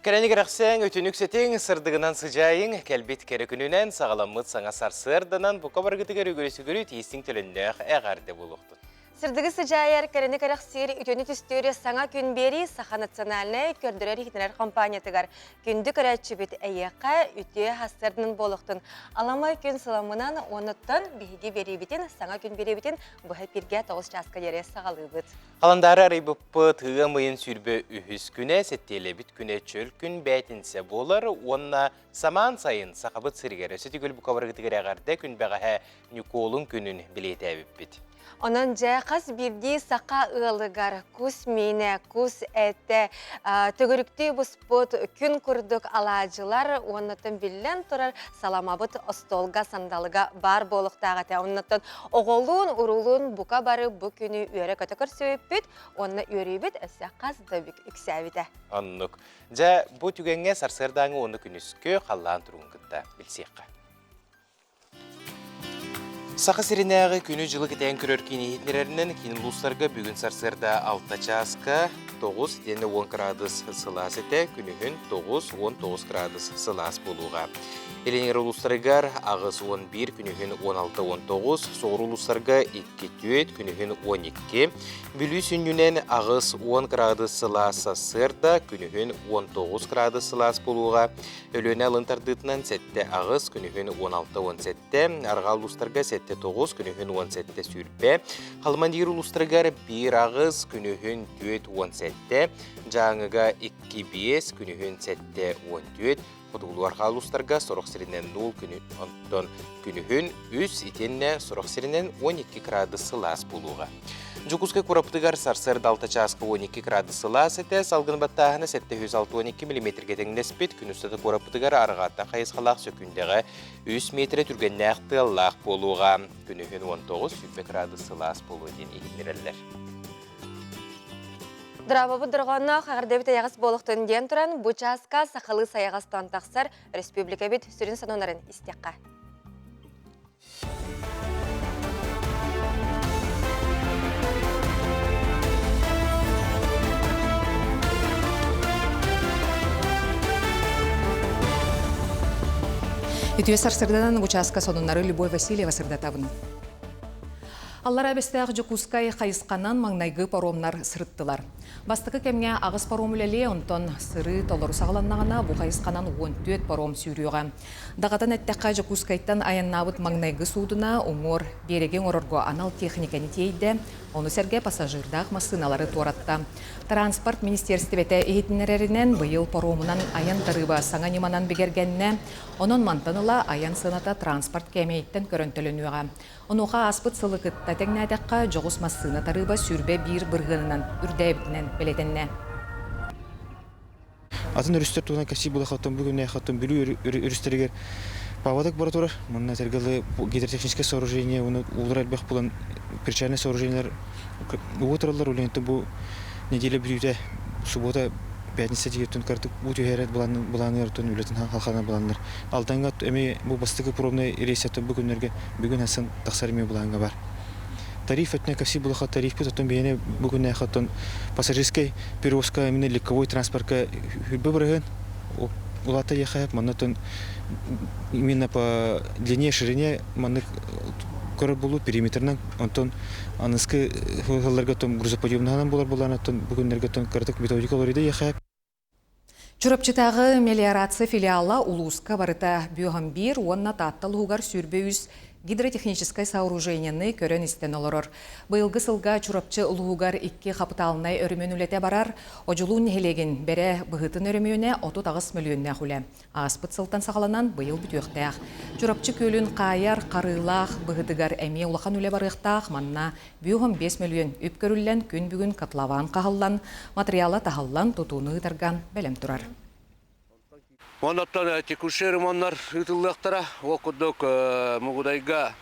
Кәрәні керақсен өтінік сетің сырдығынан sıcayın, кәлбет кәрі сағаламыд саңа сарсырдынан бұқа барғытығар өгіресі көрі тейістің тіліннәқ әғарды болуқты. Сырдығы sıcayar кәрәні керақсер өтіні түстері саңа күн бері Саха национальный көрдірер ехтінер компаниятығар күнді көрәтші бүт әйеқа өте хастырдың болуқтың. Аламай күн сыламынан оныттан бейге бері бітін, саңа күн бері бітін бұға перге 9 жасқа дере сағалы бұд. Қаландары арайбыппы тұғы мұйын сүрбі үхіз күне, сеттелі біт күне чөл күн бәйтінсе болар, онына саман сайын сақабыт сыргері. Сөті көл бұқа барғытығар әғарды күн бәғаға нүколын күнін білеті әбіп біт. Onun cəqas birdi saqa ığılıgar, kus mine, kus ete, tögürüktü bu spot, gün kurduk alacılar, onundan bilən turar salamabıt ostolga sandalıga bar boluqtağıta. Onundan oğulun, urulun buka barı bu günü üyere kötükür söйіппіт, onunla üyerübіт əsəqaz da bük üksəvide. Anlık. Ja bu tügenge sarsırdağı onu günüskü қаллан тұрun gıtta bilseyqa. Сақы сиренәғі күні жылы кетен көрер кейнейтнерерінен кейін ұлыстарға бүгін сарсырда 6 часқа 9-10 градус сылас еті, күнігін 9-19 градус сылас болуға. Еленер ұлыстарығар ағыз 11, күнігін 16-19, соғыр ұлыстарға 2-4, күнігін 12, бүлі сүнінен ағыз 10 градус сылас сырда, күнігін 19 градус сылас болуға. Өліне алынтардытынан 7 ағыз, күнігін 16-17, арға ұлыстарға 7-9, күнігін 17 сүрпе. Қалмандир ұлыстарығар 1 ағыз, күнігін 4-17, жаңыға 2-5, күнігін 7-14, Құдығылуар қалустарға сұрық сірінен 0 күнігін 3 итенне сұрық сірінен 12 градус сылас болуға. Жүкізгі күраптығар сарсырды 6 часқа 12 градус сылас еті, салғын баттағыны 712 мм кетіңін әспет, күн үстіді күраптығар арғатта қайысқалақ сөкіндегі 3 метрі түргенне ақты аллақ болуға. Күнігін 19 градус сылас болуы ден егіндерелер. Драбабы дұрғанна қағырдабет аяғыз болуқтың ден тұран бұ жасқа сақалы саяғастан тақсар республика бет сүрін санонарын істеққа. Үтіе сарсырдадан участка сонунары Любой Васильева сырдатабын. Аллар әбестәғ жүкускай қайысқанан маңнайғы паромнар сырыттылар. Бастықы кемге ағыз паром үлеле, онтон сыры толыру сағаланнағына бұ қайысқанан 14 паром сүйріуға. Дағатан әттәққа жүкускайттан аяннабыт маңнайғы судына оңор береген орорго анал техниканы тейді, оны сәрге пассажирдақ масыналары торатта. Транспорт министерстветі ехетінерерінен бұйыл паромынан аян тарыба саңа неманан бігергенне, онын мантаныла аян сыната транспорт кемейттен көрінтілінуға. Онуға аспыт сылықытта тәңнәдәққа жоғыс масына тарыба сүрбе бір бірғынынан үрдәйбітінен білетінне. Атын үрістер туғынан кәсі бұлы қаттан бүгін әқаттан білу үрістерігер павадық бара тұрар. Мұнына тәргілі гидротехническое сооружение, олар әлбәқ бұлан причальный сооружениялар отыралар. Оленті бұл неделе білуде суббота пятница дегеттен картып бұл түйәрет бұланыр түн үлетін халқана бұланыр. Алданға әме бұл бастығы пробный рейсеттен бүгін әсін тақсарыме бұланға бар. Тариф өтіне кәсі бұлыға тариф бұд, оттан бейіне бүгін әқаттан пассажирской перевозка әміне легковой транспортқа хүрбі бірігін. Улата ехаяп, маннатын именно по длине, ширине манны көрі болу периметрнан, онтан анысқы ғыларға грузоподъемнағынан болар, бүгінлерге картық методикаларыда ехаяп. Чурапчытағы мелиорация филиала Улуска барыта бүйіған бір, онна таттал ғуғар сүрбе үз гидротехническое сооружениені көрін істен олырыр. Бұйылғы сылға чурапчы ұлғуғар 2 қапыталынай өрімен үлете барар, ожылуын нехелеген бәрі бұғытын өрімене 30 миллионна құлы. Аспыт сылтан сағаланан бұйыл бүтөқтәқ. Чурапчы көлін қайар, қарылақ, бұғытығар әме ұлақан үле барықтақ, манна 5 миллион үп көрілен күн бүгін қатлаван қағылан, материалы тағылан тұтуыны тұрған бәлем тұрар. Онаттан текуші ремонттар үтілдіқтара, оқыдық мұғыдайға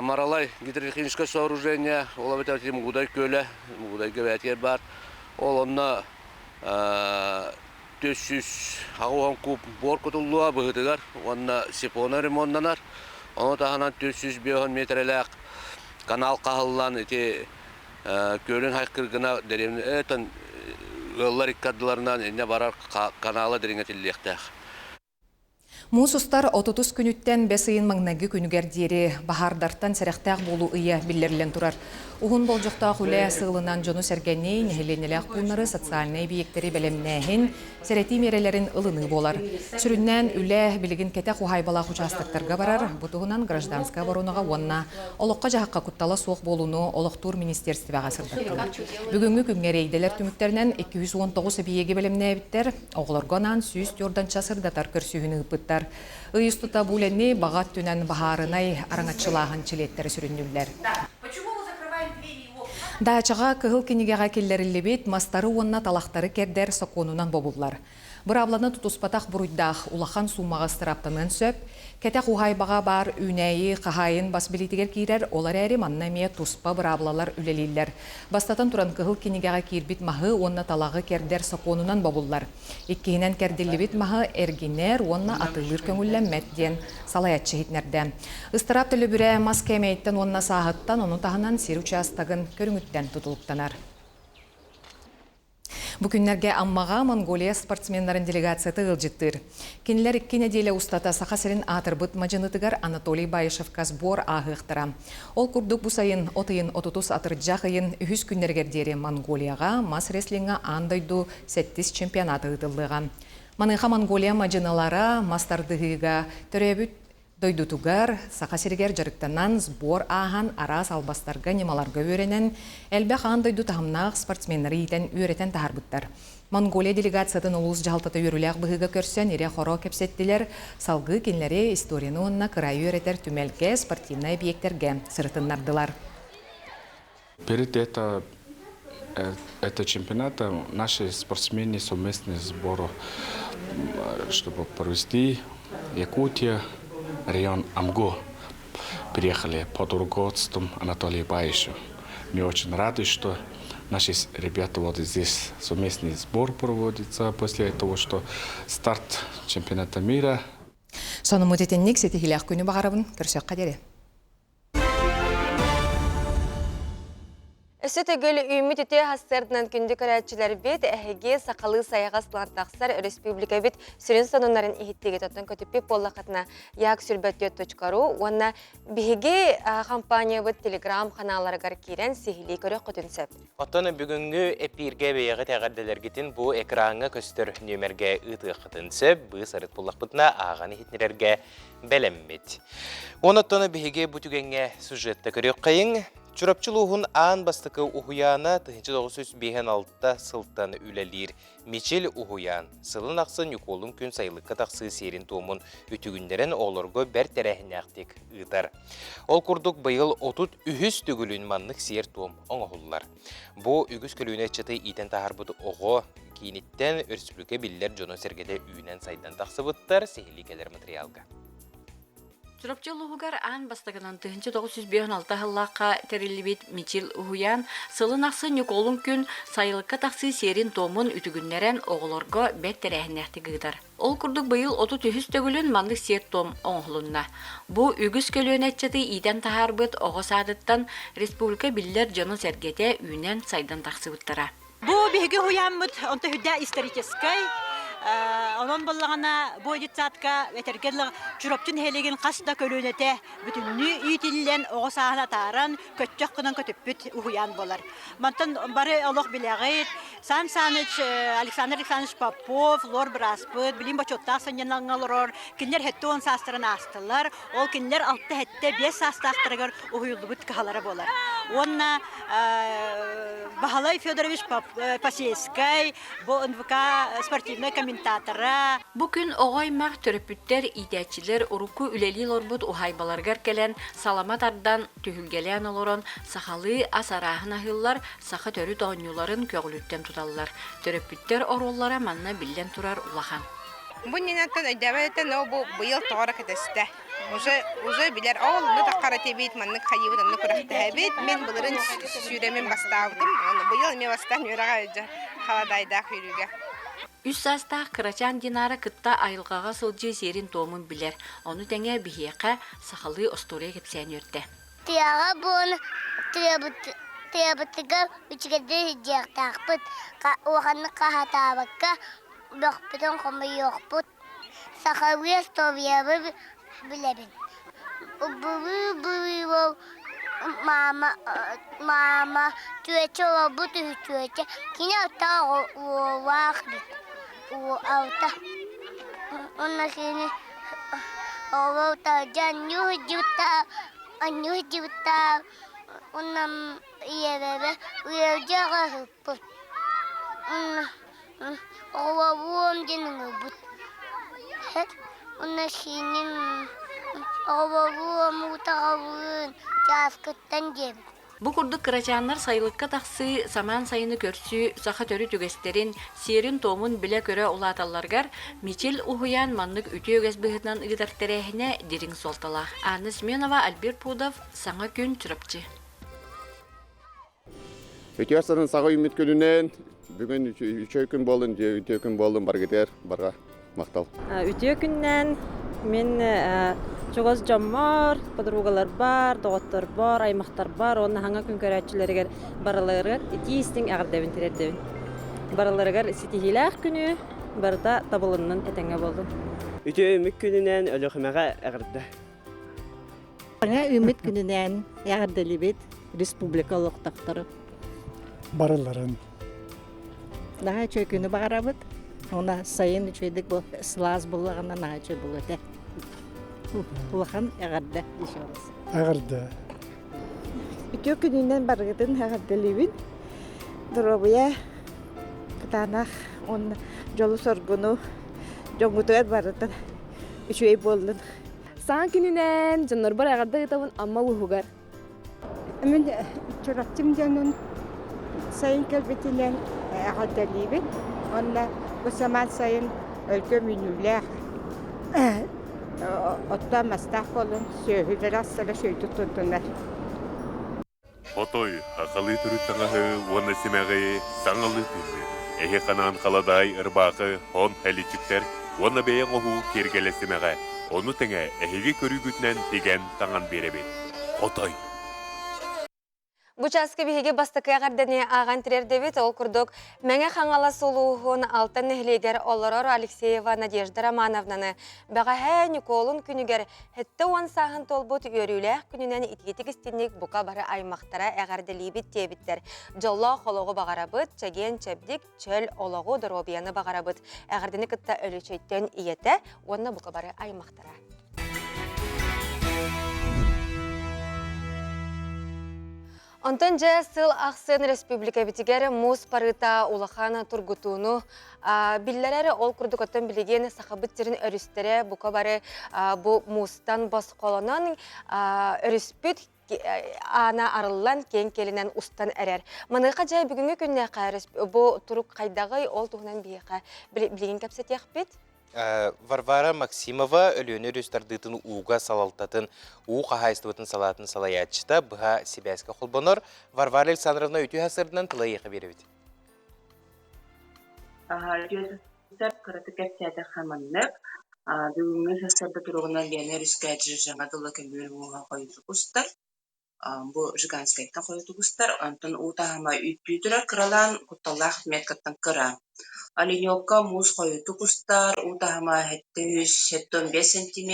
маралай гидротехническое сооружение, ол бәтәуті мұғыдай көлі, мұғыдайға бәтер бар. Ол онна 400 ағуған куб бор күтілуға бұғытығар, онна сипона ремонттанар. Оны тағынан 400 метрләк канал қағылан, көлін хайқырғына дәремін өтін ыллар иккадыларынан эне барар каналы диреңе тиллектах. Муус устар 30 күнүттен бесыйын маңнагы күнүгер диери бахардартан сәрәхтәк болу ыя биллерлен турар. Уғын болжықтақ үлі сығылынан жону сәргеней нәхеленеләқ бұнлары социальный биектері бәлемнәхін сәрәти мерелерін ылыны болар. Сүріннән үлі білігін кәтәқ ұхайбалақ участықтарға барар, бұтығынан гражданска баруныға онна олыққа жағаққа құттала соқ болуыны олықтур министерствеға сырдаттылар. Бүгінгі күнгерейделер түміктерінен 219 биеге бәлемнә біттер, оғылырғанан сүйіс жорданча сырдатар көрсүйіні ұпыттар. Үйістұта бұләне бағат түнән бағарынай араңатшылағын чилеттері сүріннілер. Дачаға кығыл кенегеға келлерілі мастары онна талақтары кердер соқонунан бобулар. Бір абланы тұтуспатақ бұруйдақ улахан сумаға стыраптанын сөп, кәтәқ ұғайбаға бар үнәйі қағайын бас білетігер кейрер, олар әрі маннамия тұспа бір аблалар үлелейлер. Бастатан тұран кығыл кенегеға кейрбет мағы онна талағы кердер соқонунан бобулар. Еккейінен керделі бет мағы әргенер онна атылыр көңілі мәттен салаятчы хитнерді.Ыстырап тілі бүрі мас кәмейттен онна сағыттан, оның тағынан сер участагын көріңіттен тұтылықтанар. Бүкінлерге аммаға Монголия спортсменларын делегацияты ғылжыттыр. Кенілер 2 неделе ұстата сақасырын атырбыт мажынытыгар Анатолий Байышевка сбор ағықтыра. Ол күрдік бұсайын отыйын отутус атырджақыйын 100 күннергердері Монголияға мас реслинга андайду 7 чемпионаты ұтылыға. Маныға Монголия мажыналара мастардығыға төребіт дойдутугар, сақасыргер жарықтанан сбор ағын арас албастарға немаларға өренен, әлбәқ андойду тағымнақ спортсменлері етен өретен тағарбыттар. Монголия делегациятын ұлыс жалтаты өріләқ бұғыға көрсен ере хоро кепсеттілер, салғы кенлері историяны онына қырай өретер түмелге спортивный объекттерге сырытыннардылар. Перед это чемпионата наши спортсмены совместный сбор, чтобы провести Якутия, район Амго. Приехали под руководством Анатолия Байышева. Мы очень рады, что наши ребята вот здесь совместный сбор проводится после того, что старт чемпионата мира. Соны мұтетеннік сетихилях күні бағарабын көрсек қадері. Өсі төгіл үймі түте хастырдынан күнді көрәтчілер бет әхеге сақалы саяға сылантақсар республика бет сүрін сонунларын ихиттеге тоттан көтіппек боллақатына яқ сүрбәттет.ру онна бігеге компания бет телеграм каналарығар кейрен сихили көрі құтынсып. Оттаны бүгінгі эпирге бейіғы тәғадділергетін бұл экранға көстір нөмерге ұты құтынсып, бұл сарыт боллақ бұтына ағаны хитнерерге бәлеммет. Оноттаны бігеге бұтігенге сюжетті көрек қайын. Чурапчылуғын аан бастықы ұхуяна 1996 сылттан үлелер. Мечел ұхуян. Сылын ақсын юколын күн сайлыққа тақсы серін томын үтігіндерін олырғы бәр тәрәхінәқтек ұйтар. Ол күрдік байыл 30 үхіс түгілін маннық сер том оңғылар. Бұ үгіс көліне чыты итен тағарбыды оғы кейінеттен өрсіпіліке білілер жону сергеде үйінен сайдан тақсы бұттар сейлікелер материалға. Чурапчылуғығар аан бастығынан 1956 ғыллаққа тәрелебет Мичил Ухуян сылын ақсын юколын күн сайылыққа тақсы серін томын үтігіннерен оғылырға бәт тәрәхінәқті ғыдар. Ол күрдік бұйыл 30 төгілін мандық сер том оңғылынна. Бұ үгіс көлін әтчеті иден тахарбыт оғы садыттан республика білдер жоны сәргеде үйінен сайдан тақсы бұттара. Бұ бейгі хуянмыт, онты хүдді историческай. Онон боллағана бойдитсатка ветергерлі жүрөптін хелеген қасында көлөнете бүтінні үйтілден оғысағына тааран көтчөк қынан көтіппіт ұғыян болар. Мантан бары олық білеғейт, Сан Саныч, Александр Александрович Попов, Лор Браспыт, білім бачоттақ санянлаңалырор, кендер хетті он састырын астылар, ол кендер 6 хетті 5 састақтырығыр ұғыйлы бұт қағалары болар. Онна Бахалай Федорович Пасейскай, бұл НВК спортивный комментатора. Бүкін оғаймақ түріпіттер идәтчілер ұруку үлелі лорбут ұхайбаларғар келен саламат ардан түхілгелен олырын сақалы асарағын ахыллар сақы төрі тоғынюларын көғіліттен тұталылар. Түріпіттер ороллара манна білден тұрар ұлахан. Бұл ненеттен өйдәбәйті но бұл бұйыл тоғыра кәтесті. Уже білер оғыл бұта қарате бейт манны қайыбыт анны күрәқті әбейт. Мен бұлырын сүйремен бастауытым. Бұйыл ме бастан өраға өйді қаладайдақ үйріге. Үс састақ Қырачан Динара кытта айылғаға сылжы серін томын білер. Оны тәңе бігеқа сақалы остория кепсән өртті. Тияға бұны тыабытыга үчүгэдэ жактаакпыт. Уаханны кахатаабакка бөхпүтөн хомойокпут. Сахавия стовиябы билебин. Бу мама түйече олбут түйече. Кине ата уахбит. Аута. Онна кини овоута анню жута. Оннам иебебе уяжага хыппут. Овоуом денугбут. Онна кини овоуом утагабын жаскыттан жебит. Бу курдук кырачааннар сайылыкка тахсы саман сайыны көрсү саха төрү түгестерин серин томун биле көрө улааталларгар мичил ухуян маннык үтү өгес быһытынан ыгытартерэхине дирин солтала. Анна Сменова, Альберт Пудов, Саңа күн чурапчы. Өтөсөнүн сага үмүт күнүнөн бүгүн 3 күн болдун, 2 күн болдун баргытер барга мактал. Үтө күннен мен чогоз жоммор, подругалар бар, доғыттар бар, аймақтар бар, оны хаңа күн көрәтчілерігер бараларығар, етейістің ағырдабын терердебін. Бараларығар сетихиләқ күні барда табылынның әтәңе болдым. Үтө үміт күнінен өліғімеға ағырды. Аңа үміт күнінен ағырдылы бет республикалық тақтары. Бараларын. Наға чөй күні бағарабыд. Она сайын үчөйдік бұл сылаз болағына наға чөй бұл өте. Улахан ағарды ешеғыз. Ағарды. Үтө күнінен барғытын ағардылыбын. Дұрабыя кытанақ он жолу соргуну жоңғытығат барытын үчөй болдың. Саң күнінен жоннор бар ағарды ғытабын амма ұхуғар. Мен чұрақтым жанын сайын кәлбетінен ағардылыбын. Онна бұсаман сайын өлкө мүнілер. Отта мастақ болын сөйілер астыра сөйті тұндынар. Отой, ақылы түріттіңі оны семәғі саңылы түрі. Эхе қанан қаладай ұрбақы, он әлічіктер, оны бейін оғу кергелі семәғі. Оны тіңе әхеге көрі күтінен деген таңан беребе. Отой. Бучаска биһиги бастакы ағарданы аған тирердебит ол курдук мәңе хаңала солуғын алтын нехлегер олорор Алексеева Надежда Романовнаны бәғәһә Николун күнігер хетті он сағын толбут өріләқ күнінен итгетік істенік бұқа бары аймақтара әғардылибит тебіттер. Жолла қолығы бағарабыт, чаген чәбдік чөл олығы дұробияны бағарабыт. Әғардыны кітті өлічеттен иеті, онына бұқа бары аймақтара. Онтон жа сыл ақсын республика бітігері мұз парыта улахана тургутуну биллерері ол күрдік оттан білеген сақабыттерін өрістері бұқа бары бұ мұзтан бас қолынан өріспіт ана арылан кен келінен ұстан әрер. Маныққа жа бүгінгі күнне қайрыс бұ тұрук қайдағы ол тұғынан бейеқа білеген кәпсет яқпет? Варвара Максимова өлөні рөстардытын уға салалтатын уға хайстыбытын салатын салаятчыта бұға Сибәскі қолбонор. Варвара Александровна өте ғасырдынан тылы еқі беребеді. Жөзістер қыраты кәпсәді қаманлық. Бүгінгі ғасырды тұрғынан бәні рүскәді жаңа дұлы кәмбер мұға қойды құстар. Бұл жиганскайттан қойды құстар. Антын ұтағама үйтбейтірі қыралан құтталақ меткаттан қыра. Оленёвка муз қойды құстар, ұтағама 7-5 см,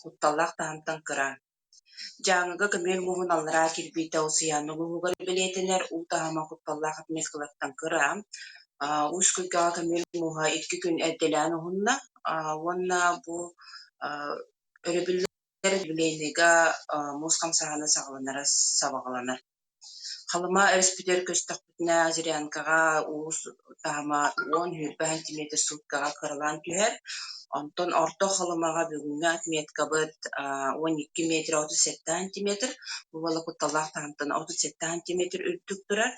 құтталақ тағымтан қыра. Жаңығы көмел мұғын алыра келбейті осыяны мұғығыр білетінер, ұтағама құтталақ меткалақтан қыра. Үш күлгіға көмел мұға 2 күн әдделән ұғынна, онна бұл өребілер білейнеға мұз қамсағаны сағыланара сабағаланар. Қалыма әріспедер көстіқ бүтіне Азирианкаға уыз тағыма 10 см суткаға қырылан түйер. Онтон орто қалымаға бүгінгі отметка бұд 12 метр 37 см. Бұвалы құтталақ тағымтын 37 см үрттік тұрар.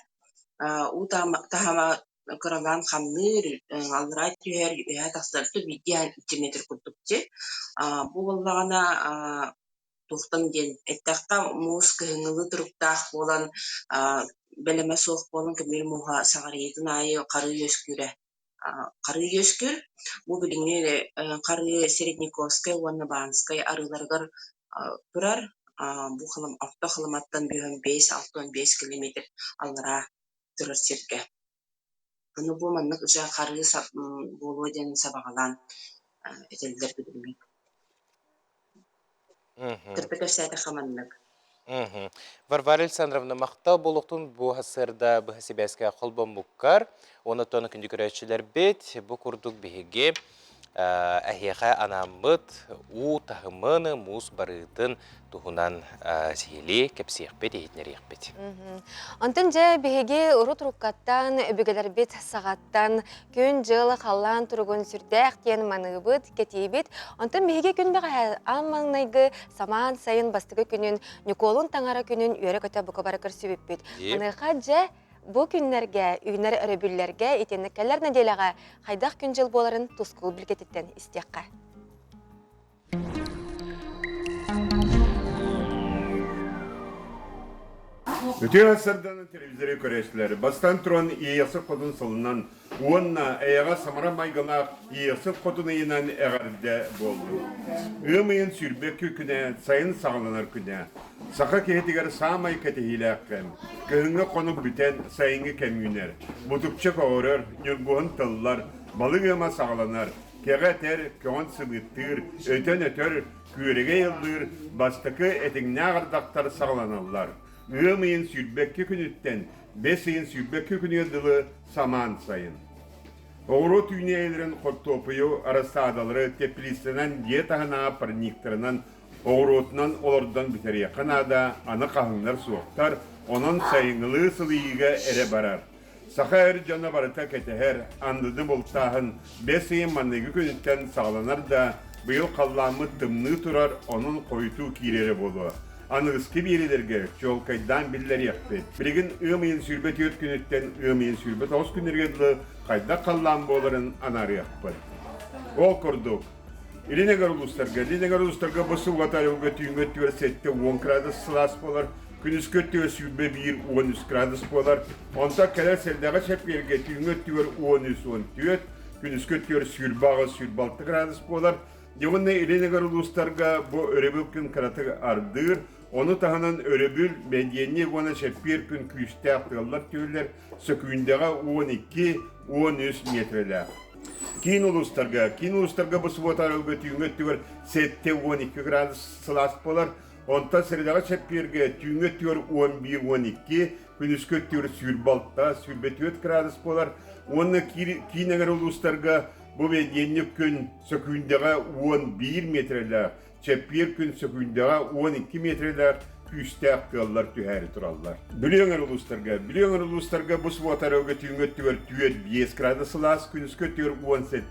У тағыма қырылан қамныр алыра түйер тақсырты 1 см күттікте. Бұвалағана Тухтан ден эттаққа муз кыһыңылы тұруқтақ болан бәлеме соқ болан көмел мұға сағариетін айы қары өскүрі. Қары өскүр, бұл біліңе қары Середниковскай, Уаннабанскай арыларғар тұрар. бу авто хылыматтан бүйөн 5-6-5 километр аллара тұрыр серге. Бұны бұл маннык жа қары болуы ден сабағалан этелдер бүдірмек. Кірпік әсәді қаманнык. Варвара Александровна, мақтал болуқтың бұл ғасырда бұл хасибәске қолбан бұққар, оны тоны күнді көрәтшілер бет, бұл күрдік бігеге әхеға анамыт, у тағымыны мұз барытын тұғынан сейлі кәпсеқ бет, етінер бет. Антын жа бігеге ұрыт рұққаттан, өбігелер бет сағаттан, күн жылы қалан тұрғын сүрдәқ тен маңығы бұд, кетей бет. Антын бігеге күн бәға амаңнайғы саман сайын бастығы күнін, Николун таңара күнін үйері көті бұқа барықыр сөбіп бет. Анығы жа бұл күнлерге, үйінер өрөбүллерге, етеніккәлер нәделіға қайдақ күн жыл боларын тұсқыл білгететтен істеққа. Өте ғасырдан телевизоры көресілері. Бастан тұран иесі қодын сылынан, онына әйіға самара майғанақ иесі қодын иінен әғарде болды. Үмейін сүрбек күні, сайын сағыланар күні. Сақа кейтігер самай кәтігілі әққен. Күйінгі қоны бүтен сайынғы кәмүйінер. Бұтықчық ауырыр, нүргуын тыллар, балы ғыма сағыланар. Кеғатер, көңін сыбыттыр, өтен өтір, күйреге елдір, бастықы әтіңне ағырдақтар сағыланалар. Үмейін сүрбекке күніттен, бесейін сүрбекке күні дылы саман сайын. Оғыру түйіне елерін қорттопыю арасадалары тепілістенен диетағына парниктарынан оғыротынан олардан бітере қанада аны қағынлар суықтар, onun sayınlığı sılıyıga ere barar. Saka er cana barıta keteher, andıdı bultağın, beseyin manlığı könütten sağlanar da, bıyıl kallamı tımnı turar, onun koyutu kirere bolu. Anıgıskı birilerge, çol kaydan biller yakbet. Birigin ığmayın sürbet yöt könütten, ığmayın sürbet oz künürgedli, kayda kallam boların anarı yakbet. Ol kurduk. İlinegar uluslarga bası vatarı götüyün götüyor sette 10 gradus sılas bolar. Күнүс көттүгө сүрбе 1-13 градус болар. Онта келер селдага чеп yerге түйүнгөттүгөр 13-14. Күнүс көттүгөр сүрбагы 6 градус болар. Дегенде иленегер улустарга бу өрөбүл күн караты ардыр. Onu tahanan öröbül medyenli ona çepir gün küste akıllar tüyler sökündega 12-13 metreler. Kin ulustarga bu subotar götüngöttügör sette 12 gradus sılas bolar. Onta sıradaga çepirge tüngöttügör 11-12 günüs köttügör sürbaltta sürbetüet gradus bolar. Onu kineger ulustarga bu medyenli gün sökündega 11 metreler. Çepir gün sökündega 12 metreler küste akıllar tüheri turallar. Biliyorlar uluslarga bu subotar götüngöttügör tüet 5 gradus sılas günüs köttügör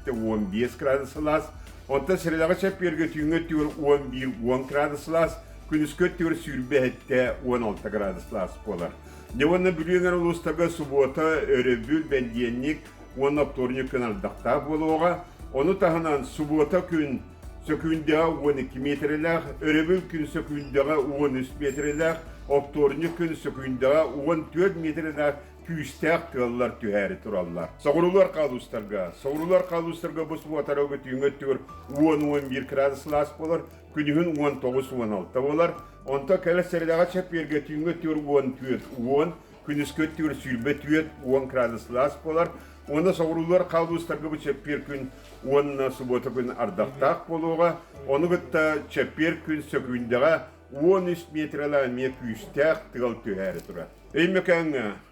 17-15 gradus sılas. Onta sıradaga çepirge tüngöttügör 11-10 gradus sılas. Күнүс көттүгөр сүрбетте 16 градуслас болар. Девонна бүлүңөр улустага суббота өрөбүл бендиенник 10 вторник күн ардакта болууга, onu таханан суббота күн сөкүндөгө 12 метрлер, өрөбүл күн сөкүндөгө 13 метрлер, вторник күн сөкүндөгө 14 метрлер küstək tığlar tühəri turallar. Soğurular qalustlarga bu suvatara götüngöttügör 10-11 graduslas bolar, günühün 19-16 bolar. Onta kele seridaga çep yerge tüngöttügör 14-10, günüs göttügör sülbe tüet 10 graduslas bolar. Onda soğurular qalustlarga bu çep yer gün 10 subota gün ardaqtaq boluğa, onu gıtta çep yer gün sökündəgə 13 metreler me küstək tığal tühəri turar.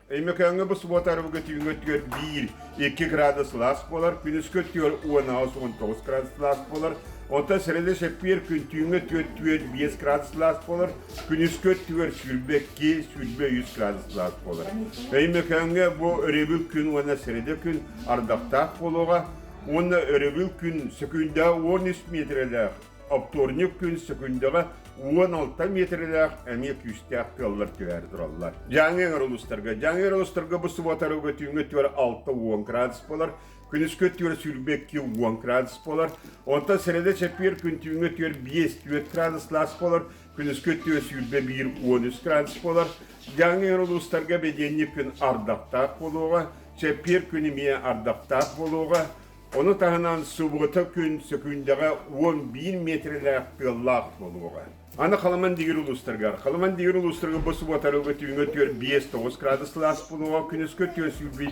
Eymekanga bu subotar götüngöttügör 1-2 graduslas bolar, günüs göttügör 16-19 graduslas bolar. Onta serede şepir gün tüngöttügör 5 graduslas bolar, günüs göttügör sülbekki 100 graduslas bolar. Eymekanga bu öröbül gün ona serede gün ardaqtaq boluğa, ona öröbül gün sökünde 13 metreler, Abtornik gün sökündege 16 metreler emek küstək tığlar tühəri durallar. Жаңыр uluslarga bu subotarı götüngöttügör 6-10 gradus bolar, günüs göttügör sülbekki 10 gradus bolar. Onta serede çepir gün tüngöttügör 5-4 graduslas bolar, günüs göttügör sülbe 1-13 gradus bolar. Жаңыр uluslarga bedenlik gün ardaqtaq boluğa, çepir günü me ardaqtaq boluğa. Onu tahanan subota gün sökündege 11 metreler tığlaq boluğa. Аны қаламан дегер ұлыстырғар. Қаламан дегер ұлыстырғы бұсы батарылғы түйіңі төр 5-9 градус лас болуға, күніскі төр сүлбе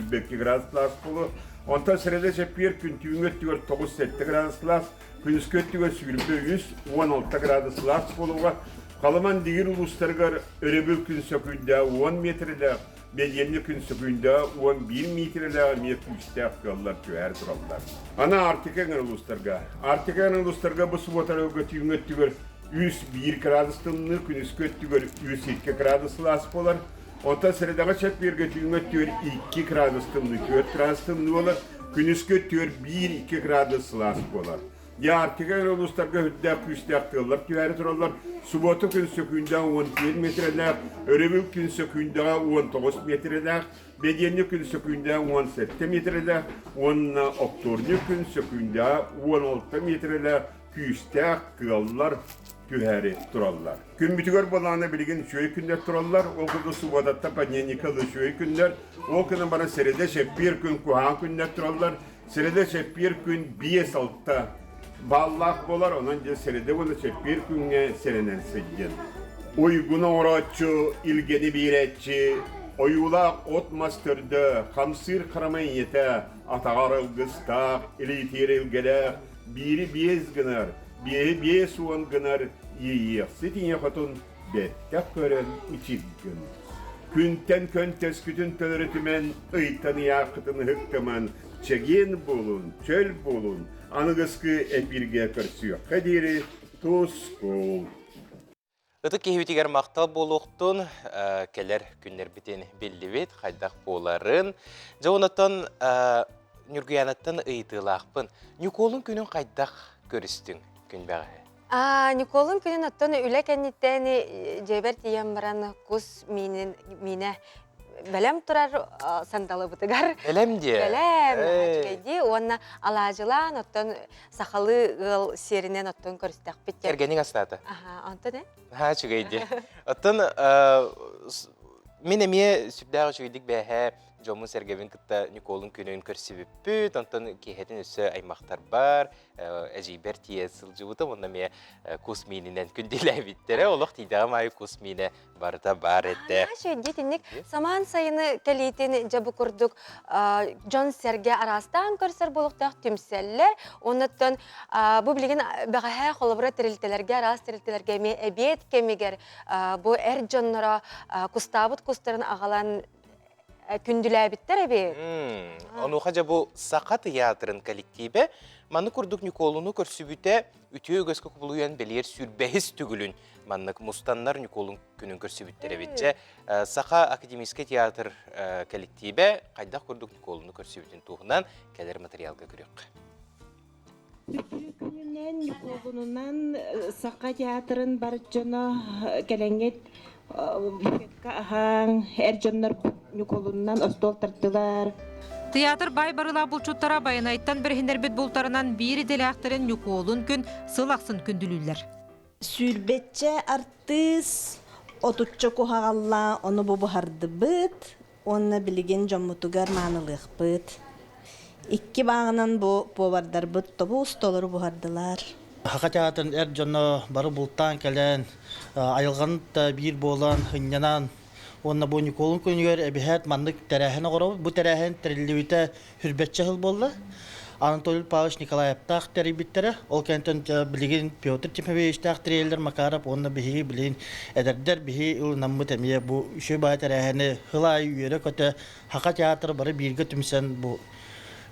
2 градус лас болу. Онта сіреді жепер күн түйіңі төр 9-7 градус лас, күніскі төр сүлбе 16 градус лас болуға. Қаламан дегер ұлыстырғар өребіл күн сөкүйді 10 метрлі, бәденлі күн сөкүйді 11 метрлі метрісті аққалар түйәр тұралдар. Ана артикәңір ұлыстырға. Артикәңір ұлыстырға бұсы батарылғы түйіңі төр 1 градустымны күніскі түгір 2 градус лас болар. Онта сіредағы чәп берге түйіңі төр 2 градустымны 4 градустымны болар. Күніскі төр 1-2 градус лас болар. Я артиген олыстарға хүдді күшті ақтығылар түйәрі тұралар. Суботы күн сөкүйінде 11 метрлер, өребіл күн сөкүйінде 19 метрлер, беденлі күн сөкүйінде 17 метрлер, онына окторны күн сөкүйінде 16 метрлер күшті ақтығылар tühəri turallar. Gün bütügör bolağına bilgin şöy günler turallar. O kıda subadatta panyenikalı şöy günler. O kıda bana serede bir gün kuhan günler turallar. Serede bir gün 5-6 ballak bolar. Ondan serede bunu bir güne serenen seyyen. Uyguna oratçı, ilgeni bir etçi. Oyulaq otmastırdı, hamsır karamayın yete. Atağarıl gıstak, ilitir ilgeler. Biri bez gınar. Bir soğan gınar yiyek. Sitinye katın bettek gören içik gün. Күнтен көнтес күтін төлірітімен ұйтаны яқытын хықтыман чеген болун, чөл болун, анығысқы әпірге көрсіyor. Қадері тұз қол. Ыты кейбетігер мақтал болуқтын, келер күнлер бітен белді бет, қайдақ боларын. Жауынаттан нүргіянаттан ұйтылақпын. Николын күнін қайдақ көрістің күн бәғі? Николын күнін оттон үлі кәнеттен жебер тиен баран құс міне бәлем тұрар сандалы бұтығар. Бәлем де? Бәлем. Чүгейді, онына алажылан, оттон сақалы ғыл серінен оттон көрістіқ біттер. Әргенің астаты? Антон, Чүгейді. Оттон, мен әме сүпдағы чүгейдік бәхә Жомын сәргевін күтті Николын күнін көрсібіп бүт, онтан кейхетін өсі аймақтар бар, әжейбер тие сылжы онна ме космининен күнделі біттері, олық тейдіға май космини барда бар әтті. Шөйдетінік, саман сайыны кәлейтін жабы күрдік Джон сәрге арастан көрсір болуқтақ түмселлер, оныттан бұл білген бәғәе қолыбыра тірілтелерге, арас тірілтелерге ме әбет кемегер бұл әр Джоннара кустабыт кустарын ағалан күнділәбіттер әбе. Оны қажа бұл сақа театрын коллективі, маны күрдік Николыны көрсібіте үтіе өгескі құбылуян белер сүрбәйіз түгілін. Маннык мұстаннар Николын күнін көрсібіттер әбетче. Сақа академийский театр коллективі қайдақ күрдік Николыны көрсібітін туғынан кәдер материалға көрек. Күнінен Николынынан Сақа театрын бар жана кәләңет Ахан, әржоннар Николуннан остол тартылар. Театр бай барыла бұлчуттара байынайттан бірхіндер бет бұлтарынан бері делі ақтырын Николун күн сылақсын күнділілер. Сүрбетче артыс, отучча кухағалла, оны бұбы харды бұд, оны білген жоммутугар манылық бұд. Икки бағынан бұ бардар бұд, тобу ұстолары бұхардылар. Хақа театрын әр жоны бары бұлттан кәлін, айылған бір болан, хынянан, онына бұл Николын көнігер әбіхәт мандық тәрәхіні қорабы. Бұл тәрәхін тәрелі хүрбетчі хыл болды. Анатолий Павлович Николаевтақ тәребіттері, ол кәнтін білеген Петр Тимовичтақ тәрелдер Макаров, онына бігі білген әдәрдер бігі ұл намы тәмие бұл үші бай тәрәхіні хылай үйері көті Хақа театры бары бірге түмсен бұл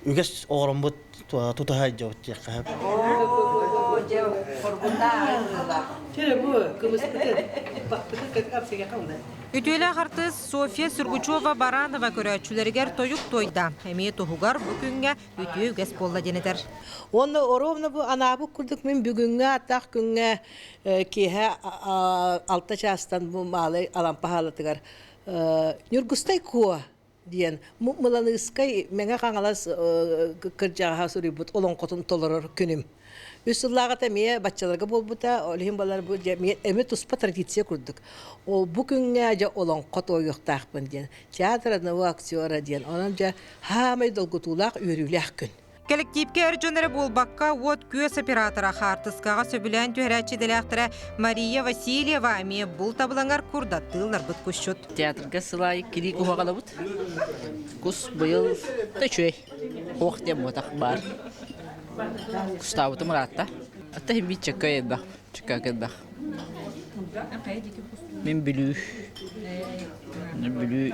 үгес оғырын бұд тұтығай жауыт жеққа. Үтөлі ағартыз София Сургучева Баранова көрәтшілергер тойық тойда. Әмей тұғығар бүкінге үтөй үгес болла денедер. Оны оровны бұл анабы күрдік мен бүгінге аттақ күнге кейе алта частан бұл малы алампахалатығар. Нүргістай куа дейін. Мұланы ұскай мәңе қаңалас кіржаға сүрі бұд олон қотын толырыр күнім. Үсіллаға тәмейе батчаларға бол бұта, олығын балар бұл әме тұспа традиция күрдік. Ол бүкінге жа олон қот ойықтақпын дейін. Театраны ол актера дейін. Онын жа хамай долгутулақ үйріләқ күн. Коллективке әржөнері болбаққа от көс оператора қартысқаға сөбілән түйәрәтші дәләқтірі Мария Васильева әме бұл табылаңар күрдаттылар бұд көшшіт. Театрға сылай кiri kuhaqala bud. Kus bıyıl da çöy. Hoq dem otaq бар. Kustavıtı muratta. Hatta hem bir çakka edbaq. Çakka edbaq. Men bilü. Bilü.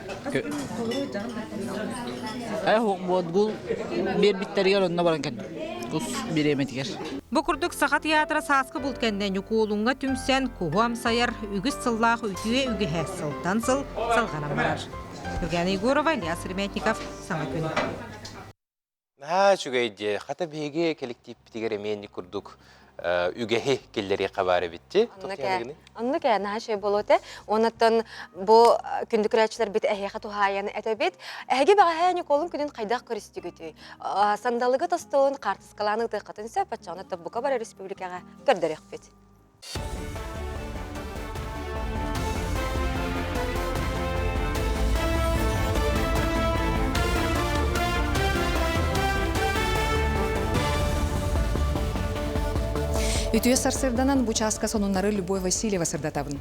Ay hoq bodgul bir bitteri onunla barankan. Kus bir emetiger. Bu kurduk sağa teatra saskı bultkenden yukolunga tümsen kuham sayar ügüs sıllah ütüye ügühe sıltan sıl salğanam barar. Evgeniya Egorova, İlyas Remetnikov, Самакүн. Чугайде, хата беге коллектив битигер эменни курдук үгехи келлери кабары битти. Онны кәна şey болоте. Онаттан бу күндүкрәчләр бит әһәгә тухаяны әтәбит. Әһәгә баганы колун күнен кайдак көрүстүгүтү. Сандалыгы тостон картыскаланы тыкытынса патчаны табука бар республикага көрдөрөк бит. Ütüye Сарсырданан Бучаска сонуннары Любой Васильева сырдатабын.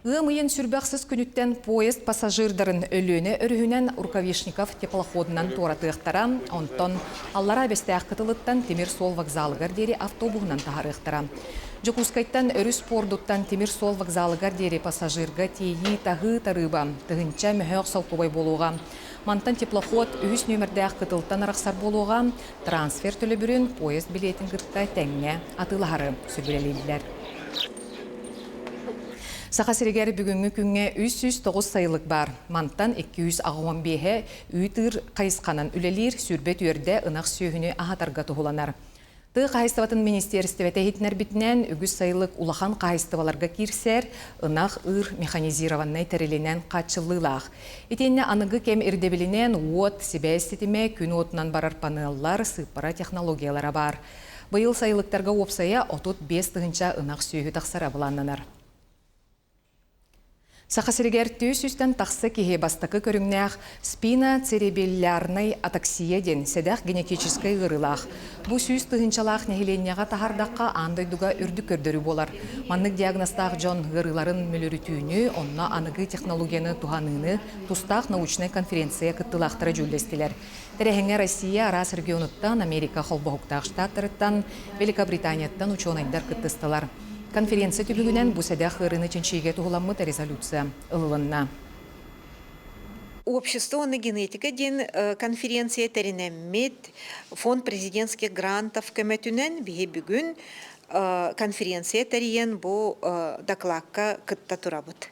Ыйын сүрбәксіз күніттен поезд пассажирдарын өлөне өрүһүнен Рукавишников теплоходынан торатыктара, онтон аллара бестәк кытылыттан Темир Сол вокзалыгар дери автобуһунан тахарыктара. Жокускайттан өрүс пордуттан Темир Сол вокзалыгар дери пассажирга тейи тагы тарыба, тыгынча мөһөк салкубай болуга. Мантан теплоход үс нөмірдәк кытылтан арақсар болуға, трансфер төлі бүрін поезд билетін кытта тәңне атылары сөбірелейлер. Сақасырегер бүгінгі күнге 309 сайылық бар. Мантан 215-е үйтір қайысқанан үлелер сүрбет өрді ынақ сүйіні ағатарға тұғыланар. Ты қайыстыватын министерстіветі хитнер бітінен үгіз сайылық улахан қайыстываларға кирсер, ынақ ыр механизированнай тәріленен қатшылылақ. Етенне анығы кем ирдебілінен от, себәстетіме күн отынан барар панеллар, сыппара технологиялара бар. Бұйыл сайылықтарға опсая 35 тығынша ынақ сүйі тақсара бұланнанар. Сақасырегер түйсістен тақсы кеге бастықы көріңнәқ спина церебеллярнай атаксия ден седақ генетическай ғырылақ. Бұ сүйіс тұғынчалақ нәхиленияға тахардаққа андайдуға үрді көрдірі болар. Маннық диагностақ жон ғырыларын мөлірітүйіні, онна анығы технологияны туғаныны тұстақ научный конференция кыттылақтыра жүлдестілер. Тәрәхіңе Россия арас регионыттан, Америка холбоғықтақ штаттырыттан, Великобританияттан ученайдар кыттыстылар. Конференция түбігінен бұл сәдәқ ғырыны ченшейге тұғыламыд резолюция ұлылынна. Общество на генетика ден конференция тәрінәммет фонд президентских грантов көмәтінен бігі бүгін конференция тәріен бұл докладқа кытта тұрабыд.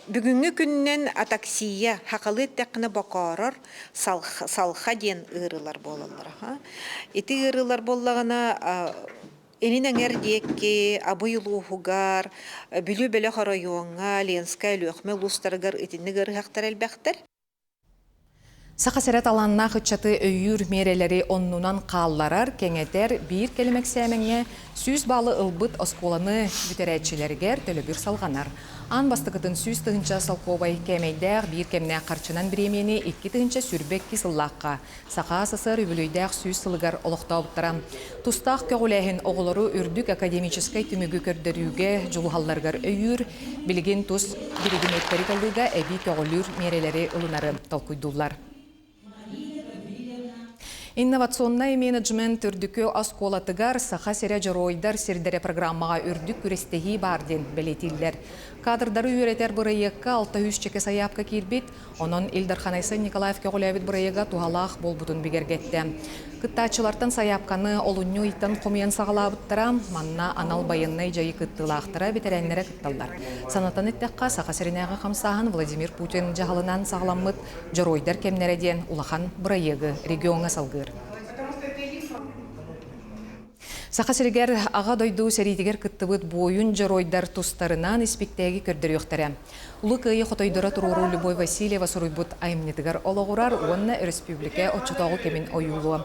Бүгінгі күннен атаксия хақалы тәқіні бақарар салха ден ұрылар болалар. Еті ұрылар болағына Элинен эрдекке, абыйлуғығар, бүлі-бөлі қарайуыңа, ленска, лөқме, лустарғар, етінігір хақтар әлбәқтір? Сақасырат аланна қытчаты өйір мерелері оннунан қалларар, кеңетер бір келімек сәміңе сүз балы ылбыт осколаны бүтерәтшілергер төлі бір салғанар. Ан бастықытын сүз тұғынша салқобай кәмейдәқ бір кемне қарчынан біремені 2 тұғынша сүрбек кесыллаққа. Сақа сысыр үбілейдәқ сүз сылығар олықта бұттыра. Тұстақ көгіләхін оғылары үрдік академическай түмігі көрдірюге жылуғалларғар өйір, білген тұс бірігін өттері қалдыға әбі көгілір мерелері ылынары талқойдулар. Инновационный менеджмент үрдікі асколатыгар саха сере жаройдар сердері программаға үрдік күрестегі барден білетілдер. Кадрдары үйретер бұрайыққа 600 чеке саяпқа кирбет, онын Илдарханайсы Николаев көгіләбет бұрайыға туғалақ болбутын бігергетті. Кыттачылартан саяпқаны олыню иттан қомиян сағалабыттыра, манна анал байыннай жайы кыттылақтыра бетерәнлері кытталдар. Санатан еттіққа саха серенеға қамсағын Владимир Путин жағалынан сағаламыд жаройдар кемнереден улахан бұрайығы регионға салғы. Сақасыргер аға дойду сәридігер кыттыбыт бойын жаройдар тұстарынан іспектегі көрдір өқтірі. Улы күйі қотойдыра тұруру Любой Васильева сұройбыт айымнетігер олығырар, онына республика отчытауы кемін ойулу.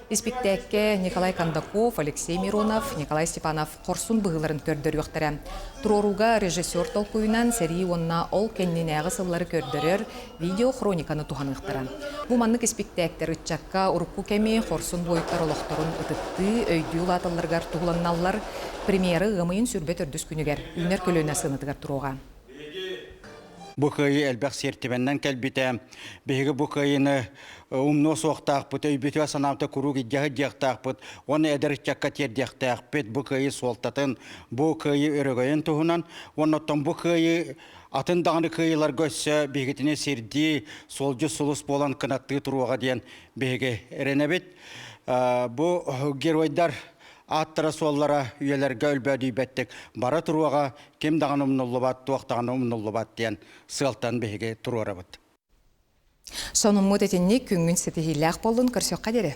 Испектәкке Николай Кондаков, Алексей Миронов, Николай Степанов Корсун бұғыларын көрдіріқтірі. Туроруга режиссер толкуйнан сәрі онна ол кенненәғы сыллары көрдірер видео хрониканы туханықтыра. Бұ маннык испектәктер үтчакка урукку кәме Корсун бойыттар олықтырын ұтытты, өйді ұлатылырғар туғыланналар премьері ғымайын сүрбет өрдіс күнігер, үнер көлөне сынытығар тұруға. Бу кайы әлбәк сертибеннән кәлбите, беге бу кайыны умно соқтақ бұт, өйбетуа санамта күру гидяғы дияқтақ бұт, оны әдір чакка тердияқтақ бұт, бу кайы солтатын, бу кайы өрігайын тұғынан, оныттан бу кайы атын дағаны кайылар көсі бегетіне серді солжы сұлыс болан кынатты тұруға дейін беге әренебет. Бу геройдар аттыра соллара үйелерге өлбәді бәттік бара тұруаға кем дағаны ұмнылы бат, туақтағаны ұмнылы бат дейін сылтан беге тұруара бұд. Сонын мұдетінне күнгін сетихиләқ болын көрсеққа дері.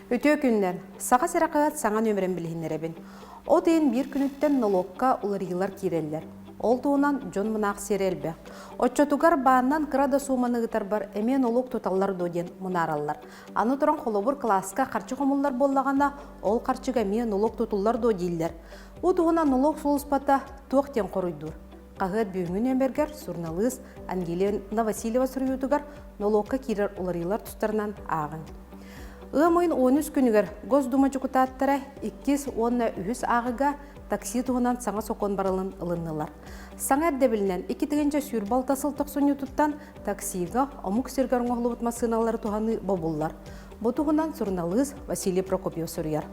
Өте күннен, саға сәрақығат саңа нөмірін білгендеребін. О дейін бір күніттен налогқа уларғылар керелілер. Ол туынан жон мұнақ серелбе. Отчотугар бағынан қырада суыманы ғытар бар әме налог тұталар доден мұнаралар. Аны тұран қолыбыр класқа қарчы қомылар болағана ол қарчыға ме налог тұтылар додейлер. О туынан налог солыспата тоқтен қорыйдыр. Қағыт бүйіңін өмергер Сурналыз Ангелина Васильева сүргетугар налогқа керер уларғылар тұстарынан ағын. Ойын 13 күнігер Госдума жүкітаттары 2-10 ағыға такси туғынан саңа соқон барылын ылыннылар. Саңа әрдебілінен 2-тігінші сүйірбал тасыл тоқсын ютуттан таксиға омук сергарын оғылы бұтма сыналары туғаны бобуллар. Бұ туғынан Сурналыз Василий Прокопьев сүрияр.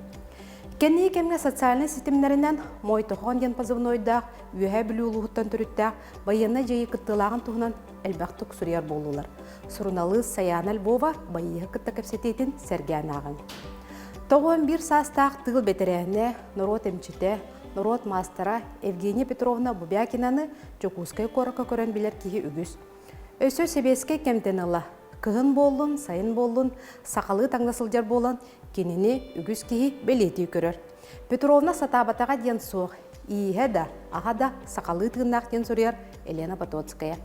Кенне кемге социальный системлерінен мой тұған ден позывнойда үйе білі ұлығыттан түрітті байына жайы күттілағын туғынан әлбәқтік сүрияр болулар. Сурналыз Саян Альбова байығы күтті көпсететін сәрген ағын. Тоғын бір састақ тығыл бетерәне Народ Эмчите, Народ Мастера Евгения Петровна Бубякинаны Чокускай қорыққа көрін білер кейі үгіз. Өсі себеске кемтенілі. Кығын болын, сайын болын, сақалы таңдасылдар болын, кенені үгіз кейі белеті көрір. Петровна сатабатаға ден соқ, иіге да, аға да сақалы тығынақ ден сұрияр Елена Батоцкая.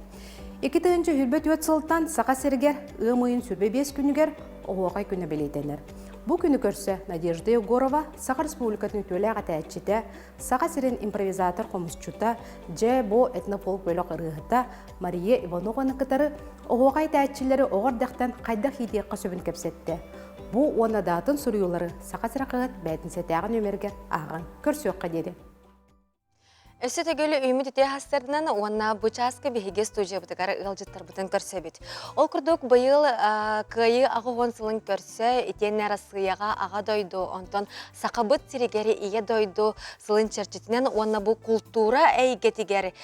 2-тігінші хүрбет өт сылтан сақа сергер, ұмайын сүрбе 5 күнігер оғай күні белетенер. Бұл күні көрсе Надежда Егорова Сақа Республикатын төлі ағата әтчеті, Сақа сирен импровизатор қомысчута, жә бо этнополк бөлік ұрығыта Мария Иванованы қытары оғай тәтчілері оғырдақтан қайдақ едеққа сөбін кәпсетті. Бұл оны датын сұруылары Сақа сырақығыт бәйтін сәтәғын өмерге ағын көрсе өққа деді. Өсі төгілі үймі түте хастардынан онна бұчасқа бігеге студия бұтығары ұлжыттар бұтын көрсе біт. Ол күрдік бұйыл күйі ағы ғонсылын көрсе, етен әрасыяға аға дойду, онтон сақабыт сирегері ие дойду сылын черчетінен, онна бұл культура әйгетігері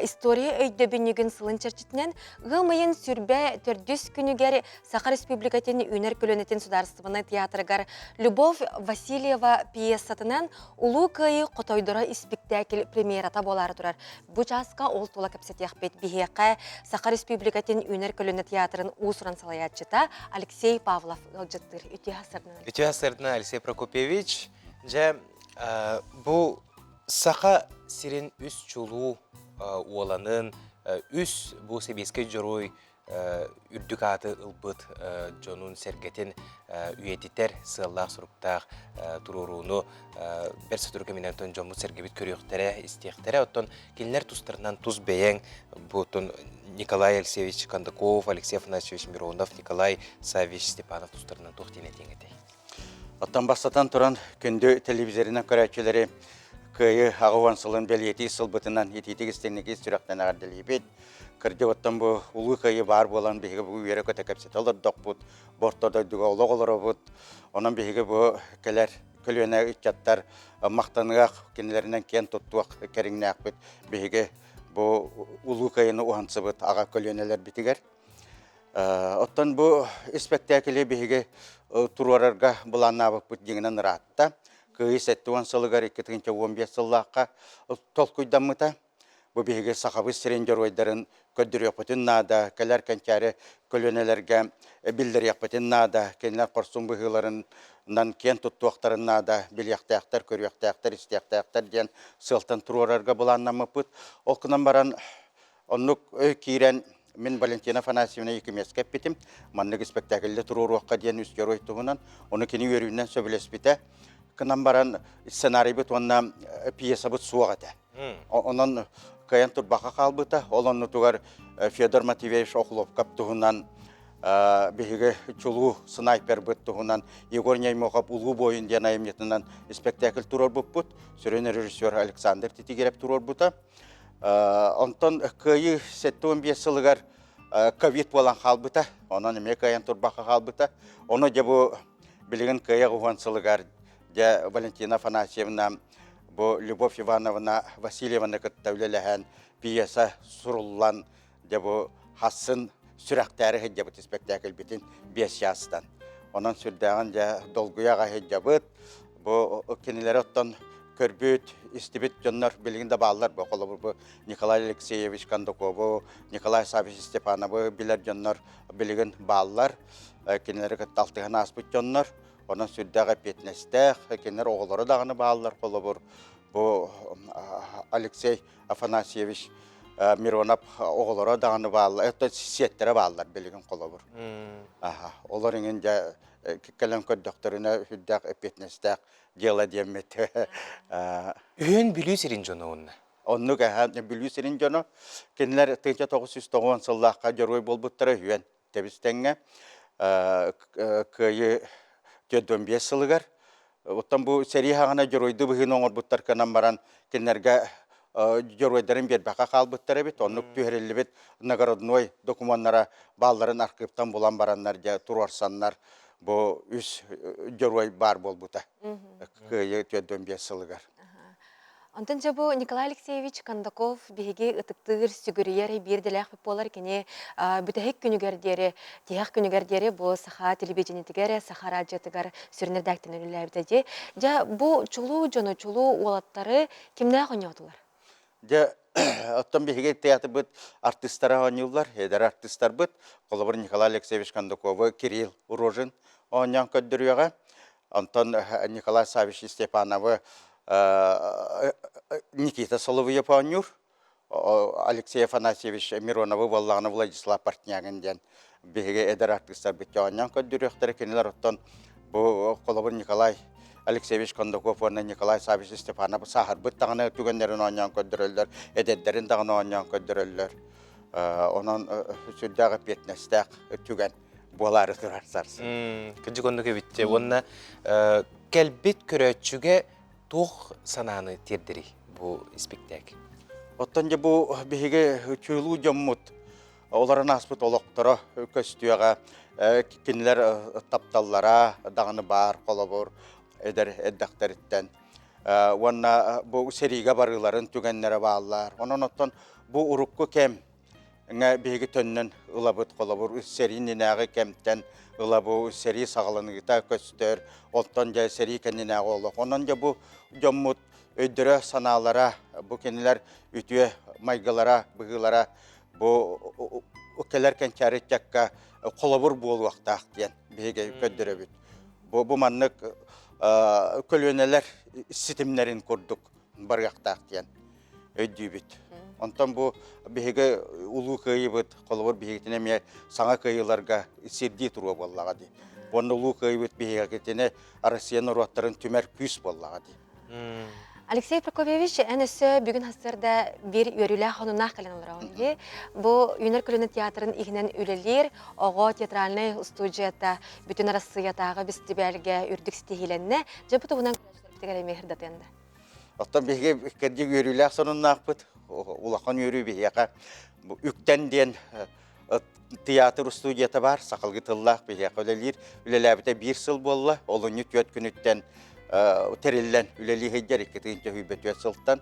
история өйді бүнігін сылын черчетінен, ғымайын сүрбе төрдүс күнігері Сақа Республикатын үнер көлөнетін сударыстывыны театрығар Любовь Васильева пьесатынан ұлу күйі қотойдыра спектакль премьер ата болары тұрар. Бұ жасқа ол тула кәпсетеқ бет бігеқі Сақа Республикатын үнер көліні театрын ұсыран салаятчыта Алексей Павлов ғылжыттыр. Үті ғасырдына Алексей Прокопьевич, бұл Сақа сирен үс чулу оланын, үс бұл себеске жұрой үрдік аты ұлбыт жонун сергетін үйетітер сыллақ сұрықтақ тұруруыны бір сатыр көмінен жомут сергебет көріқтері, істеқтері. Оттон келінер тұстарынан тұз бәйен бұтын Николай Алексеевич Кондаков, Алексей Афанасьевич Миронов, Николай Савич Степанов тұстарынан тұқтен етеңгеде. Оттан бастатан тұран күнді телевизорынан көрәтшілері көйі ағуан сылын бәлеті сылбытынан ететік істенеге сүрақтан ағардылы бет. Кырды оттан бұл ұлы көйі бар болан бейгі бұл үйері көті кәпсет олар доқ бұд, борттарда дүгі олық олары бұд. Онан бейгі бұл кәлер көлуіне үтчаттар мақтанығақ кенелерінен кен тұттуақ кәріңіне ақ бұд. Бейгі бұл ұлы көйіні ұғансы бұд аға көлуінелер бітігер. Оттан бұл спектаклі бейгі тұруарарға бұланна бұд деңінен ратта. Көйі сәтті оң сылығар 2-15 сыллаққа толқойдан мұта. Бұл бейгі сақабыз сирендер ойдарын көддір еқпетін нада, кәлер кәнчәрі көлөнелерге білдір еқпетін нада, кәнелер қорсын бұғыларын Нан кен туттуақтарына да билияқтаяқтар, көрияқтаяқтар, истияқтаяқтар ден сылтан тұрорарға бұланнамы Ол күнан баран оннук өй кейрен мен Валентина Афанасьевна екімеске бітім. Маннық спектакльде тұруруаққа ден үстер ойтуғынан, оны кені өрігінен сөбілеспіті. Күнан баран сценарий бұт, онна пьеса бұт суағады. Онын каян тұрбақа қалбыта, ол онны туғар Федор Матвеевич оқылып каптығынан беге чулу снайпер бұттығынан Егор Неймоқап ұлғы бойын ден айымнетінен спектакль тұрор бұт, сүрен режиссер Александр Титигереп тұрор бұта. Онтон көйі сәттуын бесілігер ковид болан қалбыта, онан еме каян тұрбақа қалбыта. Оны де бұл білген көйі ғуансылығар де Валентина Афанасьевна, бұл Любовь Ивановна Васильевна күттәулеліген пьеса сұрылан де бұл хасын сүрәқтәрі хеджі бұт спектакль бітін 5 ястан. Онан сүрдәғын де долгуяға хеджі бұт, бұл кенелері оттан көрбүт, истибит жоннор билигинде баалар бу колобур бу Николай Алексеевич Кондаков, Николай Савич Степанов билер жоннор билигин баалар, кенелери кытталтыгына аспыт жоннор, онун сүрдәгә петнестех, кенелер оголору дагыны баалар колобур. Бу Алексей Афанасьевич Миронов оголору дагыны баалар, это сеттере баалар билигин колобур. Олар инде калам көддөктөрүнө хүддәк петнестех дела демет. Үйен білу сирин жоны онна? Онны білу сирин жоны. Кенілер 1990 сыллаққа жорой болбуттары үйен тебістенге. Көйі 4-5 сылығар. Оттан бұл сәрі хағына жоройды бұғын оңыр бұттар канан баран кенлерге жоройдарын бер бақа қалбыттары бет. Онны түйерелі бет нагородной документара балларын арқиптан болан баранлар, турарсанлар. Бұл үс жорой бар бол бұта. Көйі 4-5 сылығар. Онтан жабу Николай Алексеевич Кондаков беге ытыктыр сүгірiyер берділәқ болар кене бүтәхек күнігердері, тияқ күнігердері бұл саха телевидениетігер, саха радиотығар сүрінер дәктен өлілерді. Жа бұл чулу жоны чулу олаттары кімді қоне отылар? Жа оттан беге театр бұд артистары ойнылар, едер артистар бұд. Қолыбыр Николай Алексеевич Кондаков, Кирилл Урожин ойнан көддіріуға. Антон Николай Савич Степановы, Никита Соловьев ойнур, Алексей Афанасьевич Мироновы, Валлағаны Владислав Партнягин ден беге едер артистар бұд ойнан көддіріуқтары кенелер оттан бұл қолыбыр Николай Алексеевич Кондаков, Николай Савич Степанов сахар бұд тағаны түгендерін ойнан көддірілдер, едердерін тағаны ойнан көддірілдер. Onun sürdüğü petnestek tügen boğaları durarsarsın. Kıcı konuda bitti. Onunla kelbet köröçüge toğ sananı tirdiri bu spektak. Ottanca bu bihige çığlığı cammut. Onların aspıt oluqtara köstüğe kinler taptallara dağını bar kolabor eder eddaktaritten. Onunla bu seriga barıların tügenlere bağlar. Onun ottan bu urukku kem bihige tönnen ılabıt kolabor seri ninəği kemten ılabı seri sağlanıqta köstür. Ottanca seri kendine oluq. Onunca bu cammut ödürü sanalara bu kendiler ütüye maygalara, bığılara bu ökelerken çaret yakka kolabur boluqtaq diyen bihige köddürü büt. Bu manlık kölöneler sitimlerin kurduk barıqtaq diyen öddü büt. Ondan bu bihige ulu köyü büt, kolabur bihigitine me sana köyülarga sirdi turu bollağa di. Onu ulu köyü büt bihigitine Rusiyanın ruatların tümer küs bollağa di. Алексей Прокофьевич, әнесі бүгін хастырда бір өрілі қонуна қалан олар олды. Бұл Юнер Күліні театрын игінен өлелер, оғы театральный студията бүтін арасыятағы бістібәлге үрдік стихиленне, жапы тұғынан күләшіліктігер емехір датенді. Оттан беге кәдде өрілі сонын ақпыт, улақан өрі бейеға. Үктен ден театр студията бар, сақылғы тыллақ бейеға өлелер. Өлеләбіте бір сыл болла, олың үт күніттен тереллен үлели хеджер икетинче хүбет өсөлтан.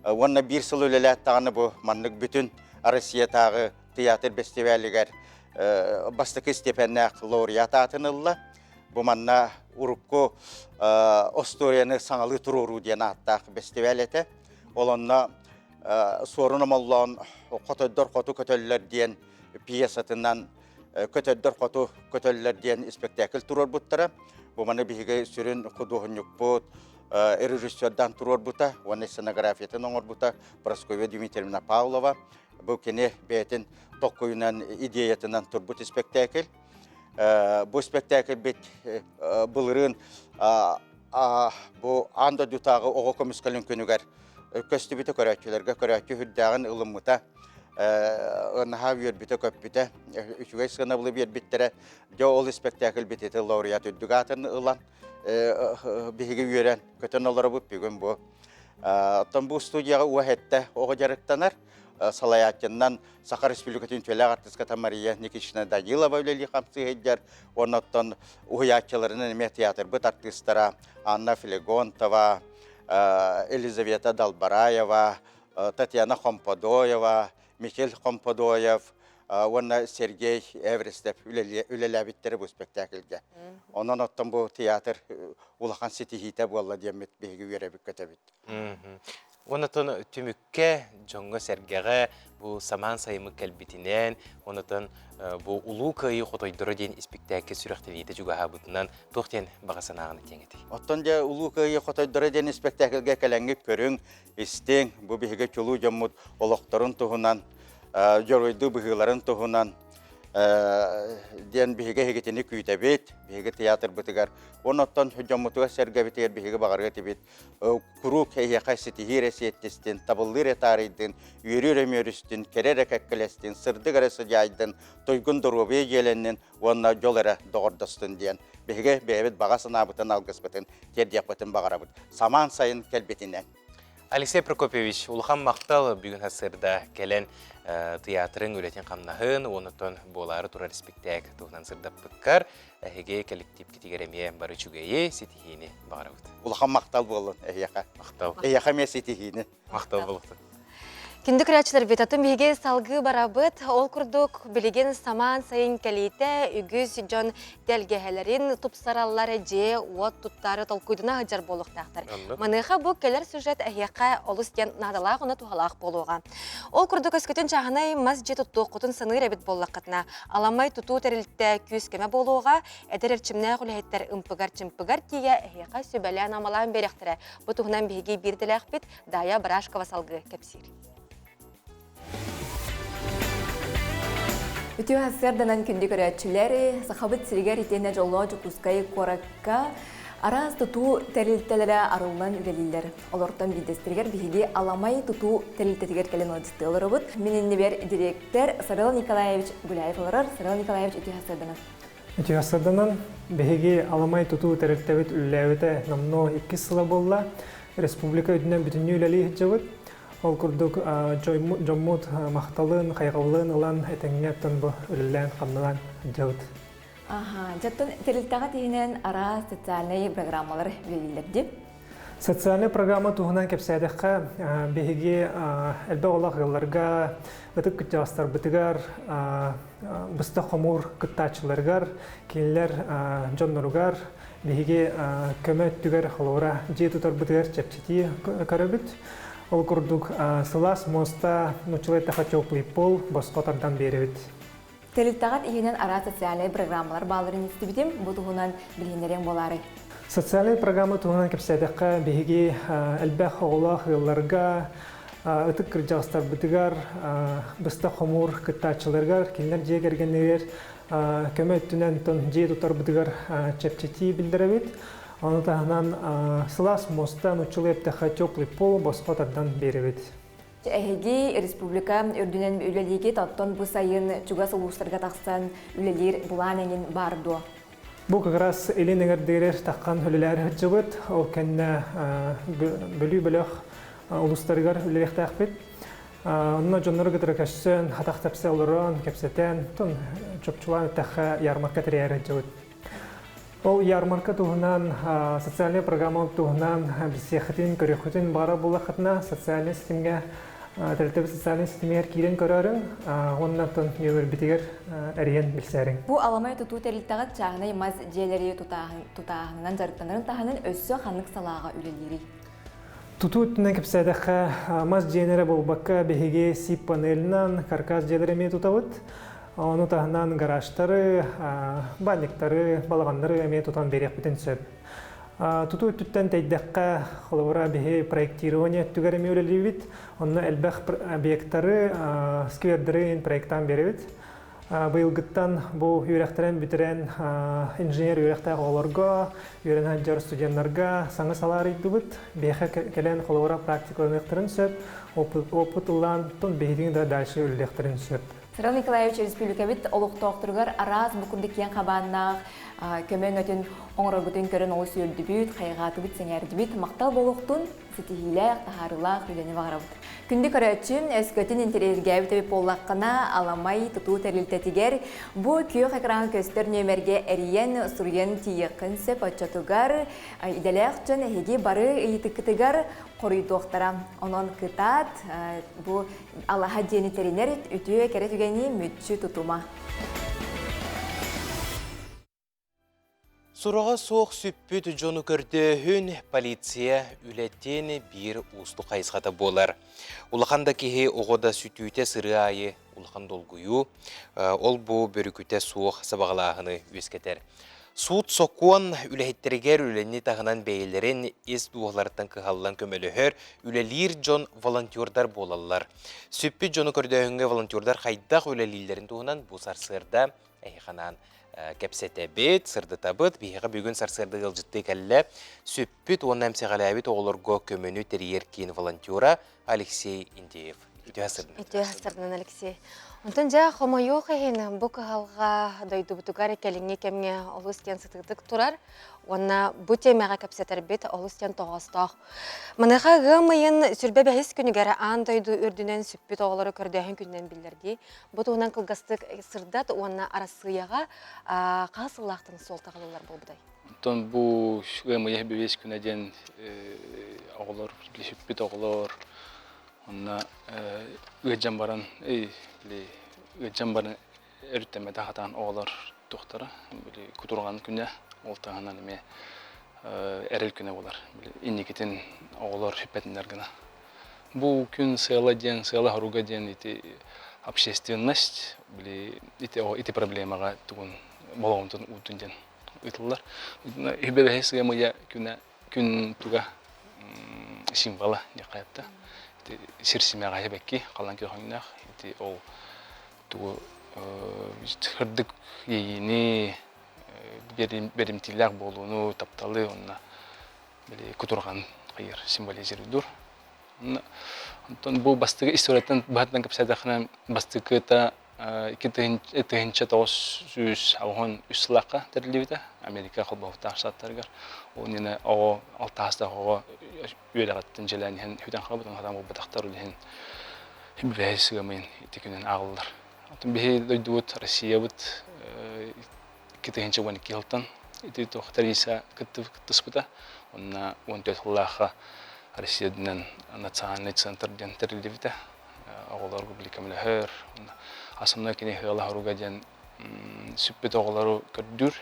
Онна бир сыл үлеләт тағаны бұл маннык бүтін Россиятағы театр фестивалігер бастықы степеннәк лауреат атынылла. Бұл манна урукку Осторияны саңалы туруру ден аттақ фестивал еті. Оланна сорыным олан қотөддір қоту көтөллер ден пьесатынан көтөддір қоту көтөллер ден спектакль турur бұттары. bu mani bihiga sürün kuduhunyuk bot, rejissördan turor buta, onu scenografiyeten onor buta, Praskovya Dimitrievna Pavlova, bu kene betin tokoyunan ideyetinden turbut spektakl. Bu spektakl bit bulurun bu anda dutağı oğu komiskalın könüger köstübüte körätçilerge körätçi hüddağın ılımıta Naha bir bite köpbite, üçüge sınavlı bir bittere, jo ol spektakl biteti laureat üddügatın ılan, bihigi yören, kötün oları bu bugün bu. Tam bu studiyaga uahette, oğu jarıktanar, salayatçından Sakar Respublikatın tüyle artistka Maria Nikishna Danilova öyleli kamsı hedyer, ondan uhuyatçılarının eme tiyatr bit artistlara, Anna Filigontova, Elizaveta Dalbarayeva, Tatyana Kompodoyeva, Mikhail Kompodoyev, ona Sergey Evrestev üleler bitleri bu spektaklge. Ondan ottan bu tiyatr ulakan sitihite bu Allah diyemet bihigi verebik kötebit. Ondan tümükke jonga sergege bu saman sayımı kelbitinen, ondan bu ulu kayı xotoyduru den spektakl sürekteniyete juga habıtından tohten bağasan ağını tengeti. Ottan ja ulu kayı xotoyduru den spektaklge kelengip körün isten bu bihige çulu jamut oloktorun tuhunan Joruydu bihigların tuhunan diyen bihige hegetini küytebit, bihige tiyatr bitigar. Ondan jamutuga sergabitigar bihige bağırga tibit. Kuruk heyaka sitihire siyettestin, tabullir tarihtin, yürüre mürüstin, kerere kekkelestin, sırdıgara sıcaydın, toygun durubi gelenin, onna jolara doğurdastın diyen. Bihige beyabit bağasın abıtın algısbıtın, terdiyapıtın bağırabıt. Saman sayın kelbetinen. Alexey Prokopyevich, ulhan maqtal bugün hasırda gelen tiyatrın üreten qamnahın, ondan boları turar spektakl tuğunan sırda bıkkar, hege kolektif kitigeremeye barı çügeyi sitihini bağırabıt. Ulhan maqtal bolun, eyyaka. Maqtal. Eyyaka me sitihini. Maqtal boluqtu. Кинді күрәтшілер бетатын бейге салғы барабыт, ол күрдік білеген саман сайын кәлейті үгіз жон дәлгәхелерін тұпсаралары же от тұттары толкуйдына ғыджар болуқтақтар. Маныға бұл кәлер сюжет әйеқа олыс ген надалақ оны туғалақ болуға. Ол күрдік өскетін жағынай мас же тұтту құтын сыны рәбет болуқытына, аламай тұту тәрілтті күйіз кеме болуға, әдір әрчімнә құлайеттер ұмпығар-чымпығар тие әйеқа сөбәлі анамалан беректірі. Бұтығынан бейге бірділәқ бет Дая Брашкова салғы кәпсир. Үтіу хасырданан күнді көрәтшілері сақабыт сіргер етені жолы жүкускай қоракка араз тұту тәрілтелері арылынан үлелілер. Олортан бидестіргер бігеге аламай тұту тәрілтетігер кәлен одыстығылары бұд. Менен бер директор Сарыл Николаевич Гуляев оларар. Сарыл Николаевич үтіу хасырданан. Үтіу хасырданан бігеге аламай тұту тәрілтебет үлеләуіті намно 2 сыла болла. Республика үтінен бүтінні үлелі хеджавыд. Ол күрдік жоммут мақталын, қайғаулын ұлан әтәңнеттен бұл үлілен қамнылан жауд. Жаттан тәрілтаға тегінен ара социальный программалар үлелілер деп? Социальный программа туғынан кепсәдіққа бейге әлбә олақ ғылларға, бұтық күттіғастар бұтығар, бұсты қомур күттачыларғар, кейлер жоннырғар, бейге көмет түгер қолуыра жей тұтар бұтығар чәпчеті көрібіт. Ол күрдік сылас моста нұчылайттаға теплый пол босқотардан беребет. Тәрілтағат егенен ара социальный программалар баларын істебедем, бұл тұғынан білгенерен болары. Социальный программа туғынан кепсәдіққа бейге әлбәқ оғылақ ғылларға, ұтық кіржағыстар бұтығар, бұста қомур күттачыларғар, келінер жей кергенлер, көмі өттінен жей тұтар бұтығар чәпчеті білдіребет. Оны тағынан сылас мостан ұчылыптаға теплый пол босқотардан беребет. Әйге республика үрдінен үлелеге таттон бұл сайын чугас ұлыстарға тақсан үлелер бұлан әнен барды. Бұл қағырас елен әңірдерер таққан үлелер жығыт, ол кәнне бөлі-бөліқ ұлыстарығар үлелек тақпет. Онына жонлары ғытыры кәшсен, хатақ тәпсі олырын, кәпсетен, тұн чөпчулан өттәққа ярмарка тірейері жығыт. Ол ярмарка туғынан, социальный программа туғынан бісеқетін, көрекетін бара болақытына социальный системге, тәрілтебі социальный системегер кейден көрерін, онынан тұн меуір бітігер әріен білсәрін. Бұл аламай тұту тәрілттағат жағынай маз жиелері тұтағынан жарықтанырын тағының өссі қанық салаға үлелері. Тұту үттінен кепсәдіққа маз жиенері болбаққа бігеге сип панелінен каркас жиелері ме тұтауыд. Оны тағынан гаражтары, банниктары, балағандары әме тұтан берек бітін сөп. Туту үттіттен тәйдәққа қолуыра бейі проектирование түгәріме өлелі бит. Оны әлбәқ объекттары, сквердерін проекттан бері бит. Бұйылғыттан бұл үйрәқтірен бітірен инженер үйрәқтағы оларға, үйрен хаджар студенттарға саңы салар еді бұд. Бейхе кәлен қолуыра практикаларын ектірін сөп, опыт ұлан тұн бейдің да дальше өлелектірін сөп. Сырыл Николаевич Республика бит олуқтоқтырғар араз бұқырды кен қабаннақ көмен өтін оңыры бұтын көрін олыс өрді бүт, қайғаты бұт, сәңәрді бүт, мақтал болуқтың сетихиләқ, тахарылақ, үлені бағыра бұт. Күнді көрәтшін өскөтін интерьерге өтөбіп боллаққына аламай тұту тәрілтетігер. Бұл күйіқ экран көстер нөмерге әріен сұрген тиеқін сөп отчатуғар, иделәқ жын әйге бары ұйтықытығар қорыйды оқтара. Онын күтат, бұл Аллаха дені терінер үтіе кәрәтігені мүтші тұтума. Сураға соқ сүппіт жоны көрді полиция үлеттен бір ұсты қайысқата болар. Улақанда кеге оғыда сүтүйте сыры айы улақан долгүйу, ол бұл бөрікіте соқ сабағылағыны өскетер. Суд соқуан үләхеттергер үленні тағынан бәйелерін ес дуғылардан кығалылан көмеліғер үлелер жон волонтердар болалар. Сүппіт жоны көрді волонтердар қайдақ үлелейлерін туғынан бұл сарсырда әйқанан кәпсеті бет, сырды табыт, бейіға бүгін сарсырды ғылжытты кәлі сөппіт оны әмсеғалі әбет оғылырға көміні тәрейер кейін волонтера Алексей Индеев. Үті ғасырдың, Алексей. Онтан жа қомайу қайын бұл қағалға дойды бұтығар екеліңе кәмге олыстен сытықтық тұрар, оны бұл темеға кәпсетер бет олыстен тоғыстақ. Мұныға ғымайын сүрбе бәхіс күнігері аң дойды үрдінен сүппет оғылары көрдіғін күннен білдерді. Бұл оңан қылғастық сырдат, оны арасыяға қасылақтың сол тағылылар бұл бұдай. Онтан бұл ғымайы бәхіс күнеден оғылар, сүппет оғылар, онна өйджан баран әріттеме тағатан оғылар тұқтары, күтұрған күнде ол тағанан еме әріл күні болар. Иннекетін оғылар хүппетіндергіна. Бұл күн сыйла ден, сыйла харуға ден общественность, ити проблемаға тұғын болауынтын ұтын ден ұтылар. Хүбебәхесіге мұя күн тұға символа не қайапта. Сирсимеға ебекки қалан күйіғынақ, ол туы түрдік ейіні берімтілер болуыны тапталы, онына күтұрған қайыр символизирудур. Бұл бастығы историяттан бағыттан көпсәдіқінен бастығы та 2009 ауған үсілаққа тәрілдеуді Америка қолбауыттағы штаттарығар. Ол нені оғы алтағыстағы өйелі қаттың желәнен өйден қалбыдың адам ол бұдақтар өліген бәйсігі мен етекінен ағылдар. Бәйі дөйді өт Россия өт 2012 жылдан еті тоқтарisa күттіс бұда. Онына 14 жыллаққа Россиядан национальный центрден тәрілдеуді. Оғылар көбілікемілі хөр. Асымна кене хыла харуга ден сүппет оғылары көрдүр.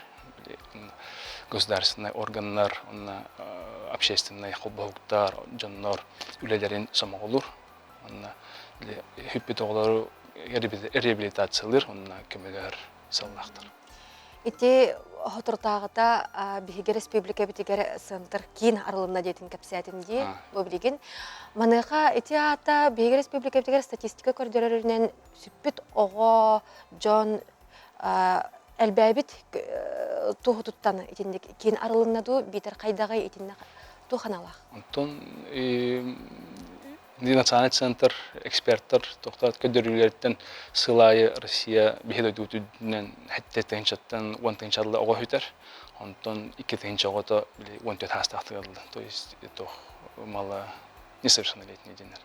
Государственный органдар, общественный қолбауықтар, жаннар үлелерін самағылыр. Хүппет оғылары реабилитациялар, көмелер саллақтар. Ити хотыртағыта Бихиге Республика бітігер сынтыр кейін арылымна дейтін кәпсиятінде өбілеген. Маныға ити ата Бихиге Республика бітігер статистика көрдерерінен сүппет оғы жон әлбәбіт тұғытыттаны кейін арылымна ду битер қайдағы етінна тұғаналақ. Национальный центр эксперттар тоқтат көдөрүлерден сылайы Россия бихедой дүтүдүнен хәтте тенчаттан 10 жылда ого хүтер. Онтон 2 жылда 14 хастактылды. То есть это мало несовершеннолетний денер.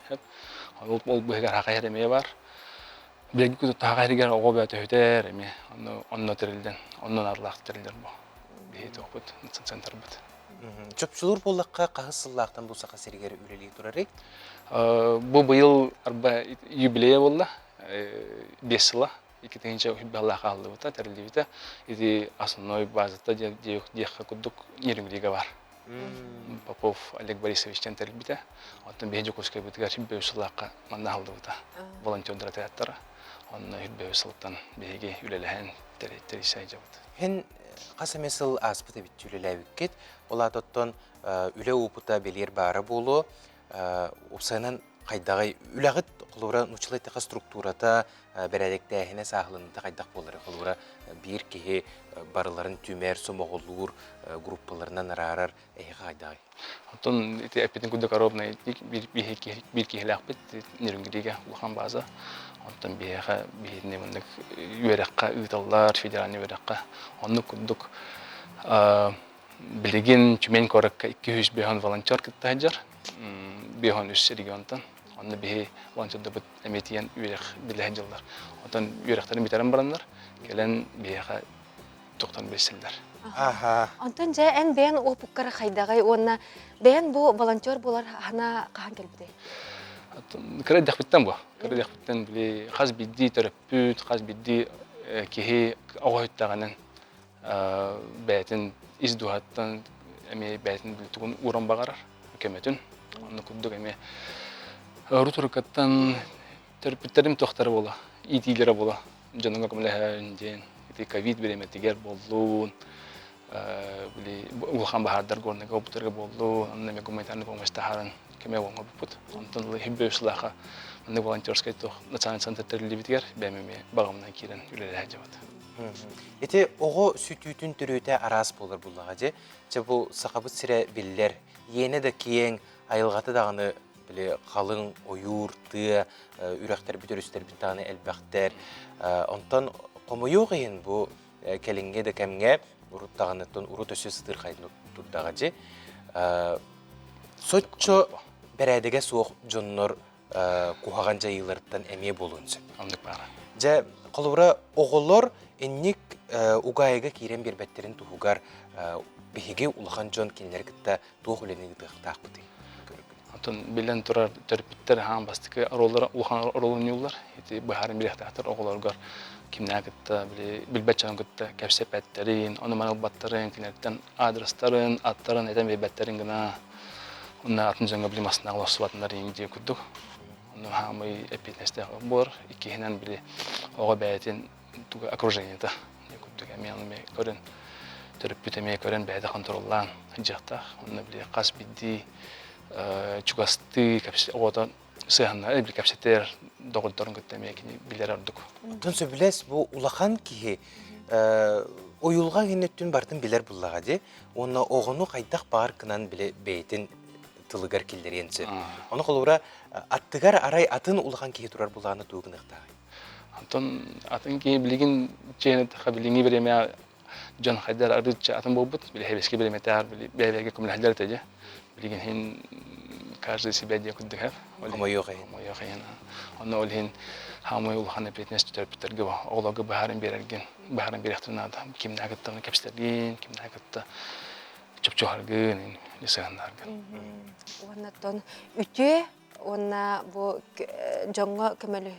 Ол быгар хакайреме бар. Билеги күтү хакайрегер ого бөтө хүтер эме. Онно терилден, оннон арлак терилдер бу. Бихедой окут центр бут. Чөпчүлөр боллаққа қағысыллақтан болсақа сергері үлелей тұрарек? Бұл бұйыл юбилея болды, 5 жылы, 2-ші хүббаллаға алды бұта, тәрілді бұта. Еді основной базыта дейіққа күдік неріңгілігі бар. Попов Олег Борисовичтен тәрілді бұта. Оттан бейді көскай бұтыға хүббе үшіллаққа манда алды бұта. Волонтердар атаяттары. онна хүрбе сылтан беге үлелеген терисай жабыт. Хен қасамесыл аспыты биттүлеләбіккет, ола тоттон үле опыта белер бары болу, ұпсайынан қайдағай үләғыт қолуыра нұчылайтыға структурата бәрәдекті әхіне сағылынды қайдақ болары қолуыра бір кеге барыларын түмер, сомоғылуыр группаларынан арарар әйі қайдағай. Онтон әппетін күдік аробына бір кегелі ақпет нерінгідеге ұлған база. Онтон бейеға бейдіне мұндық үйераққа ұйталар, федеральный үйераққа. Онны күдік білеген түмен көрікке 200 бейхон волонтер күтті әджар. Бейхон үс регионтан. Онны бейі волонтерді бұд әметейен үйерақ білі әджалар. Онтон үйерақтарын бейтерін барандар. Келен бейеға тоқтан бейсілдер. Онтон жа ән бәйін опыққары қайдағай, онна бәйін бұл волонтер болар ғана қаған келбіде? Кірі дәқпіттен бұл. Кірі дәқпіттен біле қаз бидді төріппіт, қаз бидді кеге ағайыттағанын бәйтін издуғаттан бәйтін білтігін уран бағарар, өкеметін. Оны күдік рутуркаттан төріппіттерім тоқтары бола, итилері бола. Жаныңға көмілі ковид береметігер болуын, ұлған бағардар көрінеге опыттарға болуын, аннаме гуманитарны помощтағарын кеме оңға бұппыт. Онтан хүббе ұшылаға мұнды волонтерскай тоқ национальный центр тәрілі бәмеме бағымынан керен үлелі әжеват. Эти оғы сүтүтін түрөйті арас болар бұллаға же, бұл сақабыт сірі білілер, ені де кейін айылғаты дағыны қалың, ойур, тыя, үрәқтер бүтер үстер бітағыны әлбәқтер. Онтан қомойу ғейін бұл кәлінге де кәмге ұрыттағыныттан ұрыт өсі сытыр қайдын тұттаға же. Сотчо бәрәдіге соқ жоннор кухаған жайыларыттан әме болуынсы. Андық бары. Жа қолуыра оғылыр энник угайга кирен бербеттерин тугар беге улахан жон кинлер китта тух улене тахпыты. Антон билен турар төрпиттер хан бастыкы аролар улахан аролунюлар. Эти бахарын бирехтер оголоргар кимнә китта билбетчан китта кепсепеттерин, аны манылбаттарын кинерден адрестарын, аттарын этен бебеттерин гына. Онна атын жаңга билмасына гласуватындар инде күдүк. Оны хамы эпитнесте бор, икенен биле ого бәйтен туга окружениеда. Күдүк әмияны көрен төрпитеме көрен бәйдә контроллан жакта. Оны биле кас бидди чугасты кепсе ода сыханна бил кепсетер догулдорун көтөмө кини билер ардык. Төнсө билес бу улахан ки оюлга генеттен бардын билер буллага де. Оны огону кайдак бар кынан биле бейтин тылыгар килдеренсе. Оны колура аттыгар арай атын улахан ки турар булганы тугыныкта. Антон атын ки билген ченет хабилинги береме жан хайдар арыч атын болбут биле хебеске береме тар биле бәбәгә күмләһләр тәҗә. Билген хин каждый себя дия күддек хәп. Моёгай. Оны олин хамой улханы петнес төрптерге ва. Олага баһарын берерген. Баһарын берехтенада. Кимнә гыттаны кепстерген, кимнә гытты чөпчөһарген, нисәннәрген. Оннан үтө онна бу жаңга көмөлү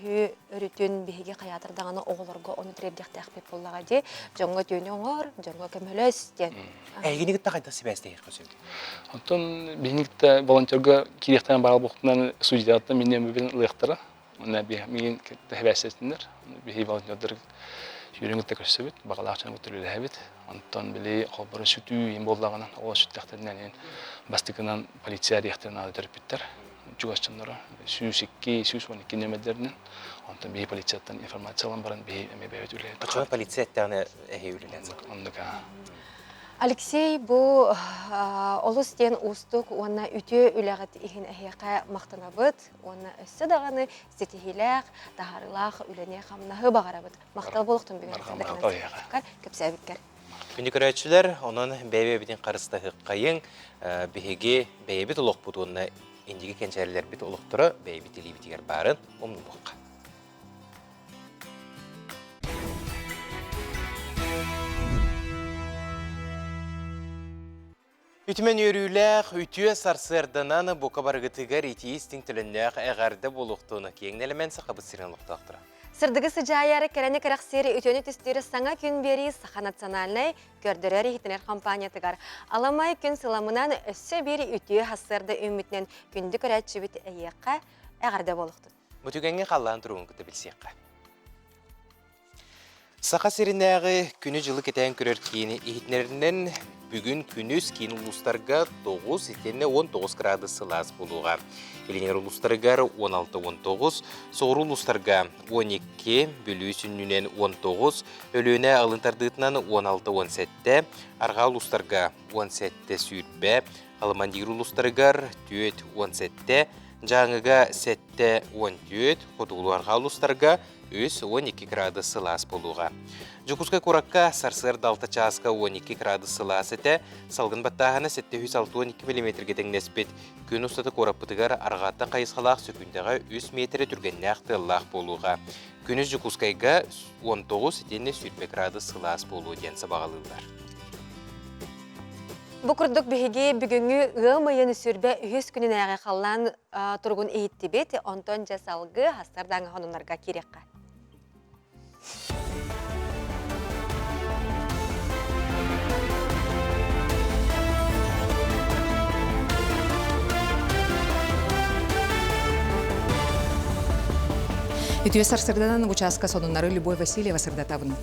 өрүтүн биһиге каятырдаганы оголорго оны требдехте ахпет боллага де жаңга төнөңөр жаңга көмөлөс ден. Әйгенеге тагайда себәстә көсөм. Онтон бинекте волонтерга кирехтен барал бухтан судиятта минем билен лыктыра. Оны би мен тәһбәсәсендер. Би волонтер жүрүнгөтө көсөбүт, багалачын өтүлүлө хәбит. Онтон били кобры сүтү ем боллаганан, ол сүттәхтәннән бастыкынан полиция рехтерна төрпиттер. Чугашчанлары сүйсекке, сүйсваникке немедерінен, онтан бей полицияттан информациялан баран бей әме бәйет үлі. Қачаны полицияттаны әхей үліләнсі? Ондыка. Алексей, бұл олыс ден ұстық, оны үте үләғіт ехін әхеқа мақтанабыд, оны өссі дағаны сетихиләқ, тағарылақ, үлене қамнағы бағарабыд. Мақтал болуқтың бүгін көпсәбіткер. Күнді көрәтшілер, оның бәйбебеден қарысты қайын, бейге бәйбет ұлық бұдуына индиги кенчәрләр бит улуктыры бәйбит илибитигәр барын омны букка. Үтмен өрүләк, үтүе сарсырдананы бука баргытыгар итиистин тіліннәк әғарды болуқтуыны кеңнелемен сақабыт сирен луқтақтыра. Сырдығы сыжайары кәрәне кәрәқсері үтөні түстері саңа күн бері Саха национальный көрдірер ехтенер компаниятыгар. Аламай күн сыламынан өссі бері үтіе хасырды үмітнен күнді көрәтші біт әйеққа әғарды болуқтын. Мұтүгенге қаллағын тұруын күті білсеққа. Сақа серинәғі күні жылы кетен көрер кейіні ихитнерінен бүгін күніз кейін ұлыстарға 9-19 градус сылас болуға. Еленер ұлыстарғар 16-19, соғыр ұлыстарға 12, бөлісіннен 19, өліне алынтардығытынан 16-17, арға ұлыстарға 17 сүйірбе, алымандигір ұлыстарғар 4-17, жаңыға 7-14, қодығылу арға ұлыстарға 12 градус сылас болуға. Жукуска куракка сарсыр далта часка 12 градус сылас эте, салгын баттағаны 712 мм теңнеспет. Күн ұстаты кораппытыгар арғаттан қайысқалақ сөкіндіға 3 метрі түргенне ақтылақ болуға. Күніс Жукускайга 19-20 градус сылас болуы ден сабағалылар. Бұқырдық бігеге бүгінгі ғылмайын сүрбе үйіз күнін әғі қалан тұрғын ейітті бет, онтон жасалғы хастардан ғанунарға керекқа. Үтіе сарсырданан участка сонунары Любой Васильева сырдатабын.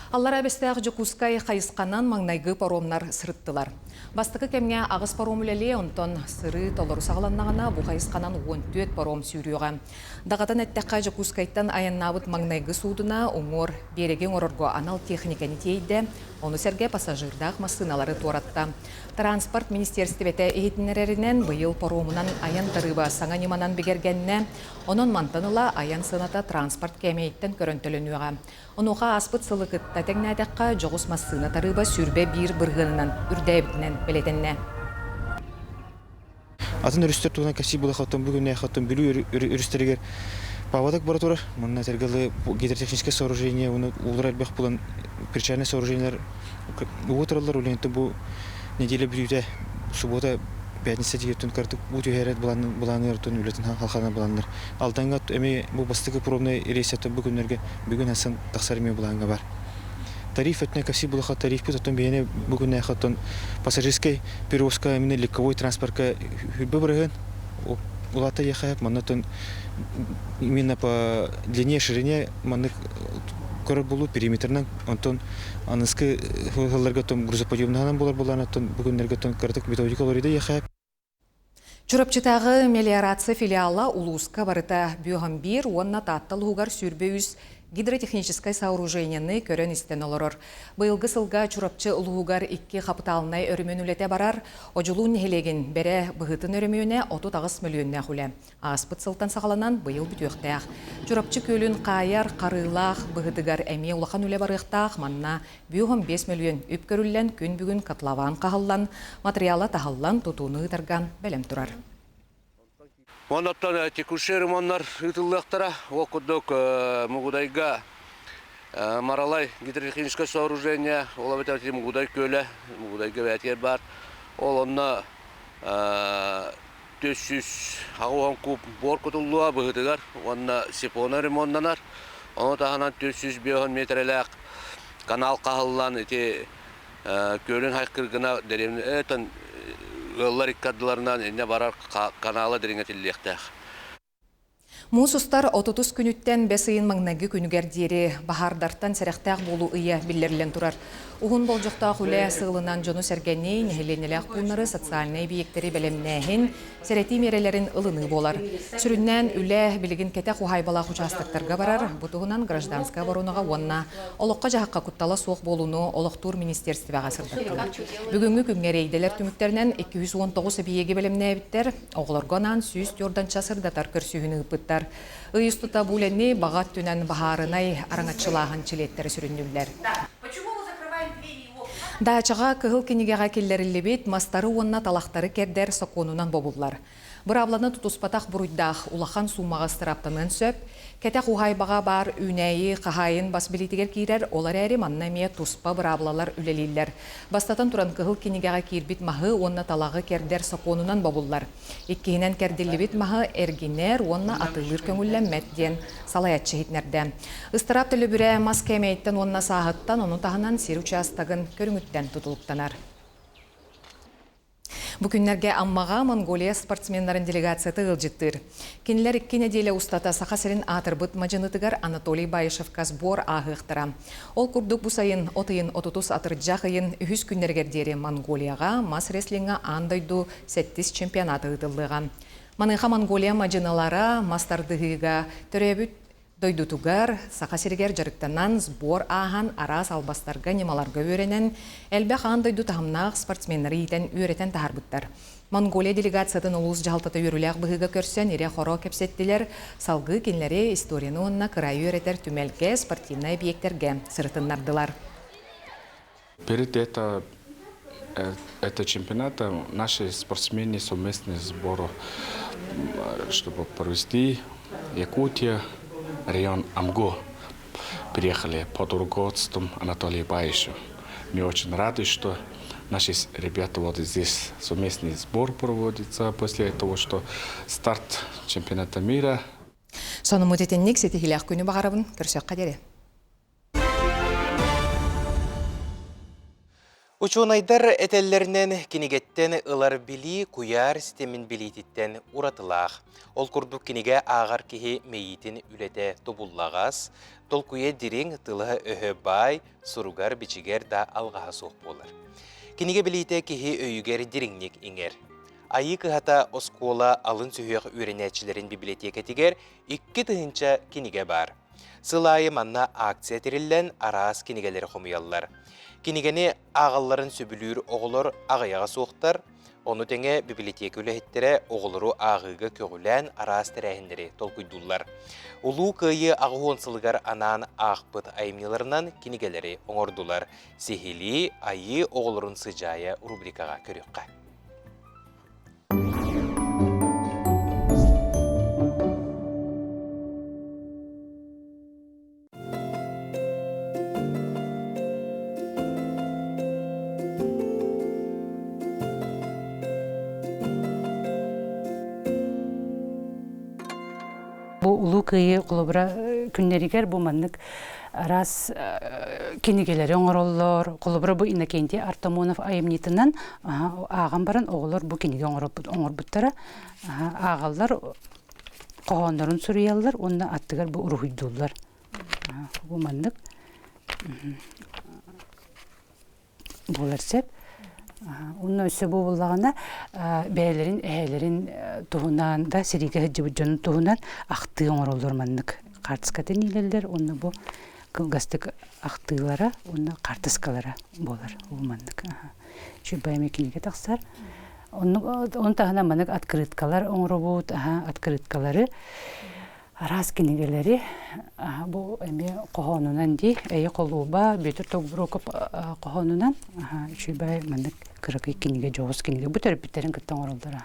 Аллар әбестәғ Жукускай қайысқанан маңнайғы паромнар сырыттылар. Бастықы кемге ағыз паром үлеле, онтон сыры толыру сағаланнағына бұ қайысқанан 14 паром сүйріуға. Дағатан әттәққа Жукускайттан аяннабыт маңнайғы судына оңор береген орорго анал техниканы тейді, оны сәрге пассажирдақ масыналары торатта. Транспорт министерстветі ехетінерерінен бұйыл паромынан аян тарыба саңа неманан бігергенне, onun мантаныла аян сыната транспорт кемейттен көрінтілінуға. Онуға аспыт сылықытта тәңнәдәққа жоғыс массына тарыба сүрбе бір бірғынынан үрдәйбітінен белетенне. Атын үрістер туғынан кәсі бұлы қаттан бүгінне қаттан білу үрістерігер павадак бара тұрар. Мұнна тәргілі гидротехническое сооружение, оны улар әлбәқ бұлан причальное сооружениялар ұғытыралар өлеңті бұл неделе білуде суббота пятница дегеттен картык бу түйәрәт буланыр тон үлетен халкана буланыр. Алданга эме бу бастыгы пробный рейсаты бүгүн асан тахсарме буланга бар. Тариф этне каси булаха тариф потом бене бүгүн хаттан пассажирский перевозка именно легковой транспортка хүрбе барган. Улата яхап манатон именно по длине ширине маннык көрөр болу периметрнан онтон аныскы хылларга том грузоподъемнан болар буланаттан бүгүннерге тон картык методикаларыда яхап. Чурапчытағы мелиорация филиала Улуска барыта бүйған бір, онна таттал хугар сүрбеюз гидротехническое сооружениені көрін істен олырыр. Бұйылғы сылға чурапчы ұлғугар 2 қапыталынай өрімен үлете барар, ожылуын нехелеген бәрі бұғытын өрімеуіне 39 миллионна хүлі. Аспыт сылтан сағаланан бұйыл бүтөқтәқ. Чурапчы көлін қайар, қарылақ, бұғытыгар әме ұлақан үле барықтақ, манна бүйған 5 миллион үп көрілен күн бүгін қатлаван қағылан, материала тағылан тұтуыны ұтарған бәлем тұрар. Онаттан текущий ремонттар ытыллыктара окудук Мугудайга Маралай гидротехническое сооружение, ол бетати Мугудай көле, Мугудайга бәтер бар. Ол онна 400 агуан куб бор кутулуа быгытыгар, онна сипона ремонттанар. Оны таханан 400 метрлек канал кахыллан эти көлün хайкыргына деревне этен Өллар иккадыларынан эне барар каналы дереңетіллектәқ. Мусустар 30 күніттен бәсейін маңнағы күнігердері бахардартан сәріқтәқ болу ұйы білдерілен тұрар. Уғын болжықтақ үлі сығылынан жону сәргәней, нәхеленеләқ бұнлары социальный бейектері бәлемнәхін, сәрәти мерелерін ылыны болар. Сүріннен үлі білігін кәтә құхайбалақ участықтарға барар, бұтығынан гражданска баруныға онна, олыққа жағаққа құттала соқ болуны олықтур министерствеға сырдаттылар. Бүгінгі күнгерейделер түміктерінен 219 бейеге бәлемнәбіттер, оғылырғанан сүйіс jordancha сырдатар көрсүйіні ұпыттар. Үйістіта бұленне бағат түнен бағарынай араңатшылағын чилеттері сүрінділер. Дачаға кығыл кенегеға келлерілі бет мастары онна талақтары кердер соқонынан бобулар. Бір абланы тұтуспатақ бұруйдақ улахан сумаға стыраптанын сөп, кәтәқ ұғайбаға бар үнәйі қағайын бас білетігер кейрер, олар әрі маннаме тұспа бір аблалар үлелейлер. Бастатан тұран кығыл кенегеға кейрбет мағы онна талағы кердер соқонынан бобулар. Еккейінен керделі бет мағы әргенер онна атылыр көңіллен мәттен салаятчы хитнерден.Ыстырап тілі бүрі мас кәмейттен онна сағыттан, оның тағынан сер участағын көріңіттен тұтылықтанар. Бүкүннерге аммаға Монголия спортсменнарын делегацияты ылжыттыр. Кенелер 2 неделя устата сақасырын атырбыт мажынытыгар Анатолий Байышевка сбор ағықтыра. Ол күрдік бұсайын отыйын отутус атырджақыйын үхіз күннергердері Монголияға мас реслинга андайду 7 чемпионаты ұтылыға. Маныға Монголия мажыналара мастардығыға төребіт дойдутугар сақасыргер жарықтанан сбор ағын арас албастарға немаларға өренен әлбәқ андайду тағымнақ спортсменлері етен өретен тағарбыттар. Монголия делегациятын улус жалтаты өріләқ бұғыға көрсен ере хоро кепсеттілер салғы кенлері историяны онына қырай өретер түмелге спортивный объекттерге сырытыннардылар. Перед это чемпионата наши спортсмены совместный сбор, чтобы провести Якутия, район Амго. Приехали под руководством Анатолия Баишева. Мы очень рады, что наши ребята вот здесь совместный сбор проводится после того, что старт чемпионата мира. Соны мұтетеннік сеті хилях күні бағарабын көрсек қадері. Учунайдар этеллеринен кинигеттен ылар били куяр системин билититтен уратылах. Ол курдук киниге ағар кихи мейитин үлете тобуллагас, толкуе дирин тылы өһө бай, суругар бичигер да алгаха соқ болар. Киниге билите кихи өйүгер диринник иңер. Айы кыхата оскола алын сүйек үйренетчилерин библиотекетигер 2 тыһынча киниге бар. Сылайы манна акция териллен арас кинигелер хомуяллар. Кинигени ағалларын сөбілір оғылыр ағаяға соқтар, оны тәңе библиотека үләхеттері оғылыру ағыға көгілән арас тәрәхіндері толкүйдулар. Улу күйі ағуонсылығар анан ақпыт айымнеларынан кинигелері оңырдулар. Сехили айы оғылырын сыжая рубрикаға көріққа. Улу күйі құлыбыра күннерігер бұл маннық рас кенегелері оңыроллар. Құлыбыра бұл Иннокентий Артамонов айымнетінен ағам баран оғылар бұл кенеге оңыр бұттара. Ағалар қоғандарын сүріялар, онына аттығар бұл ұрғыйдулар. Бұл маннық болар сәп. Onun öse bu bulağına beylerin, ehelerin tuğunan da siriga hıcıbıcanın tuğunan aktığı olur manlık. Kartıskaten ilerler, onu bu gazete aktıgılara, onu kartıskalara bolar bu manlık. Şu baymekinike taksar. Onu tahana manlık atkırıtkalar, onu robot atkırıtkaları. Aras kinigeleri bu emi qohonunan di, eyi qoluba, betir togbrokup qohonunan, şübay manlık kırıkı kinige, joğuz kinige, bu terapitlerin kıttan orullara.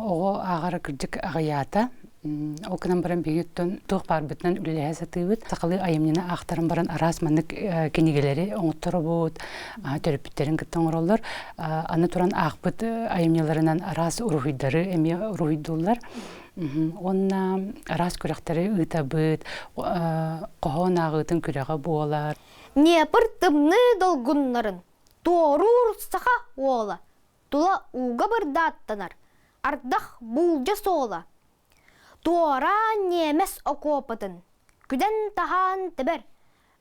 Oğu ağara kırcık ağayata, o kınan baran büyüttün, tuğ barbıtından üleleye satıbıt, sakalı ayımnina ağtarın baran aras manlık kinigeleri, oğutları bu terapitlerin kıttan orullar. Anı turan ağbıt ayımnilarından aras uruhidları, emi uruhidullar. Onna aras kürekleri ıtabıt, qohon ağıtın küreği boğalar. Непыр тымны долгуннарын, туорур саха ола, тула уга бырдаттанар, ардах булжа сола. Туора немес окопытын, күден тахан тібір,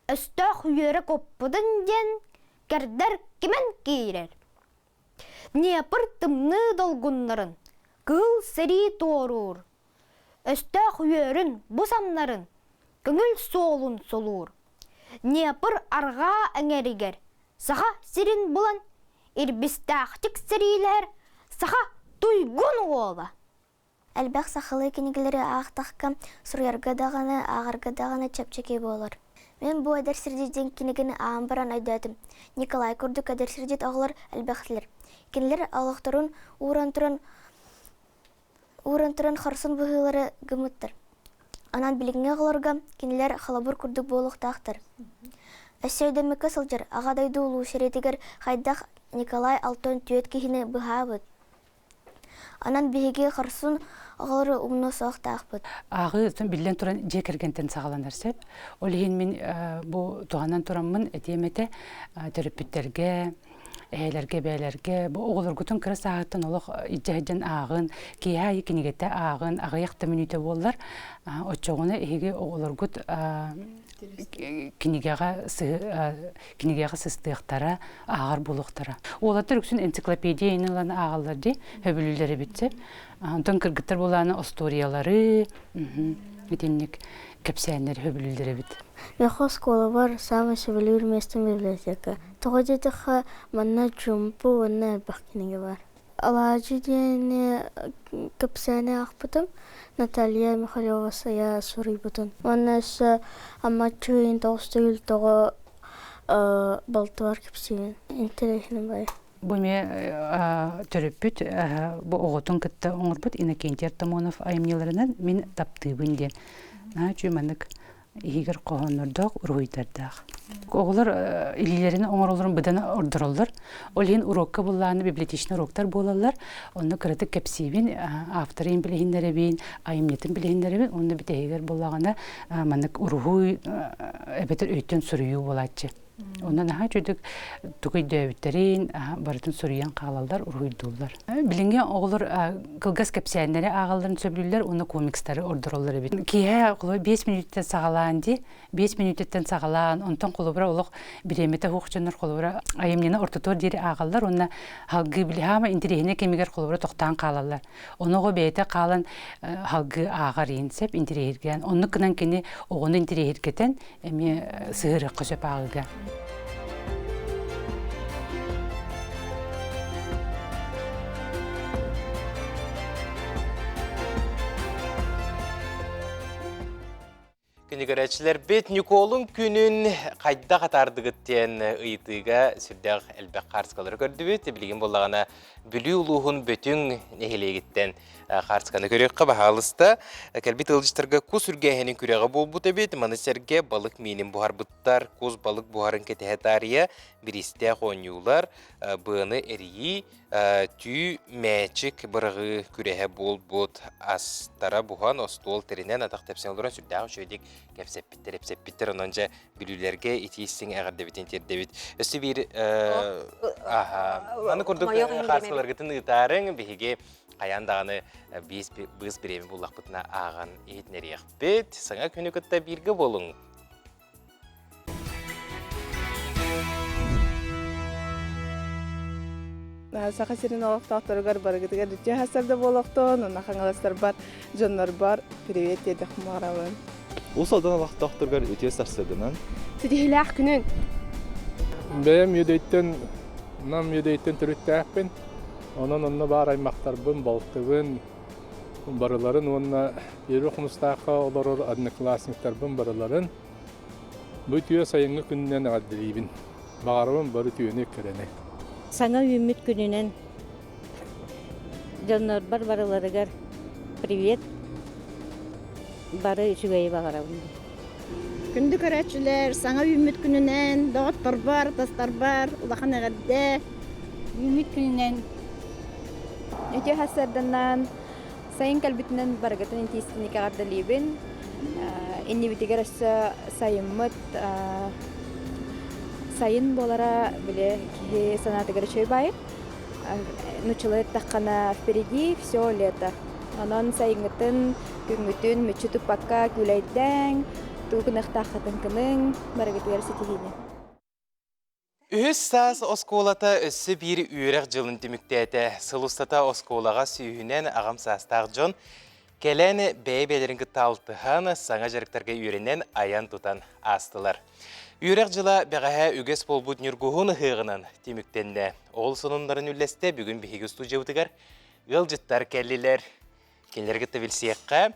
өстөх үйері коппыдын ден, кердер кемен кейрер. Непыр тымны долгуннарын, кыл сери туорур, өстөх үйерін бұсамнарын, күңіл солун солур. Непыр арға әңерігер, саха сирин бұлан, ирбістақтик сирилер, саха туйгун ола. Әлбәқ сақылы кенегілері ақтаққа сұрыярға дағаны, ағарға дағаны чапчеке болыр. Мен бұл әдір сірдеден кенегіні ағын баран айдадым. Николай көрдік әдір сірдет ағылар әлбәқтілер. Кенелер алықтырын уран тұрын қарсын бұғылары гымыттыр. Анан білігіне ғыларға кенелер қалабыр көрдік болықтақтыр. Әсейдемекі сылжыр, ағадайды ұлу шеретігер қайдақ Николай алтын түйет кейіні бұғабыд. Анан биһиги харсун агылары умно соқтақпыт. Ағы билен туран жекергентен сағаланар сеп. Ол ен мен бу туғанан туранмын этемете терапевттерге, әйләрге, бәйләрге, бұл оғылыргутын кірі сағаттан олық иджахыджан ағын, кейа екенігетті ағын, ағаяқты минуты болар. Отчоғыны еге оғылыргут кинигеға сыстықтара, ағар болуқтара. Олаттар үксін энциклопедия еніланы ағаларды хөбілілері бітсеп, онтан кіргіттар боланы историялары, етеннік кәпсәнлер хөбілілері біт. Мехо школа бар, самый шевелюр местом библиотека. Того детеха манна джумпу, ванна бахкинеге бар. Алажи дене капсане ахпытым, Наталья Михайлова сая сурый бутын. Ванна ша амачуин толстый того балтуар капсин. Интересный бай. Бұме түріппіт, бұл оғытын күтті оңырбыт, Иннокентий Артамонов айымнелерінен мен таптыбын ден. Чүйманық егер қоғанырдақ, ұруйтардақ. Оғылар илілеріне оңырылырын бұдан ордырылыр. Ол ең урокка болағаны библиотечный уроктар болалар. Оны кіріті кәпсейбен, авторын білігіндері бейін, айымнетін білігіндері бейін, оны біте егер болағына манық ұруғуй әбетір өйттен сүрүйі болатшы. Ondan daha çocuk tukay dövütlerin, barıtın soruyan kağlallar, uruydular. Bilinge oğulur kılgaz kapsiyenleri ağalların söylüyorlar, onu komikstari ordurolları bit. Kiye kulu 5 minütten sağalan di, 5 minütten sağalan, ondan kulubra oluk biremete hukuçanlar kulubra ayımlığına ortator diri ağallar, ona halgı bile ama indirihine kemiger kulubra toqtan kağlallar. Onu o beyte kalan halgı ağar insep indirihirgen. Onu kınan kini oğunu indirihirgeten emi sığırı kısıp ağılgan. Күнігерәчілер бет Николың күнін қайда қатардығыттен ұйытыға сүрдәғ әлбәқ қарсқалары көрді бет. Білген болағана бүлі ұлуғын бөтін нехелегеттен қарсқаны көрекқа бағалысты. Кәлбет ылжыстарға көз үргәхенің күрегі бол бұты бет. Манысерге балық менің бұхар бұттар, көз балық бұхарын кәтіғі тария бір істе қойнюлар. Бұны әрейі түй мәчік бұрығы күрегі бол бұт астара бұған остол терінен атақ тәпсен олырын сүрдәғі шөйдік кәпсеп биттер, онанжа білулерге итейсің әғірді бітен терді бит. Өсі бір аны көрдік қарсыларғытын ұйтарың бігеге қаяндағаны біз біремі болақ бұтына аған етінер еқ бет. Саңа күні күтті біргі болың. Сақа серін олықтақтырығар барығытыға дүтте хасарда болықтың, оны қаңаластар бар, жонлар бар. Привет, деді құмарауын. Ол салдан олықтақтырығар өте сарсырдынан? Сідихіләқ күнін? Бәйім едейттен түрітті әқпен. Онын бар аймақтарбын, балтығын, барыларын, онына ері құмыстаққа оларыр одноклассниктарбын барыларын. Бұл түйе сайынғы күнінен ғадділейбін. Бағарыбын бары түйені кірені. Саңа үміт күнінен жонлар бар барыларығар привет бары үшігейі бағарауын. Күнді көрәтшілер саңа үміт күнінен доғыттар бар, тастар бар, ұлақан әғадде. Үміт күнінен өте хасарданан сайын кәлбітінен барығытын интейстінеке ғардалейбін. Инне бітігер өсі сайынмыт сайын болара біле ки санатыгар чөй байып. Нучылы таққана впереди все лето. Анан сайынгытын, күнгүтін, мүчі тупакка күләйдәң, туғынық таққатын кінің, барығытыгар сетігіне. Үхіс саас осколата өссі бір үйрек жылын түміктәді. Сылыстата осколаға сүйінен ағам састақ жон, кәләні бәйбелерін күтталтыған саңа жарықтарға үйренен аян тұтан астылар. Үйрек жыла бәғаға үгес болбұд нүргуғын ғығынан теміктенді. Ол сонындарын үлесте бүгін бігігі студиявытығар ғылжыттар кәлілер. Келлергі тәвілсеққа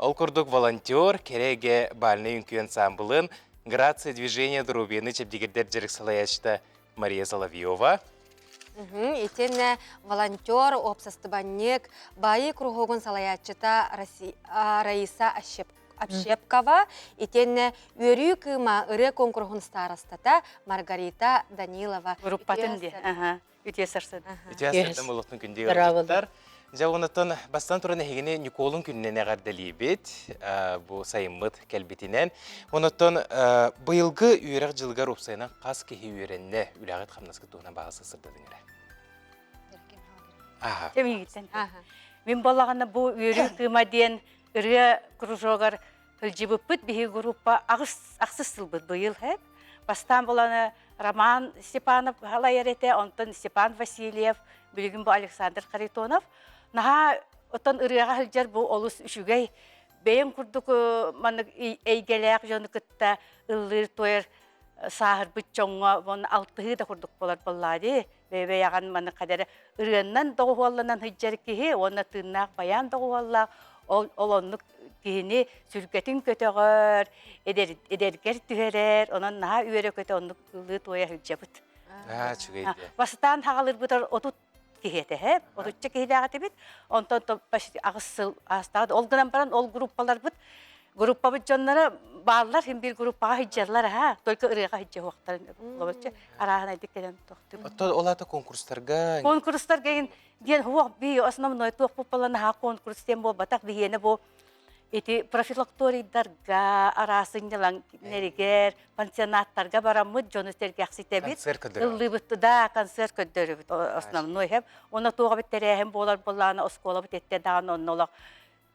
ол күрдік волонтер кереге балны үнкүйен самбылын Грация движения Дорубины чепдигердер жерік салаячты Мария Соловьева. Итенне волонтер, обсастыбаннек, байы кругогын салаячыта Раиса Общепкова, итенне өрі кыма ыры конкурсун старостата Маргарита Данилова. Группатын де, үте сарсын. Үте сарсын болуқтың күндегі ғылжыттар. Жауынатын бастан тұрын әйгені Николын күнінен әғардалейбет, бұл сайыммыт кәлбетінен. Онытын бұйылғы үйерек жылғар ұпсайынан қас кехе үйеренне үләғет қамнасқы туғынан бағасы сырдадың әрі. Мен болағаны бұл үйерек тыма ден үрге кружогар үлжібіппіт бігі группа ақсыз сылбыт бұйыл әп. Бастан боланы Роман Степанов ғалайыр еті, онтын Степан Васильев, білігін бұл Александр Харитонов. Наға отон ырыға хылжар бұл олыс үшігей. Бейін күрдік маны әйгеләк жоны күтті ыллыр тойыр сағыр бүт жоңға бұны алтығы да күрдік болар болады. Бейбе яған маны қадары ырығынан доғуалынан хылжар кеге, оны тыннақ баян доғуаллақ, ол онлық кені сүргетін көтіғір, едергер түгерер, онын наға үйері көті онлық ыллы тойы хылжабыт. Бастан тағалыр бұтар отут кехете хеп, отучча кехедеға тебет, онтон почти ағысыл астағады. Ол гынан баран ол группалар бұд, группа бұд жонлары барлар, хем бір группаға хиджарлар, только ырыға хиджа уақтарын, арағын айдық кеден тоқты. Олаты конкурстарға? Конкурстарға ден хуақ бей, основной тоқ бұпаланы конкурстен бол, батақ бейені бол, эти профилакторийдарға, арасынялан нерігер, пансионаттарға барамыд, жоныстерге ақситебет. Концерт көдірі. Үлі бұтты да, концерт көдірі бұт, основной хеп. Оны туға біттері болар боланы, оскола бұт етте дағын оның олақ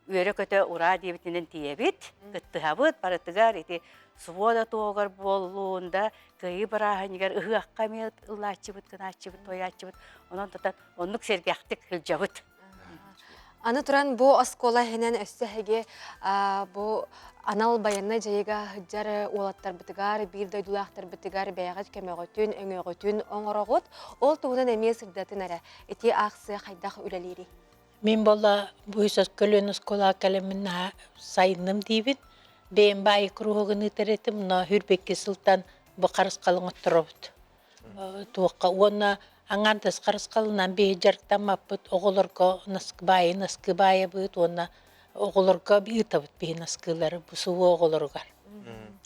үйері көті ұра дейбітінен тиебет. Күттіға бұт, барытығар, эти свода туғар болуында, күйі барағынығар, ұғаққа мет, ұлачы бұт, кыначы бұт, тоячы бұт. Онық серге ақтық үлжа бұт. Аны туран бу оскола хенен өссәһеге бу анал баянна жайга хыджар олаттар битигар, бир дойдулактар битигар, бәягат кемөгөтүн, өңөгөтүн оңорогот, ол тугунан эмес сырдатын ара. Эти аксы хайдах үлелери. Мен бола буйсас көлөн оскола калемина сайным дибит. Бен бай кругын итеретим, но Хүрбекке Султан бу карыскалың отторобут. Туакка оны аңардас қарысқалынан бей жарықтамаппыт, оғылырға наскы байы бұд, оны оғылырға бейітабыт бей наскылары, бұсуы оғылырғар.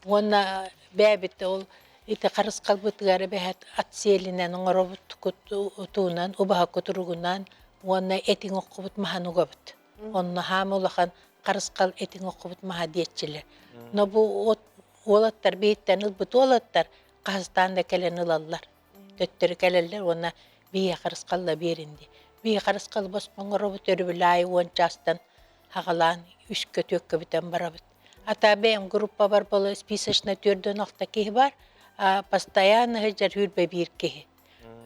Оны бәбітті ол, еті қарысқал бұтығары бәйт атселінен оңырабыт тұуынан, ұбаға көтірігінен, оны әтің оқы бұт маған ұға бұт. Оны хамы олақан қарысқал әтің оқы бұт маға дейетчілер. Но бұл олаттар бейттен ұлбыт олаттар, Қазыстанда кәлен ұлалар. Төттері кәлелер, оны бейе қарысқалла берінді. Бейе қарысқал босқын ұрыбыт өрібілі айы он жастан ағалан үшкі төккі бітен барабыт. Ата бәйім группа бар болы списочна төрден ақта кейі бар, постоянно ғыжар үрбе бір кейі.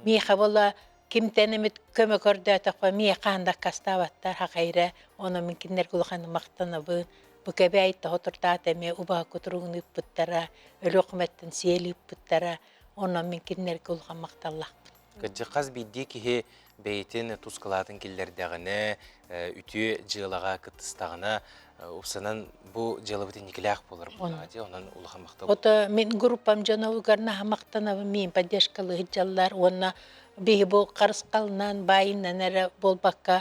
Мейқа болы кемтенімет көмі көрді атақпа мейе қағында қаставаттар хақайра, оны мүмкіндер күлғаны мақтаны бұн. Бұкәбе айтты отырта атаме ұбаға көтіруғын үппіттара, өлі оқыметтін сейлі үппіттара, онан мен кеннер көлған мақталлақ. Кәджі қаз бейді кеге бәйтін тұскалатын келдердіғіне, үті жылаға күттістағына, ұпсанан бұл жылы бітін некіләқ болыр бұлады, онан ұлыға мақтал. Ота мен группам жана ұғарна мақтанавы мен падешкалы ғыджалар, онна бейі бұл қарысқалынан байыннан әрі бол баққа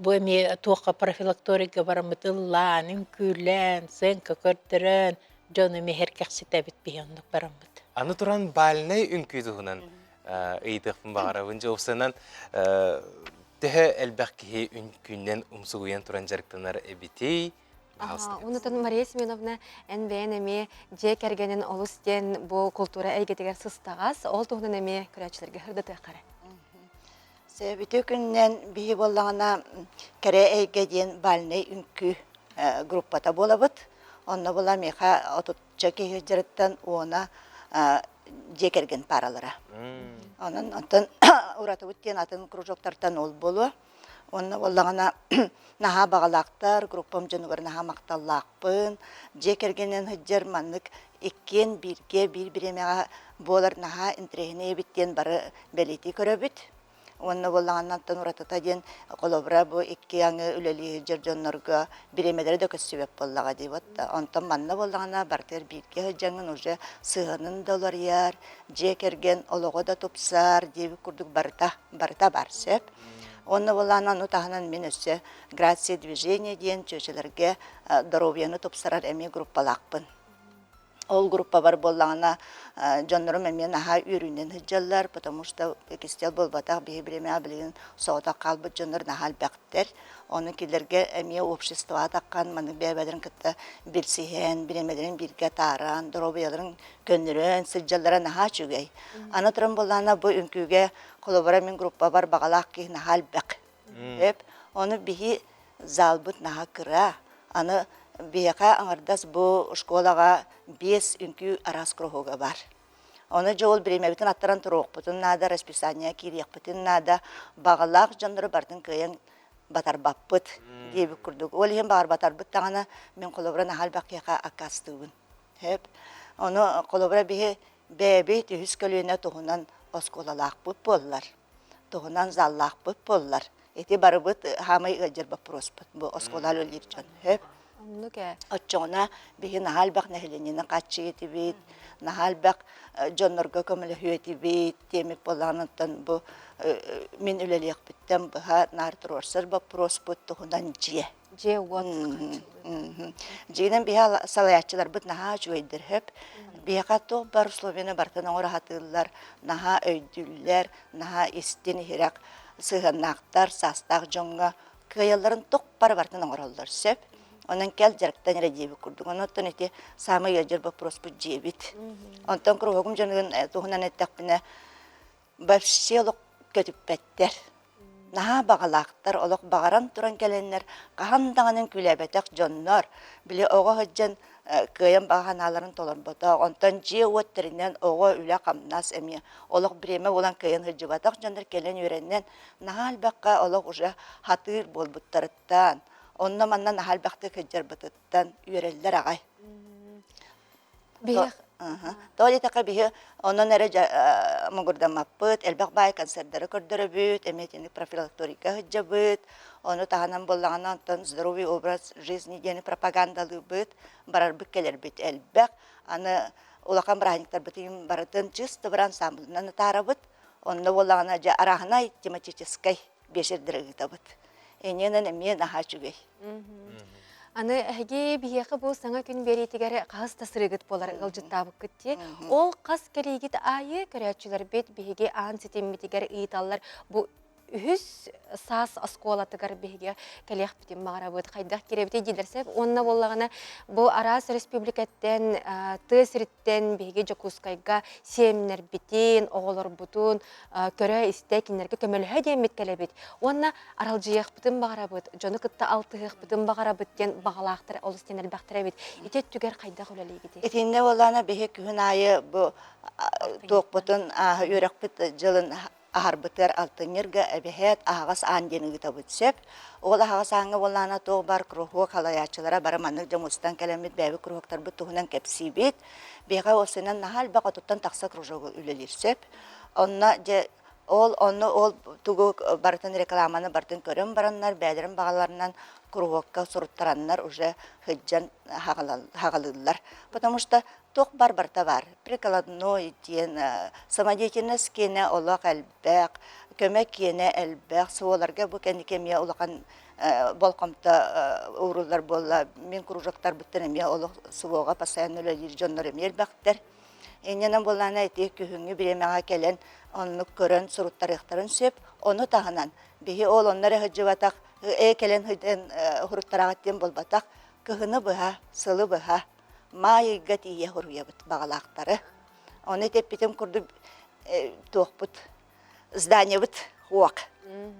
бұл әме туаққа профилакториға барамыт ұллан, үмкүлән, сәнкі көрдірін, жоны мехер кәқсеті бет бейіндік барамыт. Аны туран балнай үнкүйдігінен ұйдықпын бағарабын жоқсанан түхі әлбәқ кеге үнкүйнен ұмсығуен туран жарықтанар әбетей бағалыстығыз. Онытын Мария Семеновна әнбәйін әме же кәргенін олыстен бұл культура әйгетігер сыстағас, ол тұғынан әме күрәтшілерге хүрдіті қары. Сөбіті күннен бейі болағына кәрі әйгеден балнай үнкі группата болабыд. Онна бола меха отутча кеге жарықтан оңа жекерген паралара. Онын атын ураты өткен атын кружоктартан ол болу. Онны болағына наға бағалақтар, группам жөнігір наға мақталлақпын. Жекергенен хүджер маннық еккен бірге бір-біремеға болар наға интрегіне біттен бары бәлеті көрі бүт. Онны болағынан атын уратыта ден қолобыра бұл екі аңы үлелі жер жонларға біремелері дөкі сөбеп болаға дейбі. Онтан манна болағына бартер бірге хүджаңын уже сығынын долар яр, жекерген олығы да тұпсар дейбі күрдік барта бар сөп. Онны болағынан ұтағынан мен өсі грация движение ден чөшелерге здоровьяны тұпсарар әме группалақпын. Ол группа бар боллағына жоннорым әмен аға үйрінен хыджалар, потому что кестел болбатақ бейі біреме абілігін соғыта қалбыт жоннор нахал бәқтер. Оны келерге әме общества таққан, маны бәбәдерін кітті білсіген, біремедерін бірге таран, дұробияларын көнірін, сыджалара наха чүгей. Аны тұрын боллағына бұл үнкіге қолыбыра мен группа бар бағалақ кей нахал бәқ. Оны бейі залбыт наха кыра. Аны бияқа аңырдас бұл школаға 5 үнкі арас крохога бар. Оны жол біремебітін аттаран тұруқ бұтын нада, расписания кирек бұтын нада, бағалақ жандыры бардың көйен батар баппыт дейбі күрдік. Ол ең бағар батар бұт тағана мен қолыбыран ағал бақияқа ақастығын. Оны қолыбыра бейі бәбей түйіс көліне тұғынан осколалақ бұт болылар. Тұғынан заллақ бұт болылар. Эти бары бұт хамай ғажыр бапрос бұт. Бұл осколал өлір жон. Отчоғына бейі нахал бақ нәхіленені қатшы еті бейт, нахал бақ жонларға көмілі хүйеті бейт, темек болғанықтан бұл мен өлелек біттен бұға нартыр орсыр бапрос бұт тұғынан жие. Жие уот. Жиінен бейі салаятчылар бұт наха жойдыр хөп. Бейі қаттоқ бар условияны бартын оңыр хатылар, наха өйділер, наха істен херек сығаннақтар, састақ жоңға, күйелерін тоқ бар бартын оңыр олдар сөп. Онан кел жарықтан рәдейбі күрдік. Онан еті самы ежір бапрос бұт жебет. Онтан күрғығым жонығын тұғынан әттәқпіне бәпші олық көтіп бәттер. Наға бағалақтар, олық бағаран тұран кәленлер, қағандағанын күләбәтәк жоннар. Біле оға ғыджан көйен бағаналарын толар бұта. Онтан же өттірінен оға үлі қамнас әме. Олық біреме olan көйен ғыджы батақ жондар кәлен өреннен. Наға әлбәққа олық ұжа хатыр бол бұттарыттан. Онна маннан нахал бақты көджер бұтыттан үйерелдер ағай. Тоғал етақа бейі онын әрі мұғырдан маппыт, әлбәқ бай концерттері көрдірі бүт, әметені профилакторика ғыджа бүт, оны тағанан болағынан онтан здоровый образ жизни дені пропагандалы бүт, барар бүт келер бүт әлбәқ. Аны олақан бірахниктар бұтын барытын чысты бір ансамблынан тара бүт, онны болағына арағына тематическай бешердірі ғыта бүт. Эненен мен аха чүгей. Аны әге бияқы бұл саңа күн беретігері қағыз тасырығыт болар ғылжыттабы күтте. Ол қас кәрегет айы көрәтшілер бет бейге аң сетемметігер ұйталар бұл үхіз сас асколатығар бейге кәлеқ бітін мағара бұд. Қайдақ керебіте дедірсеп, онына болағына бұл Арас республикаттен, тысырыттен бейге жокускайға семнер бітін, оғылар бұтын, көрі істекінлерге көмілі демет кәлебет. Онына аралжияқ бітін бағара бұд, жоны күтті алтығық бітін бағара бұттен бағалақтыр, олыстен әлбәқтір әбет. Етет түгер қайдақ өлелей беде. Етінде олағына бейге күн айы бұл тоқ бұтын өрек біт жылын Ахарбытыр алтынерге әбіхет ағас андені ғыта бұтсеп. Ол ағас аңы болағына тоғы бар күріғуық халаячылара барыманық жамыстан кәлемет бәбі күріғықтар бұт тұғынан кәпсі бет. Беға осынан нахал бақ отыттан тақса күріғығы үлелерсеп. Ол тугу бартын рекламаны бартын көрім бараннар, бәдерін бағаларынан күріғыққа сұрыттараннар уже хыджан хағалылар. Потому что тоқ бар-барта бар. Прикладной тен, самодеятельность кене олақ әлбәқ, көмек кене әлбәқ, суоларға бұл кәнді кеме олаған болқамта ұғырылар болла, мен күріжақтар бұттын әме олық суоға пасаян өлелер жонлар әме әлбәқтер. Ененен болғаны әйте күйіңі біремеға кәлен, оны көрін сұруттарықтарын сөп, оны тағынан. Бейі ол онлары ғыджы батақ, кәлен ғыден ғұрыттарағаттен бол батақ, күйіні бұға, сылы бұға, майыға тие ғыруя бұт бағалақтары. Оны теппетім күрді тоқ бұт, здание бұт хуақ.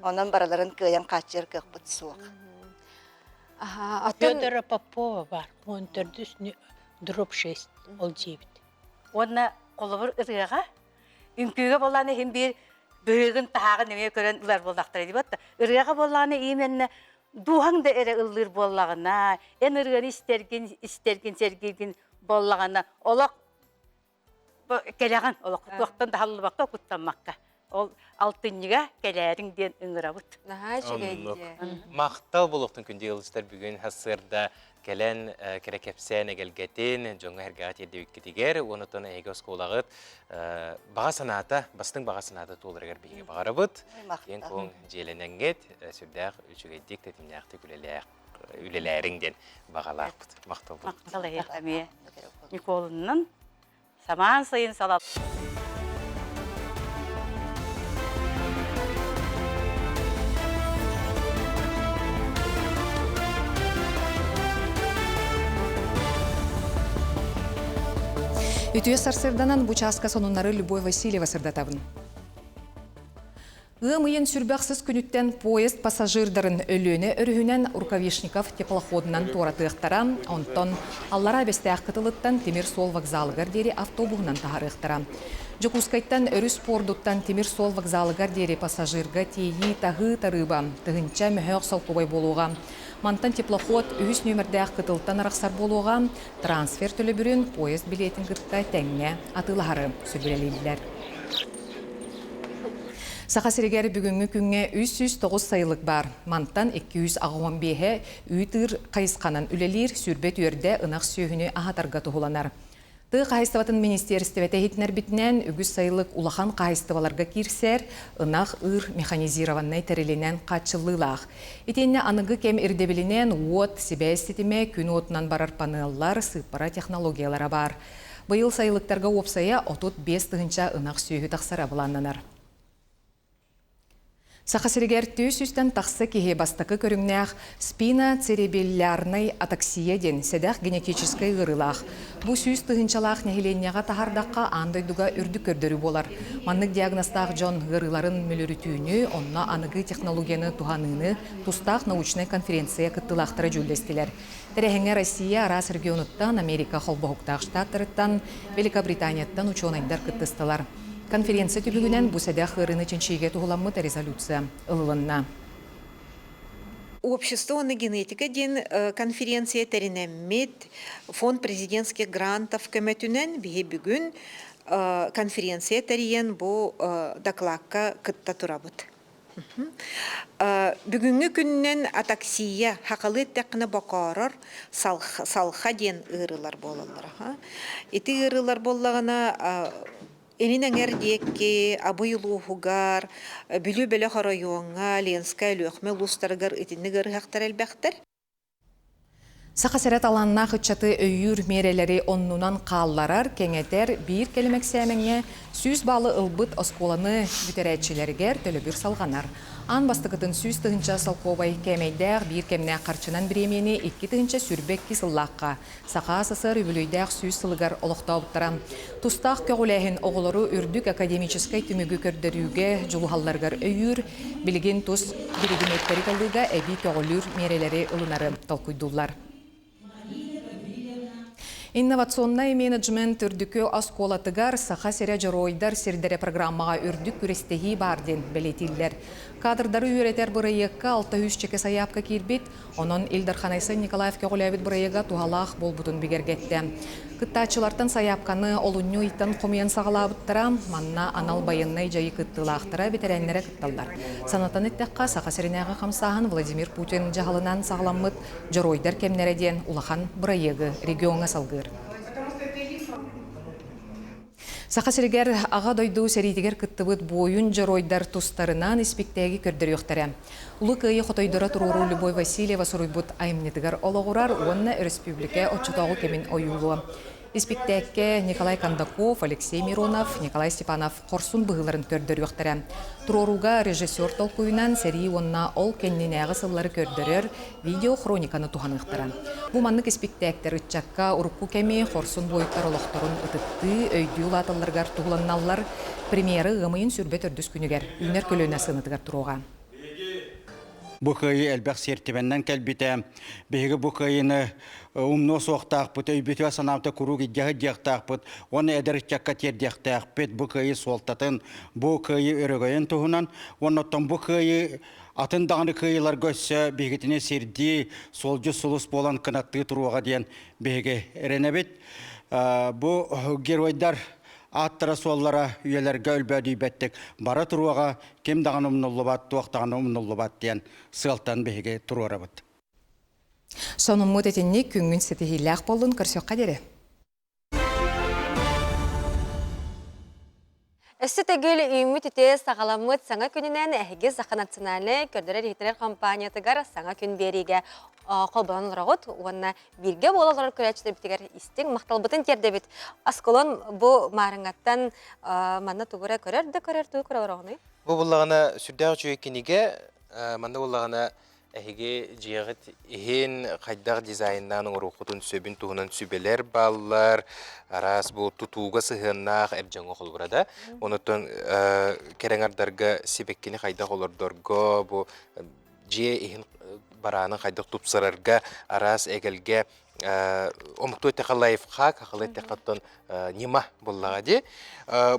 Onun baraların kıyam kaçır kıyam бұт суақ. Федора Попова бар, он түрдісіне дроп 6, ол 9. Онна қолыбыр ұрыға, үмкүйге болғаны хем бір бөлігін тағы неме көрін ұлар болдақтыр еді бәтті. Ұрыға болғаны еменні дуғаңда әрі ұлыр болғағына, ән ұрығын істерген сергеген болғағына, олақ кәліған, олақ тоқтан да халылы баққа құттанмаққа. Ол алтынныға кәләрің ден үңір абыт. Мақтал болуқтың күнде ұлыстар бүгін хасырда кәлән кәрекепсәне gəlгәтен, жоңға әргәт еді өткетігер, онытын әйгі осколағыт баға санаты, бастың баға санаты толырығыр бейге бағарабыт. Ең көң желенәңгет, сүрдәқ үлчігейдік тәтімнәқті күлеләқ. үлеләриңден бағалар мақтал бұл. Мақтал әме Николынның саман сайын салат. Үтüе сарсырданан бучаска сонуннары Любовь Васильева сырдатабын. Ыйын сүрбәқсіз күніттен поезд пассажирдарын өлөне өрүһүнен Рукавишников теплоходынан туратыақтара, онтон аллара бестәқ кытылыттан Темир Сол вокзалыгар дери автобуғынан тахарыақтара. Жокускайттан өрүс пордуттан Темир Сол вокзалыгар дери пассажирга тейі тағы тарыба, тығынча мөхөк салқобай болуға. Мантан теплоход үхіс нөмірдәқ кытылттан арақсар болуға, трансфер төлі бүрін поезд билетін кытта тәңне атылары сүрбірелейділер. Сақасырегер бүгінгі күнге 309 сайылық бар. Мантан 215-е үйтір қайысқанан үлелер сүрбет өрді ынақ сүйіні ағатарға тұғыланар. Ты қайыстыватын министерстіветі хитнер бітінен үгіз сайылық улахан қайыстываларға кирсер, ынақ ыр механизированнай тәріленен қатшылылақ. Етенне анығы кем ирдебілінен от, себәстетіме күн отынан барар панеллар, сыппара технологиялара бар. Бұйыл сайылықтарға опсая 35 тығынша ынақ сүйі тақсара бұланнанар. Сақасырегер түйсістен тақсы кеге бастықы көріңнәқ спина церебеллярный атаксия ден седақ генетическай ғырылақ. Бұ сүйіс тұғынчалақ нәхиленияға тахардаққа андайдуға үрді көрдірі болар. Маннық диагностақ жон ғырыларын мүлірітүйіні, онна анығы технологияны туғаныны тұстақ научный конференция кыттылақтыры жүлдестілер. Тәрәхіңе Россия арас регионыттан, Америка холбоғықтақ штаттырыттан, Великобританияттан ученайдар кыттыстылар. Конференция түбігінен бұл сәдәқ ғырыны ченшейге тұғыламыд резолюция ұлылынна. Общество на генетика ден конференция тәрінәммет фонд президентских грантов көмәтінен бігі бүгін конференция тәріен бұл докладқа кытта тұрабыд. Бүгінгі күннен атаксия хақалы тәқіні бақарар салха ден ғырылар болалар. Еті ғырылар болағына Элинен эрдекке, абыйлуғығар, бүлі-бөлі қарайуыңа, ленска, лөқме, лустарығар, етінігір ғақтар әлбәқтір? Сақасырат аланна қытчаты өйір мерелері оннунан қалларар, кеңетер бір келімек сәміңе сүз балы ұлбыт осколаны бүтерәтшілергер төлі бір салғанар. Ан бастықытын сүз тұғынша салқобай кәмейдәғ бір кемне қарчынан біремені 2 тұғынша сүрбек кесыллаққа. Сақа сысыр үбілейдәғ сүз сылығар олықта бұттыра. Тұстақ көгіләхін оғылары үрдік академическай түмігі көрдірюге жылуғалларғар өйір, білген тұс бірігін өттері қалыға әбі көгілір мерелері ұлынары талқойдулар. Инновационный менеджмент үрдікі асколатыгар сақа сере жаройдар сердері программаға үрдік күрестегі барден білетілдер. Кадрдары үйретер бұрайыққа 600 чеке саяпқа кирбет, онын Илдарханайсы Николаев кеғыләбет бұрайыға туғалақ бол бұтын бігергетті. Кыттачылартан саяпқаны олуну иттан қомиян сағалабыттыра, манна анал байыннай жайы кыттылақтыра бетерәнлері кытталдар. Санатан еттіққа сақа серенеға қамсағын Владимир Путин жағалынан сағаламыд жаройдар кемнереден улахан бұрайығы регионға салғыр. Сақасыргер аға дойду сәридігер кыттыбыт бойын жаройдар тұстарынан іспектегі көрдір өқтірі. Улы күйі қотойдыра тұруру Любовь Васильева сұройбыт айымнетігер олығырар, онна республика отчытауы кемін ойулы. Іспектәкке Николай Кандаков, Алексей Миронов, Николай Степанов қорсын бұғыларын көрдір өқтірі. Тұруруға режиссер толқуынан сәрі онна ол кәнненәғы сыллары көрдірер видео-хрониканы туған ұқтыра. Бұл маннық іспектәктер үтчакка ұрыққу кәме қорсын бойыттар олықтырын ұтықты өйді ұлатылырғар туғыланналар премьері ғымайын сүрбет үрдіс күнігер, үнер көліне сынытығар тұруға. Бұқайы әлбәқ сертібәннен кәлбіті, бейгі бұқайыны умно соқтақ бұт, өйбетуа санамты күру кедегі дияқтақ бұт, оны әдіріттіққа тердияқтақ бұт, бұқайы солтатын, бұқайы өрігайын тұғынан, оныттан бұқайы атын дағаны қайылар көсі бейгітіне серді солжы сұлыс болан қынатты тұруға дейін бейгі әренебет. Бұл геройдар аттыра соллара үйелерге өлбәді бәттік бара тұруаға кем дағаны ұмнылы бат, туақтағаны ұмнылы бат дейін сылтан бейге тұруара бұд. Соның мұдетінне күнгін сетігіләқ болын көрсеққа дере. Өссі тегел үймі түте сағаламыт саңа күнінен әхіге Саха национальный көрдірер ехтілер компаниятығар саңа күн береге қолбалан ұрағыт, онына бірге болалар көрәтшілер бітігер істің мақталбытын терді бит. Асколон бұл марыңаттан манна тұғыра көрер ұрағыны? Бұл бұлағына сүрдәғ жүйекенеге, манда бұлағына әхеге жиғыт ехен қайдақ дизайннан ұруқытын сөбін туғынан сөбелер баллар, арас бұл тұтуға сығыннақ әржаңы қолғырада. Онытын кәріңардарға себеккені қайдақ олырдырға, бұл жие ехен бараның қайдақ тұпсырарға, арас әгелге омықту әтеқалайфқа, қақылы әтеқаттан нема боллаға де.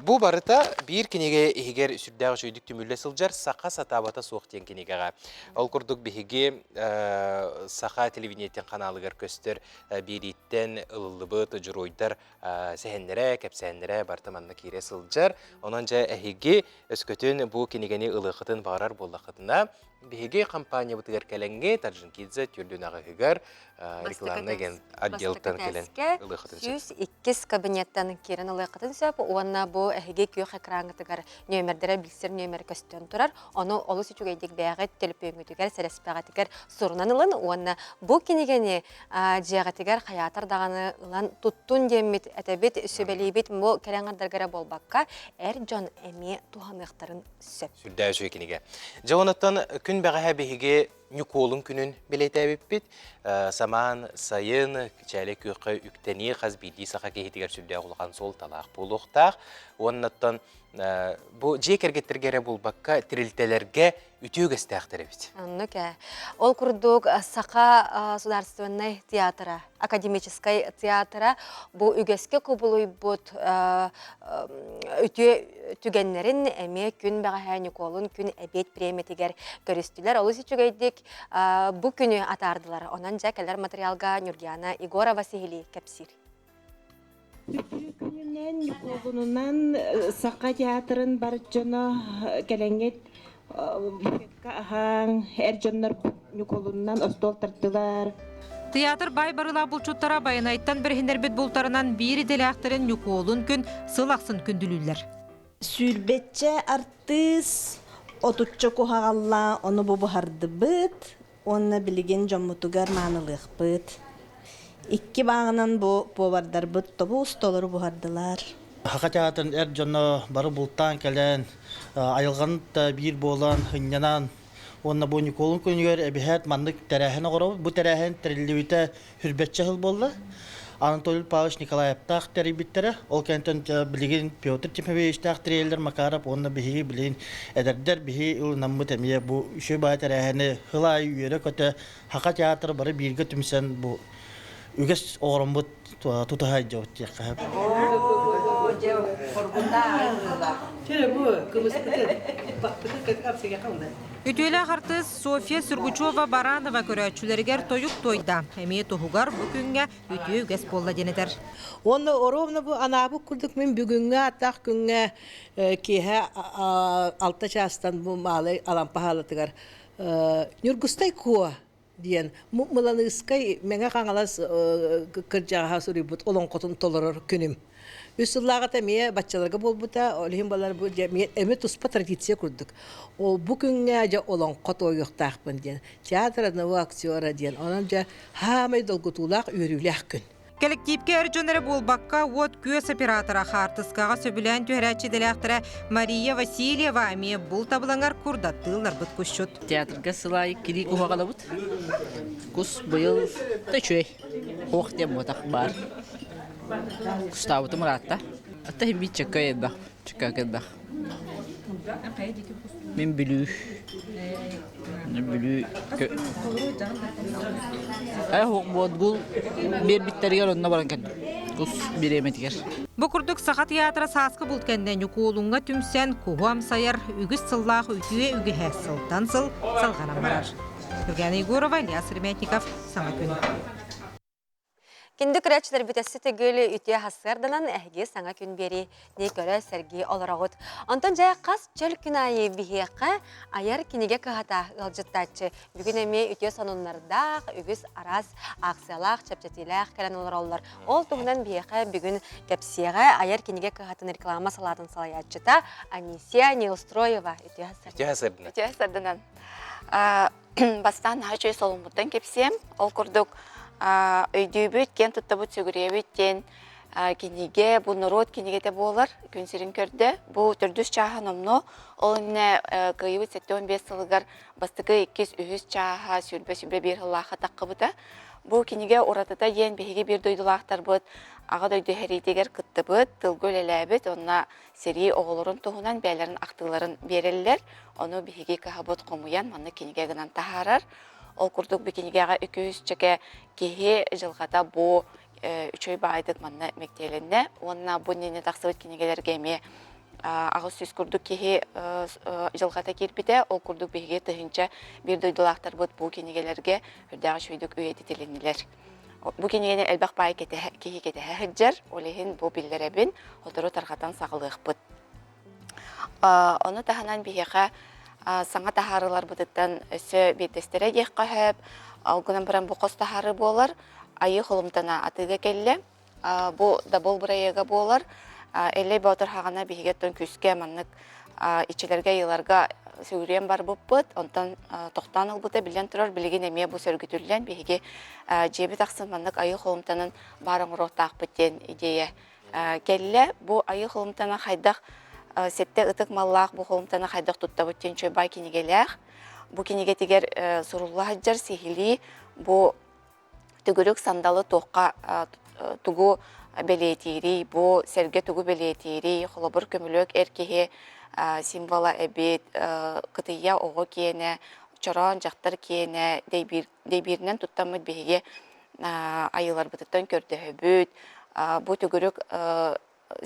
Бұл барыта бір кенеге егер сүрдәғі жүйдік түмілі сылжар Сақа сатабата соқтен кенегеға. Ол күрдік бігі Сақа телевидениеттен қаналығыр көстер бір иттен ұлылыбыт жүройдар сәхенлері, кәпсәхенлері бартыманны кере сылжар. Онан жа әхеге өскөтін бұл кенегені ұлықытын бағарар боллақытына Беге компания бұтығар кәлінге Таджинкидзе түрден ағы хүгар рекламны ген отделтан келен ұлықытын сөп. 102 кабинеттан керен ұлықытын сөп, онына бұл әхеге күйіқ экраңытығар нөмердері білсер нөмер көстен тұрар, оны олы сүтігейдік бәғі телепөңгітігер, сәрәспәғатығар сұрынан ұлын, онына бұл кенегені жиғатығар қаятар дағаны ұлан тұттун демет, әтәбет сөбелейбет бұл кәрәңардарғара болбаққа әр жон әме туғанықтарын сөп. Сүрдәй сөй кенеге. Жауынаттан күн бәғі беге Нюколын күнін білеті әбіппет. Саман, сайын, кәлі көқі үктені қаз бейді сақа кейтігер сүрдәй құлған сол талақ болуқтақ. Оннаттан бұл жек әргеттергері бұл баққа тірілтелерге үтеугі стәқтірі бет. Ол күрдік Сақа сударственный театра, академическай театра бұл үгеске көбілуй бұд үте түгенлерін әме күн бәғі Нюколын күн әбет премиетігер көрістілер. Олысы түгейдік бұл күні атардылар. Онан жәкәлер материалға Нюргияна Игора Василий кәпсір. Күнінен Нюколынынан Сақа театрын бар жона кәләңет бұқетқа ағаң әр жонлар Нюколынынан остол тартылар. Театр бай барыла бұлчуттара байынайттан бірхендербет бұлтарынан бері деләқтірін Нюколын күн сылақсын күнділілер. Сүрбетче артыс отуччо кухағалла оны бұбығарды бұд, оны білген жоммутугар манылық бұд. Икки бағынан бұбардар бұд, тобу ұстолары бұғардылар. Хақа театрын әр жоны бары бұлттан кәлін, айылғанып бір болан, хынянан, онна бұл Нюколын көнігер әбіхәт мандық тәрәхін оғырау. Бұл тәрәхін тәріліуіті хүрбетчі хыл болды. Анатолий Павлович Николаевтақ тәрібіттері, ол кәнтін білген Петр Тимофеевичтақ тірелдер Макаров, онна бігі білген әдірдер бігі ұлынамы тәмие бұл үші бай тәрәхіні хылай үйері көті Хақа театры бары бірге түмсен бұл үгес оғырын бұд тұтығай жауыт тек. Үтөлі ағартыз София Сургучева Баранова көрәтшілергер тойық тойда. Әме тұғығар бүкінге үтө үгес болла денедер. Оны оровны бұл анабы күрдік мен бүгінге аттақ күнге кейе алта частан бұл малы алампахалатығар. Нүргістай куа диен. Мұланығыскай мәңе қаңалас кіржаға сүрі бұд олон қотын толырыр күнім. Үсіллаға тәмие баччаларға бол бұта, олығын балар бұл әме тұспа традиция күрдік. Ол бүкінге жа олон қот ойықтақпын ден. Театраны актера ден. Онан жа хамай долгутулақ үйріләқ күн. Коллективке әржонары болбаққа от көз оператора қартысқаға сөбілән түйәрәтші дәләқтірі Мария Васильева әме бұл табылаңар күрдаттылар бұд көшшіт. Театрға сылай кiri куғағала бұд. Күс бұйыл төчөй. Оқ дем бұтақ бар. Күстауыты мұратта. Атта хем бит чакка едбақ. Чакка кедбақ. Мен білу. Хоқ бодгул бер биттерігер онына баран кәді. Күс береметігер. Бұқырдық Сақа театры сасқы бұлт кәнден Нюколынға түмсен куғам сайар үгіс сыллағы үтіе үгі әс сылтан сыл салғанан барар. Евгения Егорова, Ильяс Реметников, Сама күн. Кинди көрәчләр битәсе тегеле үтә хасырданан әһге саңа күн бери не көрә сәрги оларагыт. Антон жая кас чөл күнайы бихеққа аяр кинеге кахата ылжыттачы. Бүгін әме үтә сануннардақ, үгіз арас, ақсалақ, чапчатилақ кәрән олар. Ол туғынан бихеққа бүгін кәпсияға аяр кинеге кахатын реклама салатын салаятчыта Анисия Неустроева үтә хасырдан. Үтә хасырданан. Бастан хачой солумуттан кепсем, ол күрдік өйдүйбіт, кен тұттабыт сөгіребіттен кенеге, бұл народ кенеге де болар, күнсерін көрді. Бұл түрдіс чаға номно, ол үне күйібіт 7-15 сылығар бастығы 200 чаға сүрбе-сүрбе бір ғылаға таққы бұта. Бұл кенеге оратыда ен бейге бір дойдылақтар бұд, аға дойды хәрейдегер күтті бұд, тылгөл әләбіт, онына сери оғылырын тұғынан бәлерін ақтыларын берелілер, оны бейге каға бұд қомуян, маны кенеге ғынан тахарар. Ол күрдік бі кенегеға 200 чеке кеге жылғата бұ үшөй баайдық манна мектелінне. Онына бұ нені тақсыбыт кенегелерге ме ағыз сөз күрдік кеге жылғата кербіде, ол күрдік бейге тұхынша бір дойдылақтар бұд бұ кенегелерге үрдіға шөйдік өйететелінілер. Бұ кенегені әлбақ бай кеге кете әхіджер, олейін бұ білдеребін, отыру тарғатан сағылық бұд. Оны тағынан бейге саңа тахарылар бұдыттан өсі бетестері еққа хөп, алғынан бірін бұ қос тахары болар, айы құлымтана атыға келі, бұ дабыл бұрайыға болар, әлі баутыр хағана бейгеттен күске маннық ичелерге еларға сөйрен бар бұппыт, онтан тоқтан ұлбыты білен тұрар, білеген әме бұ сөргітүрлен бейге жебі тақсын маннық айы құлымтанын барын ұрықтақ біттен идея келі. Бұ айы құлымтана қайдақ сетте ытык маллах бу холумтана хайдак туттабыт тенчөй бай кинегелях. Бу кинеге тигер сурулла хаджар сихили бу түгүрүк сандалы тоққа тугу белетири, бу серге тугу белетири, холобур көмүлөк эркеге символа эбит, кытыя ого киене, чорон жактар киене, дейбиринен туттамыт беге айылар бытыттан көрдөбүт. Бу түгүрүк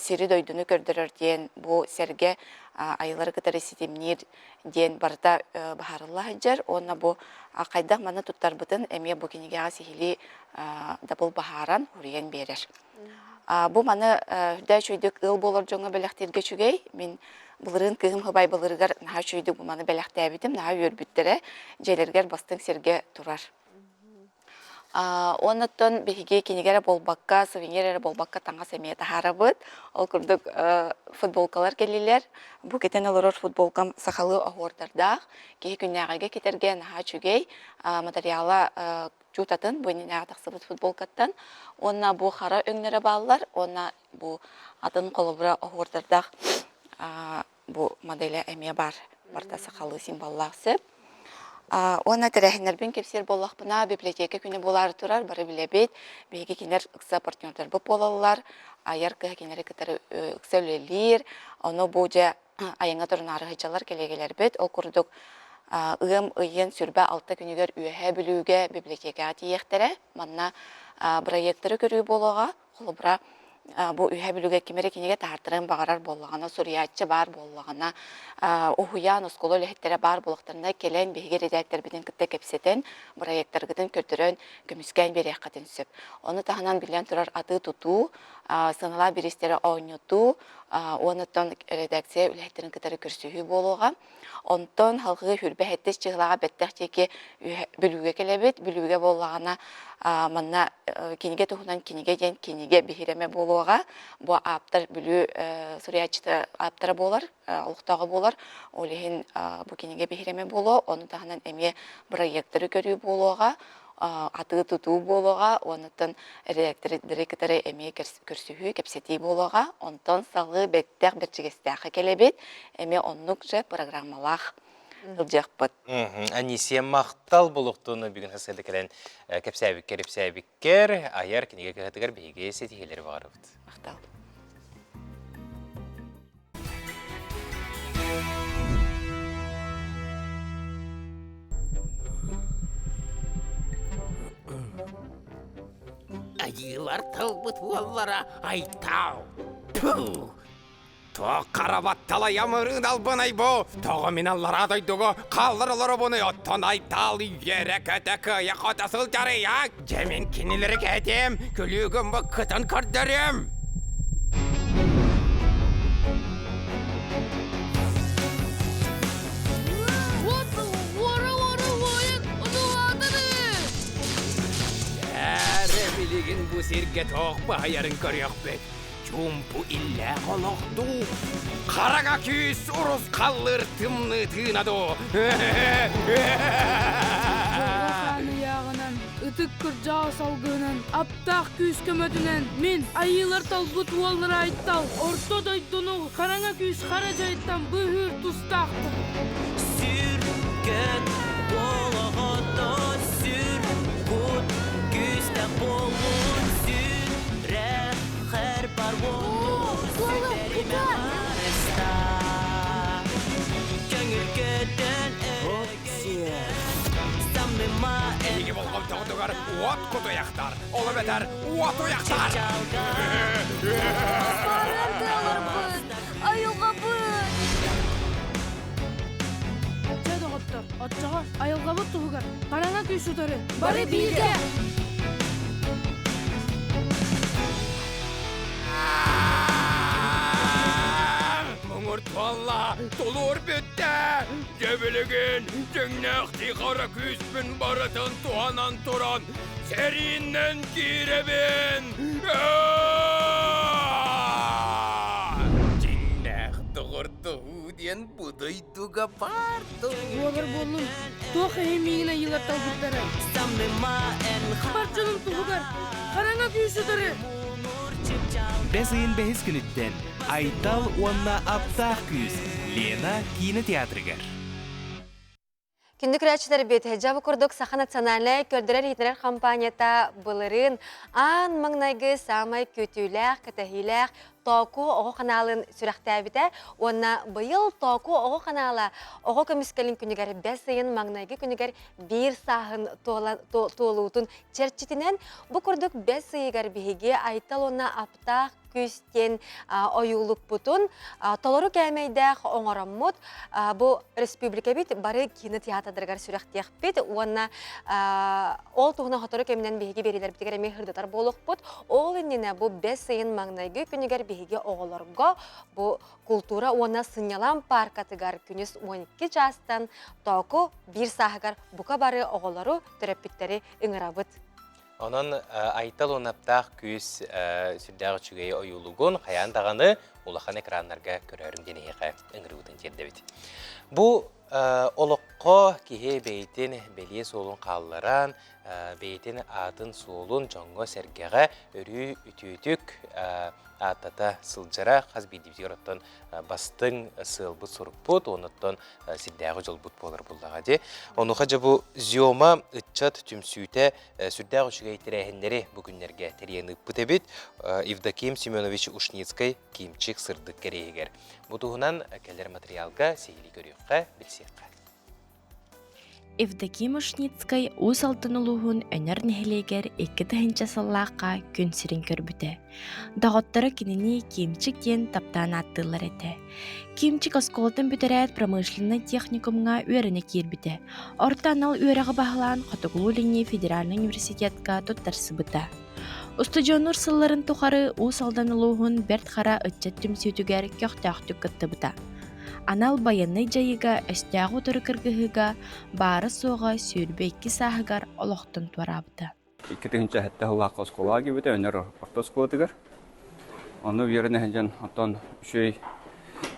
сири дойдуну көрдөрөр ден, бу серге айылар кытары ситемнир ден барда бахарылла хаджар, онна бу кайдак маны туттар бытын эме бу кинегега сихили дабыл бахаран хуриен берер. Бу маны хүрдәй чөйдік ыл болар жоңа бәләқтерге чүгей, мен бұлырын кығым хыбай бұлырғар наға чөйдік бу маны бәләқті әбітім, наға өрбіттері жайлергер бастың серге турар. Оннаттан беге кинегере болбакка, сувенирere болбакка таңға сәмейті харабыд. Ол күрдік футболкалар келелер. Бұ кетен олырыр футболкам сақалы ағуырдардақ. Кей күннәғайға кетерге наға чүгей материала жұтатын, бұ нәға тақсыбыд футболкаттан. Онна бұ қара өңнері балылар, онна бұ атын қолыбыра ағуырдардақ бұ моделі әме бар. Барта сақалы символлақсып. Оны тәрәхінербен кепсер болақпына библиотека күні болары тұрар, бары білебет, бейге кенер ұқса партнердар бұп болалылар, аяр кіға кенері кітары ұқса өлелер, оны бұжа айыңа тұрын арығычалар келегелер бет, ол күрдік ұғым ұйын сүрбә алты күнігер үйе білуге библиотека тиектері, манна проекттері көрі болуға, қолы бұра bu ühe bölüge kimere kinege tartırın bağırar bollağına, suriyatçı var bollağına, uhuyan, oskolu lehettere bar bollaklarına kelen behiger edekler bidin kıtta kepseten, proyektler gıdın kötürün, kömüsken bir yakatın söp. Onu tahanan bilen turar adı tutu, sınıla biristeri oynutu, onuttan redaksiya lehetterin kıtarı kürsühü bolluğa. Ondan halkı hürbe hettiş çıgılağa bettekçeki bölüge kelebet, bölüge bollağına manna kinige tuhunan kinige gen kinige bihireme bolluğa. Bu aptar bölü suriyatçıda aptara bolar, alıqtağı bolar. Olehin bu kinige bihireme bolluğa, onu tahanan emiye proyektörü görüyor bolluğa. Atığı tutuğu bolluğa, ondan direktörü emiye kürsühü kepsetiği bolluğa. Ondan salı bettek bir çiğestəği kelebet, emiye onlukça programmalaq. Ылжақпыт. Анисия мақтал болуқтуыны бүгін хасылды кәлін кәпсәбіккер, аяр кенеге кәтігер бейге сетігелер бағарыбыд. Мақтал. Айылар тылбыт боллара айтау. Туақ қарабаттала ямырын албынай бо. Тоғы мен аллара дойдығы қалдырылыры бұны оттон айтал үйері көтікі яқотасыл жарыя. Жемен кенелері кәдем, күлігім бұ күтін көрдірім. Әрі білігін бұ серге тоқ бағайарын көрек бет. Чумпу илле қолоқты. Қараға күйіс ұрыс қалыр тымны тынаду. Жоғаны яғынан, үтік күржаğı салғынан, аптақ күйіс көмөдінен, мен айылар талбыт уалыр айттал, орто дойдуну қараңа күйіс қара жайттан бұхыр тұстақты. Сүргін болығыды, сүр, бұд, күйісті болуын, сүрі, қэр бар болуын, сүрдеріме қарыста. Көңіл көтін өргейді, самыма Егі болғым тоғдығар от құт ұяқтар, олы бәтер от ұяқтар. Айылға бұд! Жады ғоттар, отчаға айылға бұд тұғығар, қараңа күйіс ұдары, бары білге! Мұңыр туалла, толуыр бітті. Жөбілігін, жөңнәқті қара күспін барытын туанан тұран. Сериннен киребін. Жіңнәқ тұғырды ұден бұдайдуға барды. Олар болын, тоқы емейін айылар талбыттары. Бар жылын тұғығар, қараңа күйіс ұдары. Бәзейін бәхіз күніттен Айтал онна аптақ күз Лена кинотеатрыгар. Күндік рәтшілер бет, жабы күрдік Саха национальный көрдірер етінер компанията бұлырын аң маңнайғы самай көтіләқ, кәтәхиләқ, Току оғы қаналын сүрәқтәбіті, онна бұйыл Току оғы қаналы оғы көміскелін күнігер бәсейін маңнайғы күнігер бір сағын толуытын черчетінен бұ күрдік бәсейгер бігеге айтал онна аптақ күстен ойулық бұтын. Толыру кәмейдәқ оңыраммыд бұ республика бит бары кинотеатрдыргар сүрәқтеқ бит. Онна ол тұғына қатыру кәмінен бігеге берілер бітігер әме хырдатар болық бұд. Ол үніне бұ бәсейін маңнайғы күнігер бігеге оғыларға бұ культура ona сынялан паркатыгар күнес 12 жастан току bir сағығар бұқа бары оғылары терапиттері ыңырабыд. Onun aytal onaптақ күз сүрдәғы чүгей ойылуғын қаяндағаны улахан экранларға көрерін денеге ыңырығытын жердебет. Бұл олыққы кеге бейтін беле солын қалларан, бейтін атын солын жоңғы сәргеға өрі үтүйтік атата сылжара қаз бейдебдер оттан бастың сылбыт сұрықпыт, оныттан сілдәғы жол бұт болар бұлдаға де. Онуға жабы зиома үтчат түмсүйті сүрдәғы үшіге тірәхіндері бүгінлерге тәрені бұт әбет Евдоким Семенович Ушницкай киімчік сырдық керейгер. Бұтығынан кәлер материалға сейлі көріққа білсеққа. Евдоким Ушницкай өз алтын ұлығын өнер нәхелегер 2 тахынча саллаққа күн сирин көрбіті. Дағыттары кенені киімчік ден таптан аттылар әті. Киімчік осколтын бүтерәт промышленный техникумға өріне кербіті. Ортанал өріғі бағылан Қатығылу Федеральный университетка тұттарсы бұта. Устудионур сылларын тұқары өз алдан ұлығын бәрт қара өтчет түмсеутігер көқтәқтік күтті бұта. Анал баянный жайыга өстәғу тұры кіргіғіға бары соға сүйірбе 2 сағығар олықтын туарабыды. 2-нче хәтта хыллаққа оскола кебіті, өнер орта осколатығар. Оны веріне хәнжен аттан үшей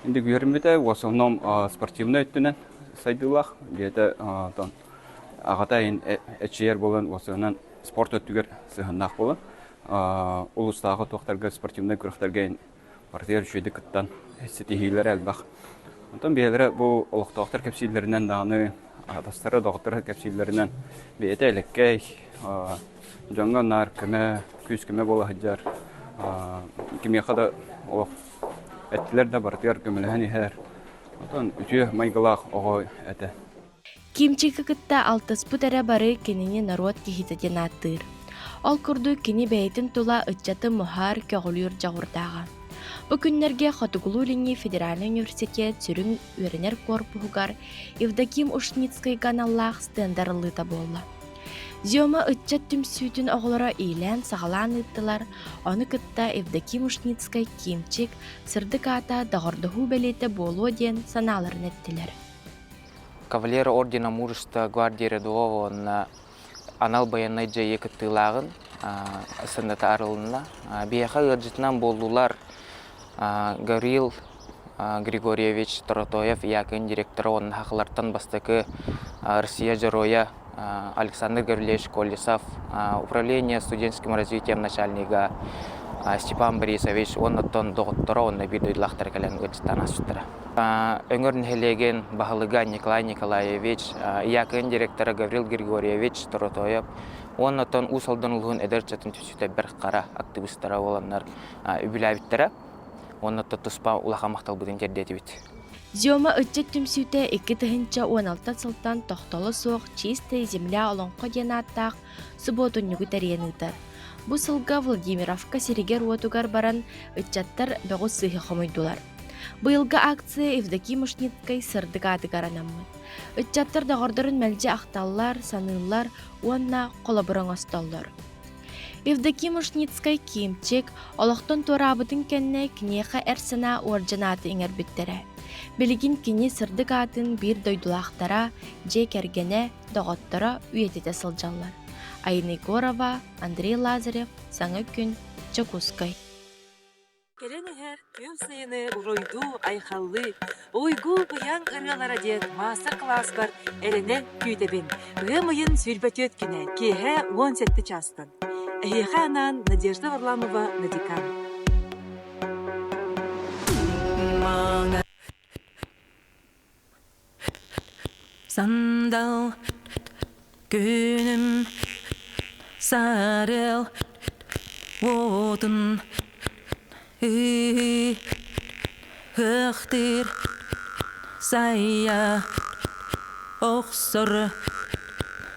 инді көрімбіті, в основном спортивный өттінен сайдылақ. Беті ағатайын әтшейер болын, осынан спорт өттігер сығыннақ болын. Улыстағы тоқтарға спортивный күріқтарға партияр үшейді күттан сетихейлер әлбақ. Онтан бейлері бұл олықтақтар кәпсейлерінен дағаны, адастары доғыттары кәпсейлерінен бейті әлеккей, жаңға нар көмі, күз көмі болы хаджар, кемеқада әттілер де бартияр көміліғен ехер. Онтан үтіе майғылақ оғы әті. Кимчика кытта алтыс бұтара бары кеніне народ кехитеден аттыр. Ол күрді кені бәйтін тұла үтчаты мұхар көғілер жағырдағы. Бу күннерге Хотугулулинни Федеральный университет сүрүн үйренер корпугар Евдоким Ушницкай ганаллах стендарылыта болла. Зиома ытчат түмсүүтүн оголора ийлен сагалаан ыттылар, оны кытта Евдоким Ушницкай кимчик сырдык ата дагордоху белете болуо диен санааларын эттилер. Кавалер ордена мужества гвардии рядового на анал баянай жайы кыттылагын сындата арылына. Бияха ыржытынан болулар Гаврил Григорьевич Торотоев, якын директоры onun хақылартан бастықы Россия Жороя Александр Гаврилевич Колесов, управление студенческим развитием начальника Степан Борисович, он оттон доғыттыра, он бір дөйділақтар кәлін өтістан асыттыра. Өңірін хелеген бағылыға Николай Николаевич, якын директоры Гаврил Григорьевич Торотоев, он оттон ұсалдан ұлғын әдірчетін түсіті бір қара активистара оланлар үбіләбіттіра, он оттон тұспа ұлаға мақтал бұдын жердеті біт. Зиома ытчат түмсүүтэ 2-16 сылтан тохтолы соқ чистый земля олонқо денаттақ субботуннюгу тәренытар. Бу сылга Владимировка Серегер Уатугар баран ытчаттар бәғу сыхы қомойдулар. Быйылга акция Евдоким Ушницкай сырдыгадыгар анаммын. Ытчаттар дағырдырын мәлже ақталлар, саныллар, уанна қолабырың асталлар. Евдоким Ушницкай кимчик олықтон турабытын кәнне кнеха әрсіна орджанаты еңер біттері. Білігін кені сырдык атын бір дойдулақтара, же кәргене, доғыттара үйетете сылжалар. Айны Егорова, Андрей Лазарев, Саңы күн, Чакускай. Керенігер күн сайыны уройду айхаллы, ойгу бұян ырғалара ден мастер-класс бар әріне күйдебін. Ғымыйын сүрбәті өткіне, кейхе 17 частын. Әйеға анан Надежда Варламова, Надикан. Sandal günüm sarıl odun hıhtır saya oksor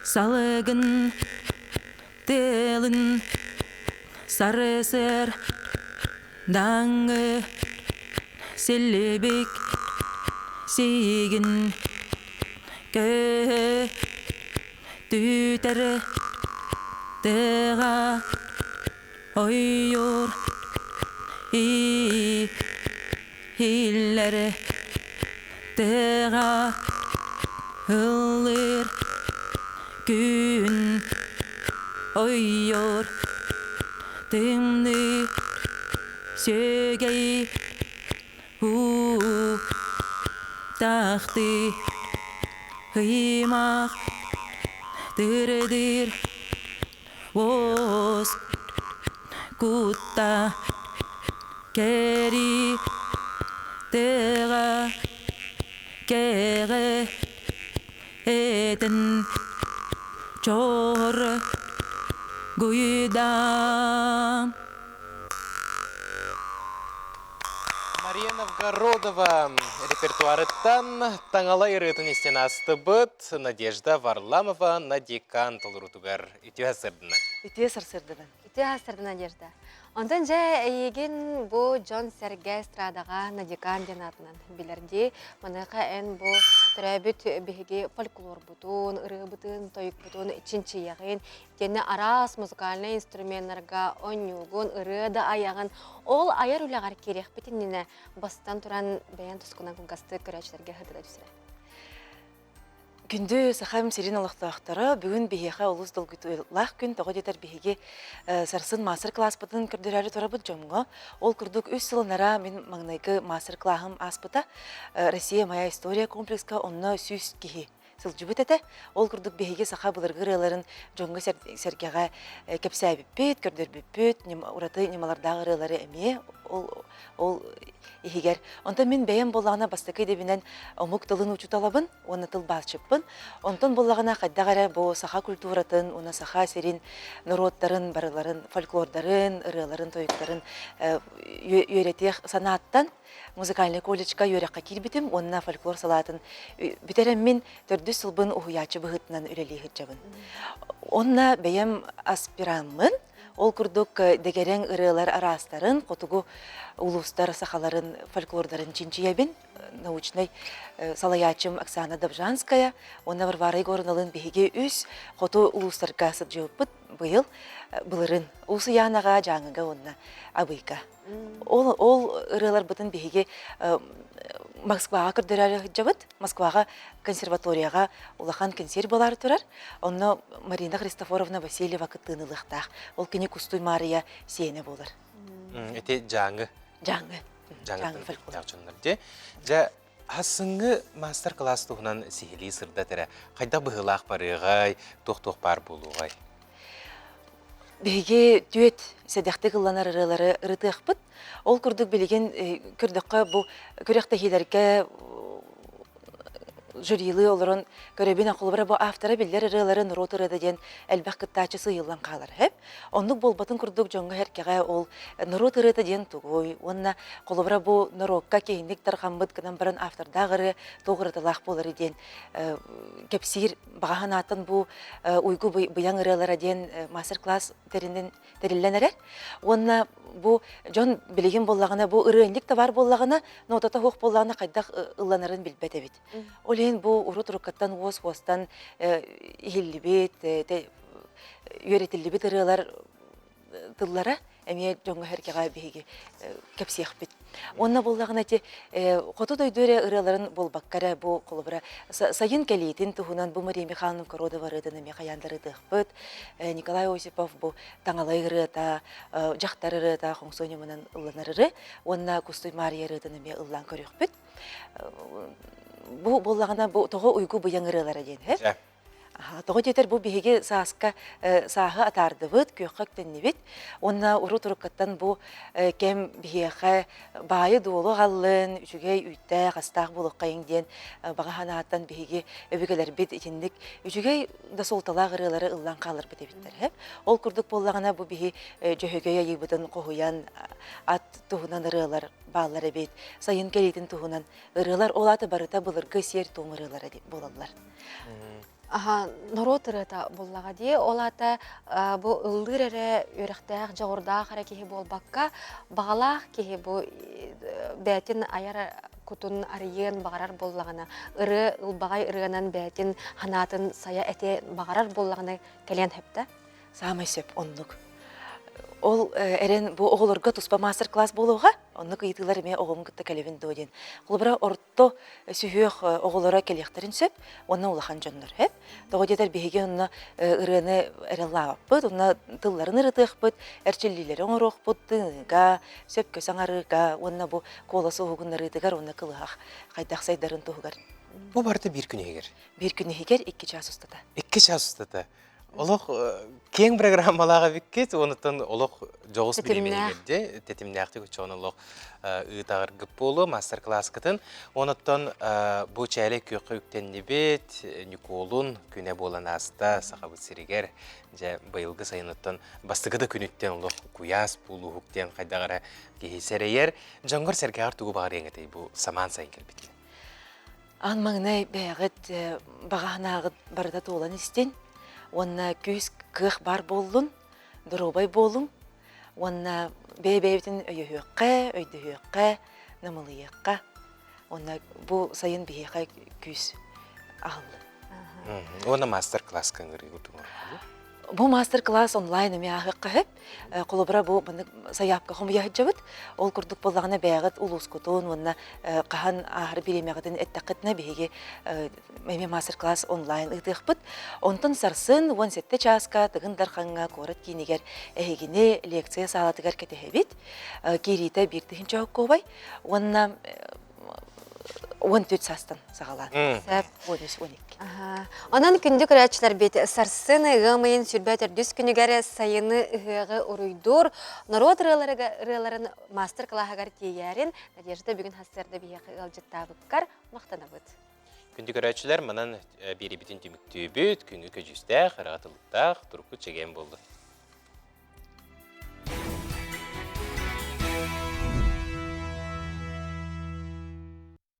salgın delin sarıser dangı selebek sigin Kö tütere dega oyur hillere dega hılır gün oyur dimni sögeyi tahti Hıymak dırdır Voz Kutta Keri Dera Kere Eden Çor Guyudam Мария Новгородова репертуарыттан таңала ирытын истен астыбыт Надежда Варламова Надикан толырутугар итүе сырдына. Итүе сырдына. Итүе сырдына Надежда. Ондан же еген бу Джон Сергей Страдага Надикан денатынан билерди. Маныка эн бу төрөбүт биһиги фольклор бутун, ыры бутун, тойук бутун ичинчи ягын, тени арас музыкальный инструментларга онюгун, ыры да аягын ол аяр үлегар керек битинне бастан туран баян тускунан кунгасты көрөчлөргө хыдыра түсүрө. Күнді сахам серин алақтақтары бүгін бейеға олыс долгытылақ күн тоғы детер бейеге сарсын мастер-класс бұтын күрдірәрі тұрабыд жомға. Ол күрдік өз сылынара мен маңнайғы мастер-классым аспыта Россия моя история комплекска онына сүйс кейі. Сылжыбыт әті, ол күрдік бейеге саха бұлырғыр ыларын жонғы сәргеға кәпсәй біппет, көрдір біппет, ұраты немалардағы ылары әме, ол егер. Онтан мен бәйін болағына бастықы дебінен омук тылын учуталабын, оны тыл басчыппын. Онтан болағына қайдағара бұл саха культуратын, оны саха серин народтарын, барыларын, фольклордарын, ырыларын, тойықтарын үйретех санаттан музыкальный колледжка үйрекқа келбітім, онына фольклор салатын. Бітерем мен төрді сылбын ұхуячы бұғытынан үлелі ғытчабын. Онына бәйім аспиранмын, Ол күрдік дегерен ырылар арастарын, қотугу улустар сахаларын, фольклордарын чинчиябин, научный салаячым Оксана Добжанская, онна Варвара Егоровналын беге үс, қоту улустарға сыджылпыт бұйыл бұлырын. Усы янаға жаңыға онна абыйка. Ол ырылар бұтын беге Москваға күрдірәрі жабыт, Москваға консерваторияға улахан консервалары тұрар. Онна Марина Христофоровна Васильева кыттынылықтақ. Ол кене Кустуй Мария сені болыр. Эте жаңы. Жаңы. Жаңы фольклор. Жа асыңы мастер-класс туғынан сихили сырда тәрі. Қайда бұғылақ барығай, тоқ-тоқ бар болуғай? Беге түйет сәдәқті қылланар ырылары ырытық бұд. Ол күрдік білеген күрдіққа бұл күректі хедерге жұрилы оларын көребен ақылбыра бұл автора білдер ырылары нұрот ырыдаден әлбәқ күттачы сыйылан қалар. Онлық болбатын күрдік жоңғы әркеға ол нұрот ырыдаден тұғой. Онна қолыбыра бұл нұрокка кейіндік тарқамбыд кінан баран автордағыры тоғырытылақ болыр еден. Кепсир бағахан атын бұл ұйғы бұяң ырылар еден мастер-класс терілленерер. Онна бұл жон білеген боллағына, бұл ырыындік тавар боллағына, нотата хоқ боллағына қайдақ ылланарын білбет әбет. Олен бұл ұрут-ұрықаттан оз-остан хиллибет, үйретілібет ырылар тыллара, әме жоңғы әркеға бейге кәпсияқ бет. Онна боллағына те қоту дойдуре ырыларын болбаққара бұл қолыбыра сайын кәлейтін тұхынан бұл Мария Михайловна Кородова рыдыны меқаяндар рыдық бұд, Николай Осипов бұл таңалай рыта, жақтар рыта, қоңсойны мұнан ұлланар ры, онна Кустуй Мария рыдыны ме ұллан көрек бұд. Бұл боллағына тоғы ұйғы бұяң ырылар әден, Тоғы жетер бұл бейге саасқа сағы атарды бұд, күйіққа күтінне бет. Онна ұру-тұрыққаттан бұл кәм бейге байы дуылы ғалын, үшігей үйтті, қастақ болыққа еңден, баға ханаттан бейге өбігелер бет етіндік, үшігей да солталақ ырылары ұллан қалыр бет ебеттер. Ол күрдік боллағына бұл бейге жөхігей айыбыдың қоғуян ат тұғынан ырылар бағалар бет, сайын кәлейтін тұғынан ырылар олаты барыта бұлырғы сер тұң ырылар болалар. Народ ырыта боллаға де, олата бұл ылдыр әрі өріқтәқ жағырдақ әрі кеге болбаққа бағалақ кеге бұл бәтін аяр күтін арыйын бағарар боллағына, ыры ұлбағай ырығынан бәтін ханатын сая әте бағарар боллағына кәлен әпті? Самай сөп, онлық. Ол әрен бұл оғылырға тұспа мастер-класс болуға, онлық ұйтылар еме оғылын күтті кәлевін дөден. Құлыбыра орто сүйіқ оғылыра кәлектірін сөп, онна улахан жонлар. Тоғы дедер бейге онна ұрыны әреллағып бұд, онна тылларын ұрытық бұд, әрчеллилері оңырық бұд, тыңыға, сөп көсің арыға, онна бұл қоласы оғын ұрытығар, онна қылығақ, қайдақ сайдарын тұғығар. Бұл барды бір күн егер? Bir күн егер 2 час ұстата. 2 час ұстата. Олық кең программалаға біккет, оныттан олық жоғыз білемелерде, тетімнәқті көтшіғын олық ұйтағыр ғып болу, мастер-класс кітін. Оныттан бұл чәлі көқі үктенне бет, Николун күне болан аста, сақабыт сирегер, байылғы сайыныттан бастығыды күніттен олық куяс болу үктен қайдағыра кейсерейер. Жоңғыр сәргағыр тұғы бағыр еңгетей бұл саман сайын келбеткен. Анмаңнай бәғіт бағағынағыт барыда толан істен. Онна көз кық бар болын, дұрубай болын. Онна бәй-бәйбітін өйі-өйіққа, өйді-өйіққа, намылы-өйіққа. Онна бұл сайын бейіққа көз ағылы. Онна мастер-класс кәңгірі ұтыңыр? Бұл мастер-класс онлайн өме ағыққа хөп. Қолыбыра бұл саяпқа құмы яғыт жабыт. Ол күрдік болағына бәғыт ұлыс күтуын, онна қаған ағыр беремеғідін әттіқітіне бейге мәме мастер-класс онлайн ұйтық бұд. Онтын сарсын 17 часқа тұғын дарқанға қорыт кейінегер әйгіне лекция салатығар кәтігі бет. Керейті бірдігін чауық көбай. Онна 14 састан сағалан. 13-12. Онан күнді көрәтшілер бет сарсыны ғымайын сүрбәтір дүс күнігәрі сайыны ұғы ұрыйдур. Народ рыларын мастер-клағығар кейерін Надежда бүгін хастарды бейеқі ғылжыттабыққар мақтана бұд. Күнді көрәтшілер мұнан бері бітін түміктүй бүт, күнгі көжістәқ, ғыратылықтақ, тұрқы чеген болды.